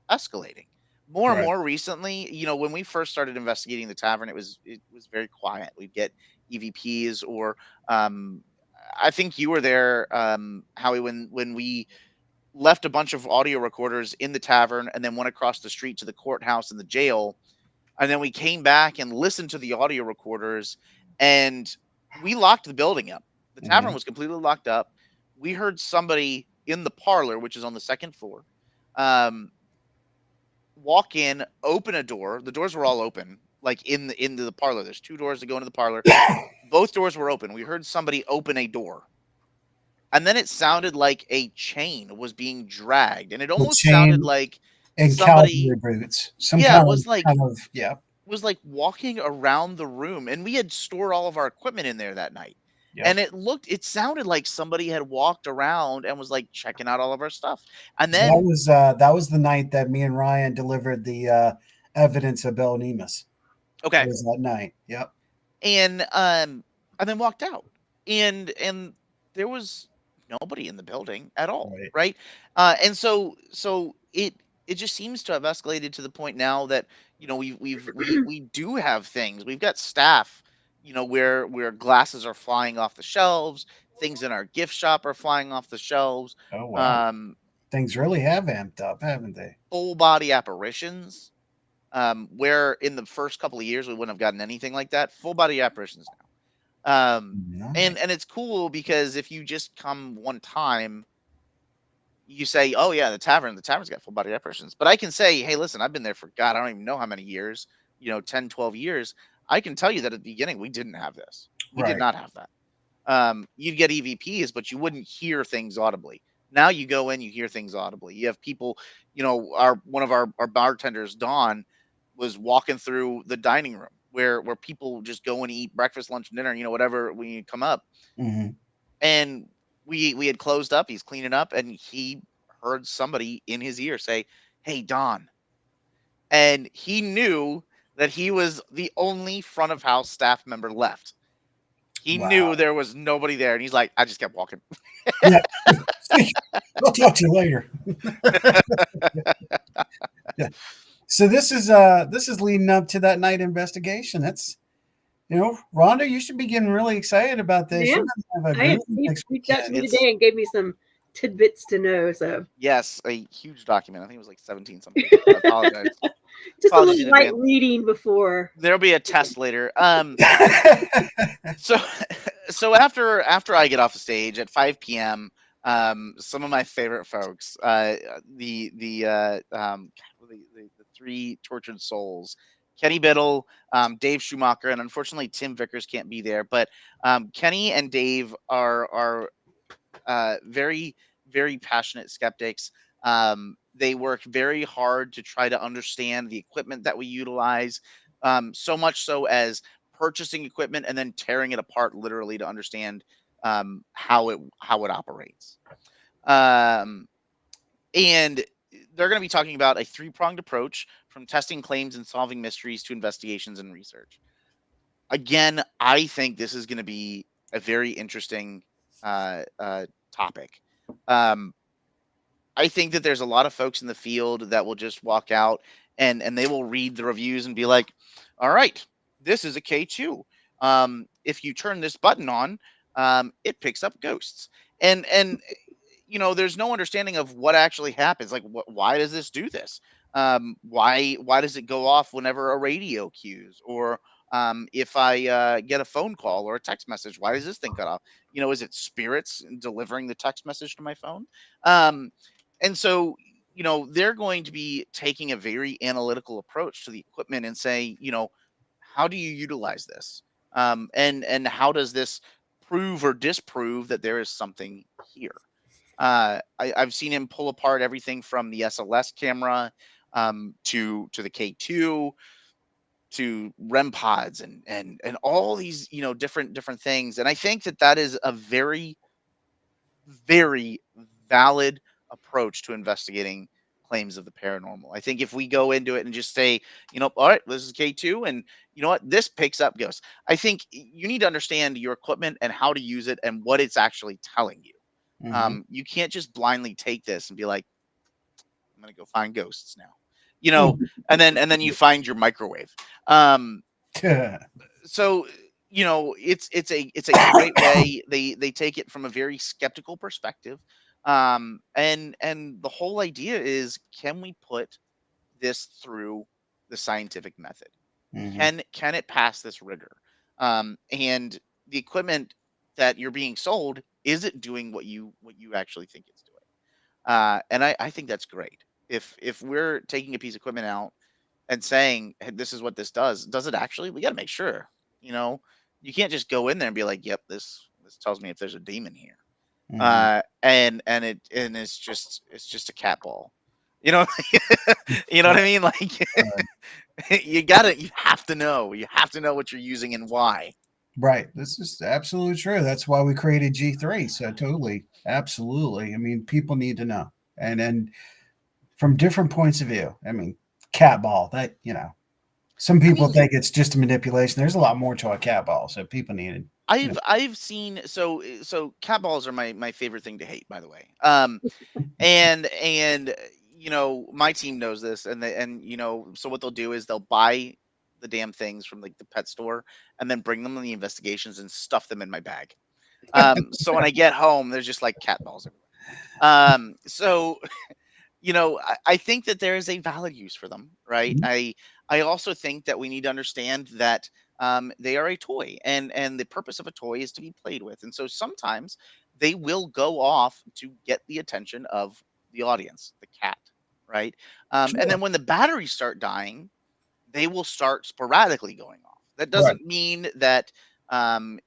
escalating more and more recently. When we first started investigating the tavern, it was very quiet. We'd get EVPs or I think you were there, Howie, when we left a bunch of audio recorders in the tavern and then went across the street to the courthouse and the jail, and then we came back and listened to the audio recorders, and we locked the building up. The tavern was completely locked up. We heard somebody in the parlor, which is on the second floor, walk in, open a door. The doors were all open, like into the parlor. There's 2 doors that go into the parlor. Both doors were open. We heard somebody open a door. And then it sounded like a chain was being dragged. And it almost sounded like somebody cavalry boots. it was like walking around the room. And we had stored all of our equipment in there that night. Yep. And it sounded like somebody had walked around and was like checking out all of our stuff. And then that was the night that me and Ryan delivered the evidence of Bel Nemus. Okay. It was that night. Yep. And then walked out. And there was nobody in the building at all. Right. And so it just seems to have escalated to the point now that, we do have things. We've got staff, where glasses are flying off the shelves, things in our gift shop are flying off the shelves. Oh wow. Things really have amped up, haven't they? Full body apparitions. Where in the first couple of years we wouldn't have gotten anything like that. Full body apparitions now. Nice. And it's cool because if you just come one time, you say, oh yeah, the tavern's got full body apparitions. But I can say, hey, listen, I've been there for God, I don't even know how many years, 10, 12 years. I can tell you that at the beginning, we didn't have this. We did not have that. You'd get EVPs, but you wouldn't hear things audibly. Now you go in, you hear things audibly. You have people, one of our bartenders, Dawn, was walking through the dining room where people just go and eat breakfast, lunch, and dinner, whatever when you come up. And we had closed up. He's cleaning up, and he heard somebody in his ear say, "Hey, Dawn." And he knew that he was the only front of house staff member left. He knew there was nobody there, and he's like, I just kept walking. Yeah. I'll talk to you later. Yeah. So this is leading up to that night investigation. That's, Rhonda, you should be getting really excited about this. Yeah. He reached out to me today and gave me some tidbits to know. So yes, a huge document. I think it was like 17 something. I apologize. Just a little light reading before. There'll be a test later. So after I get off the stage at 5 p.m., Some of my favorite folks, the three tortured souls, Kenny Biddle, Dave Schumacher, and unfortunately Tim Vickers can't be there. But Kenny and Dave are very, very passionate skeptics. They work very hard to try to understand the equipment that we utilize, so much so as purchasing equipment and then tearing it apart literally to understand how it operates. Um, and they're going to be talking about a three-pronged approach from testing claims and solving mysteries to investigations and research. Again, I think this is going to be a very interesting topic. Um, I think that there's a lot of folks in the field that will just walk out and they will read the reviews and be like, "All right, this is a K2. If you turn this button on, it picks up ghosts." And there's no understanding of what actually happens. Like, why does this do this? Why does it go off whenever a radio cues, or if I get a phone call or a text message? Why does this thing cut off? Is it spirits delivering the text message to my phone? Um, and so, they're going to be taking a very analytical approach to the equipment and say, how do you utilize this? And how does this prove or disprove that there is something here? I've seen him pull apart everything from the SLS camera, to the K2, to REM pods, and all these different things. And I think that is a very, very valid approach to investigating claims of the paranormal. I think if we go into it and just say, all right, this is K2, and you know what, this picks up ghosts. I think you need to understand your equipment and how to use it and what it's actually telling you. Hmm. You can't just blindly take this and be like, I'm gonna go find ghosts now, you know, and then you find your microwave. Um, so it's a great way. They take it from a very skeptical perspective. And the whole idea is, can we put this through the scientific method? Hmm. Can it pass this rigor? And the equipment that you're being sold, is it doing what you actually think it's doing? And I think that's great. If we're taking a piece of equipment out and saying, "Hey, this is what this does it actually?" We got to make sure. You know, you can't just go in there and be like, "Yep, this tells me if there's a demon here." Hmm. It's just a cat ball. You know, you know what I mean? Like, you have to know. You have to know what you're using and why. Right. This is absolutely true. That's why we created G3. So totally, absolutely. I mean, people need to know, and from different points of view. I mean, cat ball. That some I people mean, think it's just a manipulation. There's a lot more to a cat ball. So people need to, I've seen, so cat balls are my favorite thing to hate, by the way. And my team knows this, and so what they'll do is they'll buy the damn things from like the pet store and then bring them on the investigations and stuff them in my bag. So when I get home, there's just like cat balls everywhere. So I think that there is a valid use for them, right? Mhm. I also think that we need to understand that they are a toy, and the purpose of a toy is to be played with, and so sometimes they will go off to get the attention of the audience, the cat, right? And Sure. then when the batteries start dying, they will start sporadically going off. That Right. doesn't mean that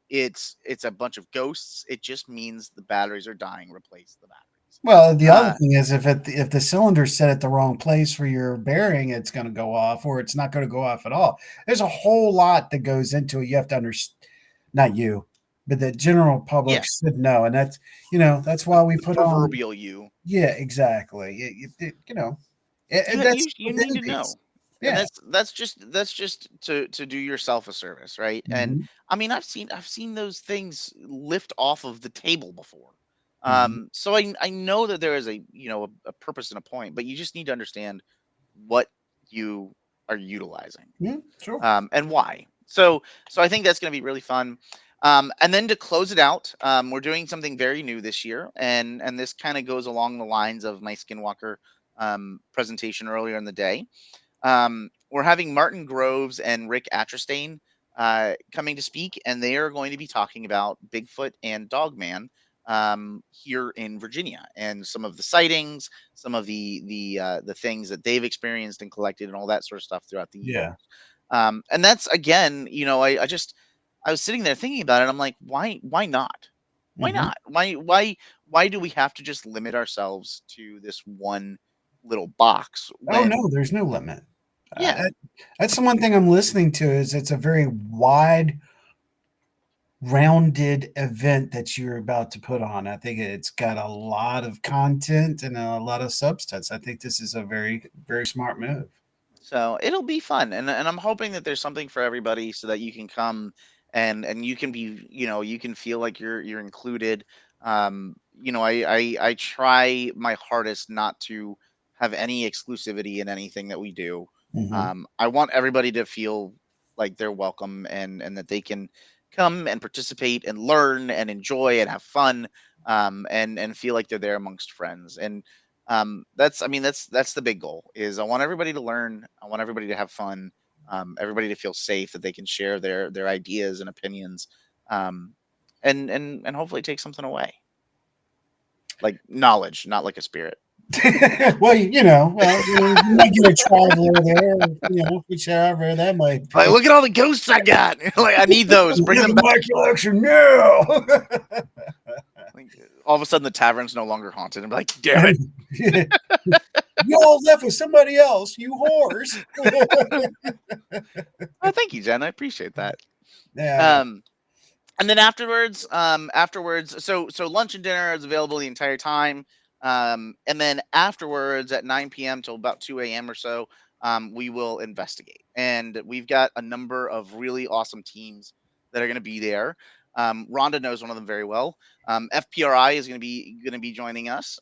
it's a bunch of ghosts. It just means the batteries are dying. Replace the batteries. Well, the other Uh, thing is if the cylinder's set at the wrong place for your bearing, it's going to go off, or it's not going to go off at all. There's a whole lot that goes into it. You have to understand, not you, but the general public yeah, should know, and that's the, why we the put on. proverbial you. Yeah, exactly. You That's you the need to piece. know, and Yeah. that's just to do yourself a service, right? And Hmm. I mean, I've seen those things lift off of the table before. Hmm. So I know that there is a purpose and a point, but you just need to understand what you are utilizing, Sure. and why. So I think that's going to be really fun. And then to close it out, we're doing something very new this year, and this kind of goes along the lines of my Skinwalker presentation earlier in the day. We're having Martin Groves and Rick Atterstein coming to speak, and they are going to be talking about Bigfoot and Dogman here in Virginia, and some of the sightings, some of the things that they've experienced and collected, and all that sort of stuff throughout the years. Yeah. And that's again, I was sitting there thinking about it. I'm like, why not? Why Hmm. not? Why do we have to just limit ourselves to this one little box Oh when no, there's no limit. yeah. That's the one thing I'm listening to is it's a very wide rounded event that you're about to put on. I think it's got a lot of content and a lot of substance. I think this is a very, very smart move. So it'll be fun, and I'm hoping that there's something for everybody, so that you can come and you can be, you can feel like you're included. I try my hardest not to have any exclusivity in anything that we do. Hmm. I want everybody to feel like they're welcome, and that they can come and participate and learn and enjoy and have fun, and feel like they're there amongst friends. And that's the big goal. Is I want everybody to learn, I want everybody to have fun, everybody to feel safe, that they can share their ideas and opinions, um and hopefully take something away, like knowledge, not like a spirit. Well, you might get a traveler there, whichever that might Like, be. look at all the ghosts I got. Like, I need those, bring Look them at back. my collection now. Like, all of a sudden the tavern's no longer haunted, and be like, damn it. You all left with somebody else, you whores. Oh, thank you, Jen, I appreciate that. Yeah. um and then afterwards, so lunch and dinner is available the entire time. And then afterwards at 9 p.m. till about 2 a.m. or so, we will investigate, and we've got a number of really awesome teams that are going to be there. Rhonda knows one of them very well. FPRI is going to be joining us.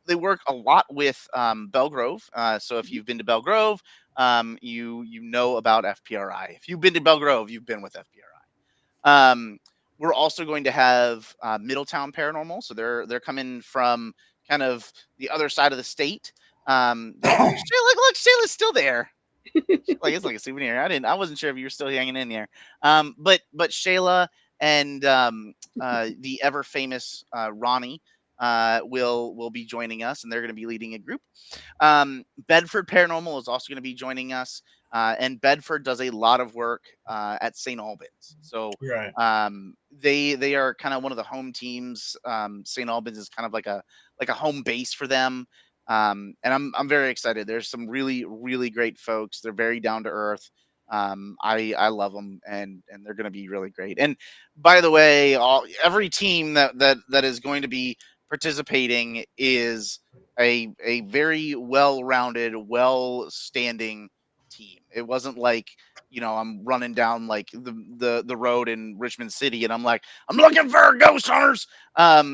They work a lot with Belgrove. So if you've been to Belgrove, you know about FPRI. If you've been to Belgrove, you've been with FPRI. We're also going to have Middletown Paranormal, so they're coming from kind of the other side of the state. Look, Shayla's still there. Like, it's like a souvenir. I wasn't sure if you were still hanging in there. But Shayla and the ever famous Ronnie will be joining us, and they're going to be leading a group. Bedford Paranormal is also going to be joining us, and Bedford does a lot of work at St. Albans. So Right. they are kind of one of the home teams. St. Albans is kind of like a home base for them, and I'm very excited. There's some really really great folks. They're very down to earth. I love them, and they're going to be really great. And by the way, every team that is going to be participating is a very well-rounded, well-standing team. It wasn't like, I'm running down like the road in Richmond City, and I'm like, I'm looking for ghost hunters.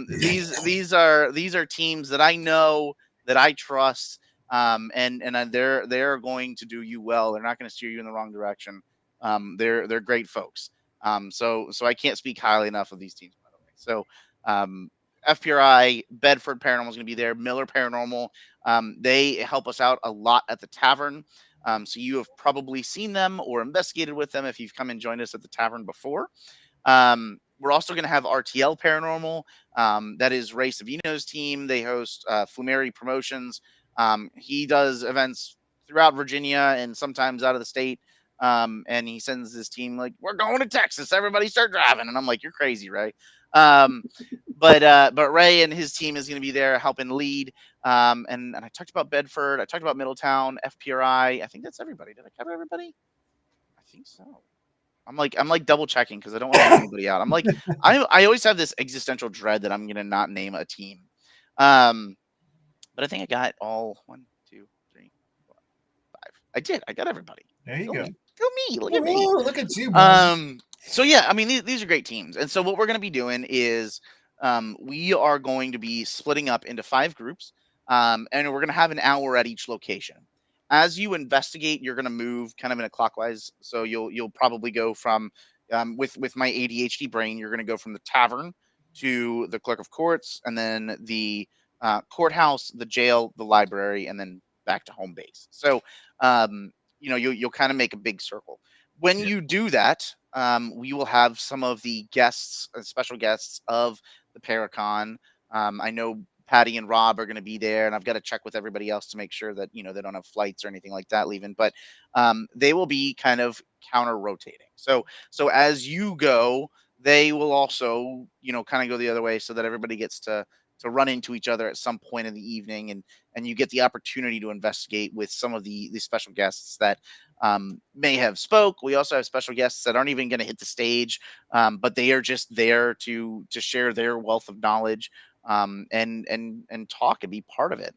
These are teams that I know, that I trust, and they're going to do you well. They're not going to steer you in the wrong direction. They're great folks. So I can't speak highly enough of these teams, by the way. So FPRI, Bedford Paranormal is going to be there. Miller Paranormal, they help us out a lot at the tavern. So you have probably seen them or investigated with them if you've come and joined us at the tavern before. We're also going to have RTL Paranormal. That is Ray Savino's team. They host Flumeri Promotions. He does events throughout Virginia and sometimes out of the state. And he sends his team like, we're going to Texas. Everybody start driving. And I'm like, you're crazy, right? But Ray and his team is going to be there helping lead. And I talked about Bedford. I talked about Middletown, FPRI. I think that's everybody. Did I cover everybody? I think so. I'm like double checking because I don't want to leave anybody out. I always have this existential dread that I'm gonna not name a team. Um, but I think I got all 1, 2, 3, 4, 5. I did. I got everybody. There you Go go. me. Go me. Look at me. Oh, look at you, bud. So yeah, I mean, these are great teams. And so what we're going to be doing is we are going to be splitting up into 5 groups, and we're going to have an hour at each location. As you investigate, you're going to move kind of in a clockwise. So you'll probably go from with my ADHD brain, you're going to go from the tavern to the clerk of courts, and then the courthouse, the jail, the library, and then back to home base. So you'll kind of make a big circle. When you do that, we will have some of the guests, special guests of the Paracon. I know Patty and Rob are going to be there, and I've got to check with everybody else to make sure that they don't have flights or anything like that leaving. But they will be kind of counter rotating. So as you go, they will also kind of go the other way, so that everybody gets to run into each other at some point in the evening, and you get the opportunity to investigate with some of the special guests that may have spoke. We also have special guests that aren't even going to hit the stage, but they are just there to share their wealth of knowledge, and talk and be part of it.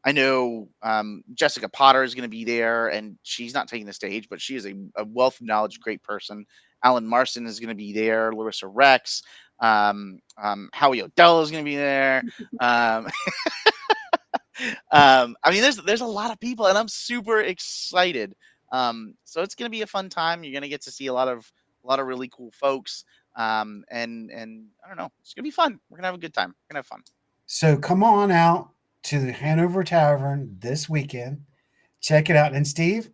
I know Jessica Potter is going to be there, and she's not taking the stage, but she is a wealth of knowledge, great person. Alan Marston is going to be there. Larissa Rex, Howie O'Dell is going to be there. Um, I mean, there's a lot of people, and I'm super excited. So it's going to be a fun time. You're going to get to see a lot of really cool folks. And I don't know, it's going to be fun. We're going to have a good time. We're going to have fun. So come on out to the Hanover Tavern this weekend. Check it out. And Steve,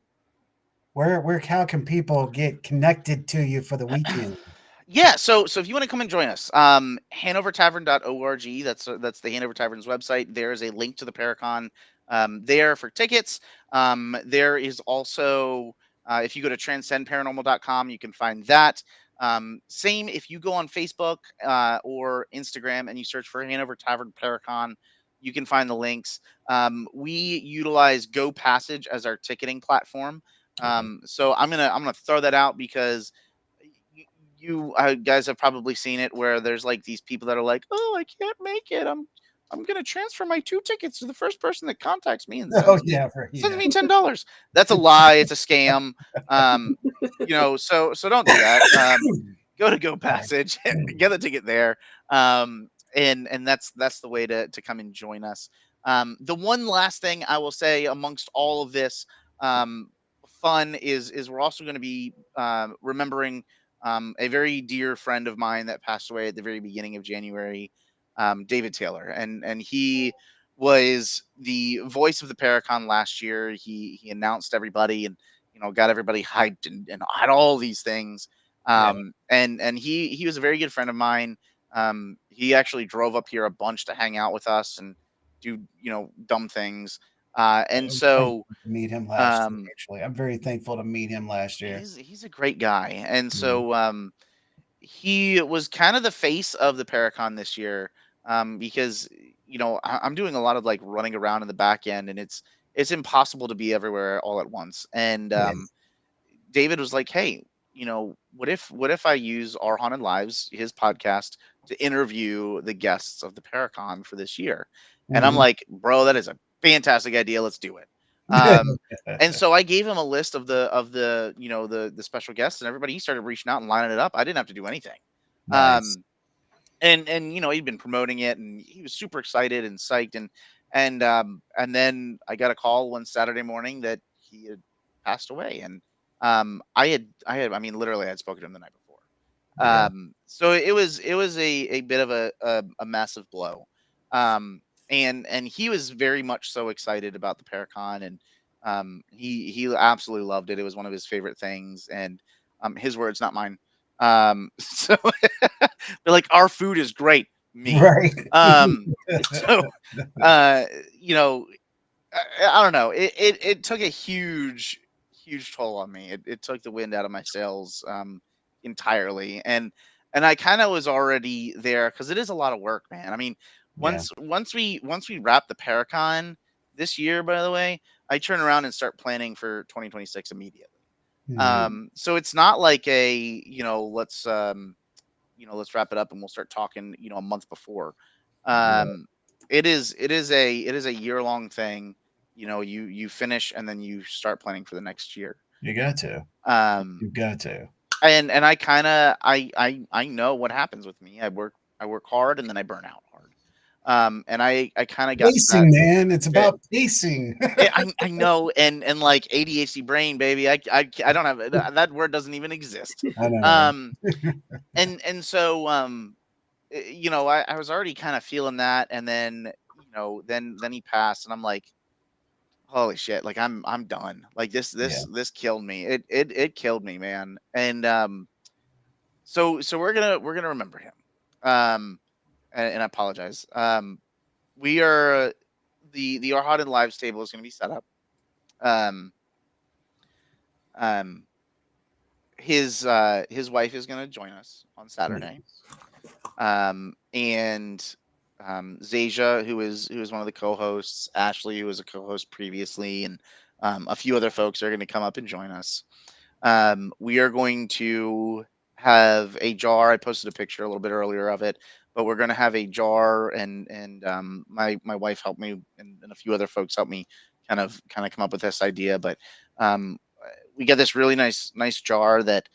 where how can people get connected to you for the weekend? Yeah, so if you want to come and join us, hanovertavern.org, that's the Hanover Tavern's website. There is a link to the Paracon there for tickets. There is also, if you go to transcendparanormal.com, you can find that. Same if you go on Facebook or Instagram and you search for Hanover Tavern Paracon, you can find the links. We utilize Go Passage as our ticketing platform. Okay. So I'm gonna throw that out because you guys have probably seen it, where there's like these people that are like, "Oh, I can't make it. I'm gonna transfer my 2 tickets to the first person that contacts me and Oh sends me yeah, right, sends yeah. me $10." That's a lie. It's a scam. So don't do that. Go to Go Sorry. Passage, get a ticket there. And that's the way to come and join us. The one last thing I will say amongst all of this um, fun is we're also going to be remembering a very dear friend of mine that passed away at the very beginning of January, David Taylor, and he was the voice of the Paracon last year. He announced everybody, and got everybody hyped, and had all these things. Yeah. And he was a very good friend of mine. He actually drove up here a bunch to hang out with us and do dumb things. And I'm so thankful to meet him last year, um, actually. I'm very thankful to meet him last year. he's a great guy, and Yeah. so he was kind of the face of the Paracon this year, because I'm doing a lot of like running around in the back end, and it's impossible to be everywhere all at once. And Yes. David was like, "Hey, what if I use Our Haunted Lives, his podcast, to interview the guests of the Paracon for this year?" And I'm Mhm. like, "Bro, that is a fantastic idea. Let's do it." Um, and so I gave him a list of the special guests and everybody. He started reaching out and lining it up. I didn't have to do anything. Nice. Um, and he'd been promoting it, and he was super excited and psyched, and then I got a call one Saturday morning that he had passed away. And I mean, literally I had spoken to him the night before. Yeah. So it was a bit of a massive blow. Um and and he was very much so excited about the Paracon, and he absolutely loved it. It was one of his favorite things, and his words, not mine. So they're like, "Our food is great." Me. Right. Um, so uh, you know, I don't know. It took a huge toll on me. It took the wind out of my sails entirely, and I kind of was already there because it is a lot of work, man. I mean, Yeah. once we wrap the Paracon this year, by the way, I turn around and start planning for 2026 immediately. Mhm. So it's not like let's wrap it up and we'll start talking a month before. Right. um it is a year long thing. You finish and then you start planning for the next year. You got to. um You got to. and I kind of I know what happens with me. I work hard and then I burn out hard. And I kind of got to that. Pacing, man. It's eh, about pacing. I know, and like ADHD brain, baby. I don't have that word doesn't even exist. I know. um and so I was already kind of feeling that, and then then he passed, and I'm like, Holy shit! Like I'm done. Like Yeah. this killed me. It killed me, man. And so we're gonna remember him. Um, and I apologize. We are the Our Hot and Lives table is gonna be set up. Um, um, his wife is gonna join us on Saturday. And Zasia, who is one of the co-hosts, Ashley, who was a co-host previously, and a few other folks are going to come up and join us. We are going to have a jar. I posted a picture a little bit earlier of it, but we're going to have a jar, and my wife helped me, and a few other folks helped me kind of come up with this idea. But um, we got this really nice jar that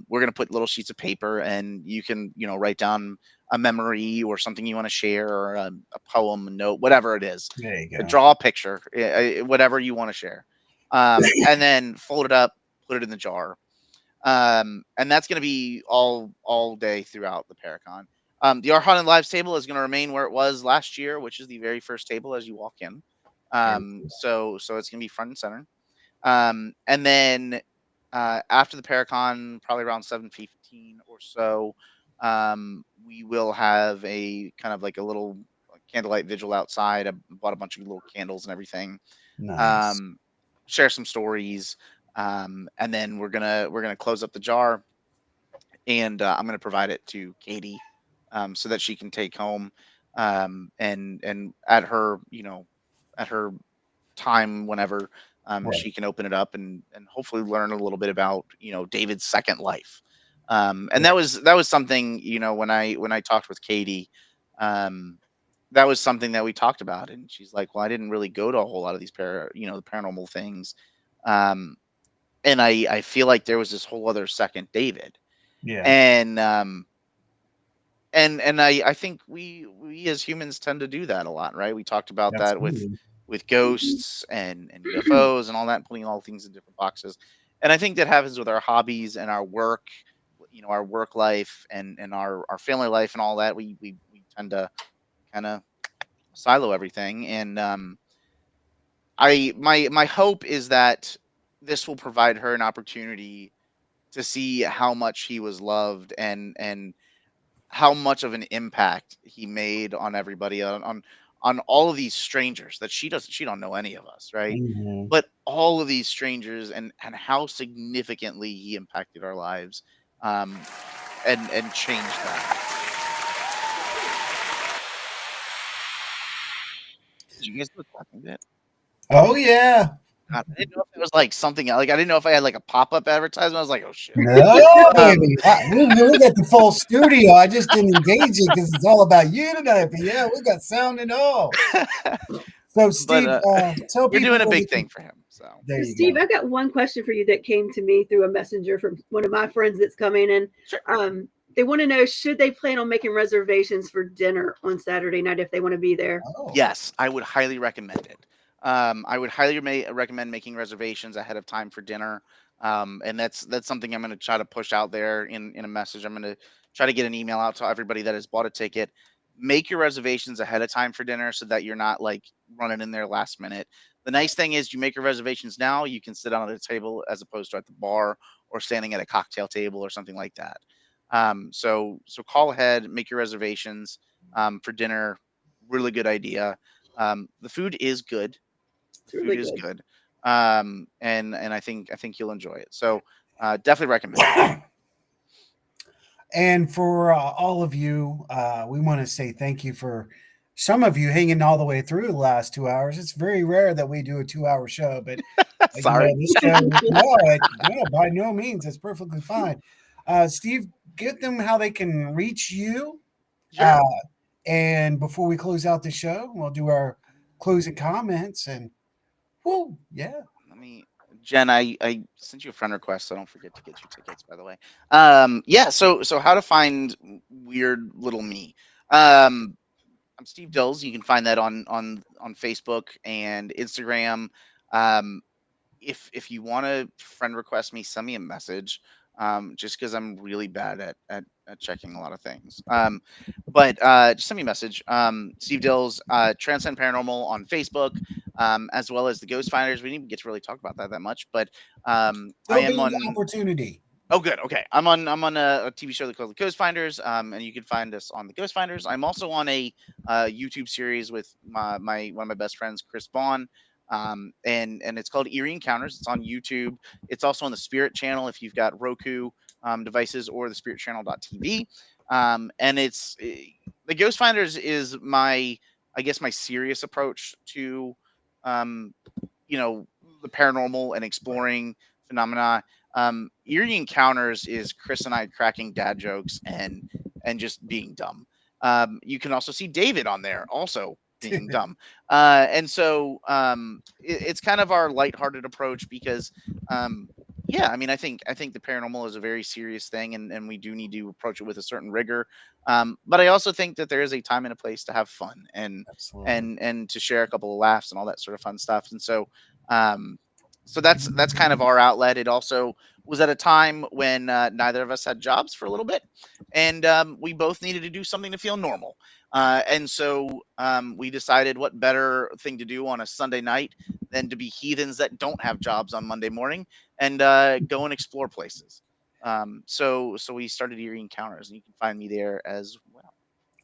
we're going to put little sheets of paper, and you can write down a memory or something you want to share, or a poem, a note, whatever it is. There you go. Draw a picture, whatever you want to share, and then fold it up, put it in the jar. And that's going to be all day throughout the Paracon. The Arhan and Lives table is going to remain where it was last year, which is the very first table as you walk in. Very So it's going to be front and center. And then after the Paracon, probably around 7:15 or so, we will have a kind of like a little candlelight vigil outside. I bought a bunch of little candles and everything. nice. Um, Share some stories, and then we're gonna close up the jar, and I'm gonna provide it to Katie, so that she can take home, and at her time whenever Right. she can open it up and hopefully learn a little bit about David's second life. And Right. that was something when I talked with Katie. Um, that was something that we talked about, and she's like, well, I didn't really go to a whole lot of these the paranormal things. Um, and I feel like there was this whole other second David. Yeah. And I think we as humans tend to do that a lot, right? We talked about that Absolutely. with ghosts and UFOs and all that, putting all things in different boxes. And I think that happens with our hobbies and our work, our work life and our family life and all that. We tend to kind of silo everything. And my hope is that this will provide her an opportunity to see how much he was loved, and how much of an impact he made on everybody, on all of these strangers that she don't know any of us, right? Hmm. But all of these strangers, and how significantly he impacted our lives, um and changed them. Did you guys do a talking bit? Oh yeah. God, I didn't know if it was like something, like I didn't know if I had like a pop-up advertisement. I was like, oh shit. No, um baby. We got the full studio. I just didn't engage it because it's all about you tonight. But yeah, we got sound and all. So, but Steve, tell we're people doing a where they big can. thing for him, so There So, you Steve, go. I've got one question for you that came to me through a messenger from one of my friends that's coming in. sure. They want to know, should they plan on making reservations for dinner on Saturday night if they want to be there? Oh, Yes, I would highly recommend it. I would highly recommend making reservations ahead of time for dinner. And that's something I'm going to try to push out there in a message. I'm going to try to get an email out to everybody that has bought a ticket. Make your reservations ahead of time for dinner so that you're not like running in there last minute. The nice thing is, you make your reservations now, you can sit down at a table as opposed to at the bar or standing at a cocktail table or something like that. So call ahead, make your reservations for dinner. Really good idea. The food is good. It's The food really is good. good. And I think you'll enjoy it. So definitely recommend it. and for all of you, we want to say thank you for some of you hanging all the way through the last 2 hours. It's very rare that we do a 2 hour show, but Sorry. this show, no, by no means, it's perfectly fine. Steve, give them how they can reach you. Uh, Sure. and before we close out the show, we'll do our closing comments. And whoo, yeah. Let me, Jen, I sent you a friend request, so don't forget to get your tickets, by the way. Yeah, so how to find weird little me. Um, I'm Steve Dills. You can find that on Facebook and Instagram. Um, if you want to friend request me, send me a message. Just because I'm really bad at checking a lot of things. But just send me a message. Steve Dills, Transcend Paranormal on Facebook. as well as the Ghost Finders. We didn't even get to really talk about that much, but I There'll am be on. opportunity. Oh, good. Okay, I'm on a TV show called The Ghost Finders, and you can find us on The Ghost Finders. I'm also on a YouTube series with my one of my best friends, Chris Vaughn, and it's called Eerie Encounters. It's on YouTube. It's also on the Spirit Channel if you've got Roku devices or the Spirit Channel.tv. And The Ghost Finders is I guess my serious approach to um, the paranormal and exploring phenomena. Eerie Encounters is Chris and I cracking dad jokes and just being dumb. You can also see David on there also being dumb. And so it's kind of our lighthearted approach because yeah, I mean, I think the paranormal is a very serious thing, and we do need to approach it with a certain rigor. But I also think that there is a time and a place to have fun Absolutely. and to share a couple of laughs and all that sort of fun stuff. And um, so that's kind of our outlet. It also was at a time when neither of us had jobs for a little bit, and we both needed to do something to feel normal. And so we decided what better thing to do on a Sunday night than to be heathens that don't have jobs on Monday morning and go and explore places. So we started Eerie Encounters, and you can find me there as well.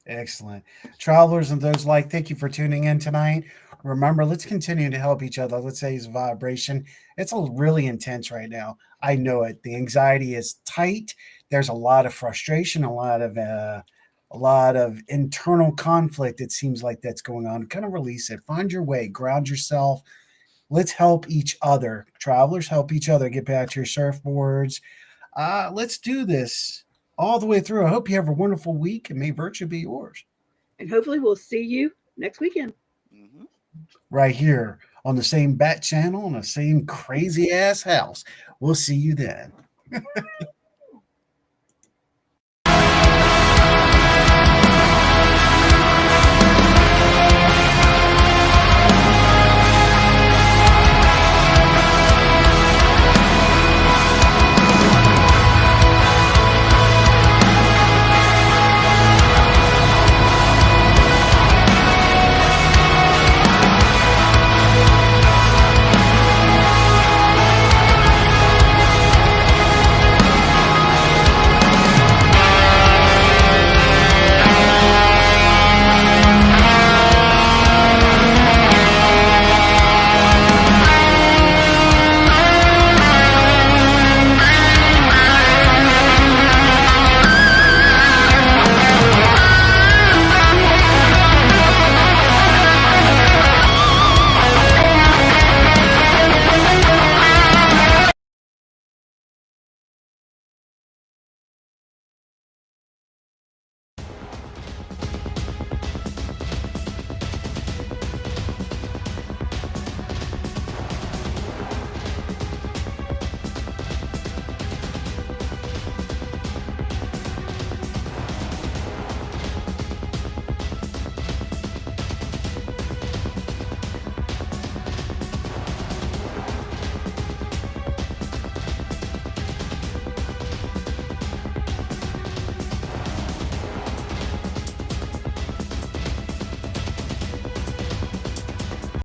Excellent. Travelers and those like, thank you for tuning in tonight. Remember, let's continue to help each other. Let's say it's vibration. It's really intense right now. I know it. The anxiety is tight. There's a lot of frustration, a lot of internal conflict. It seems like that's going on. Kind of release it. Find your way. Ground yourself. Let's help each other. Travelers, help each other. Get back to your surfboards. Let's do this all the way through. I hope you have a wonderful week and may virtue be yours. And hopefully we'll see you next weekend. Mhm. Right here on the same bat channel in the same crazy ass house. We'll see you then.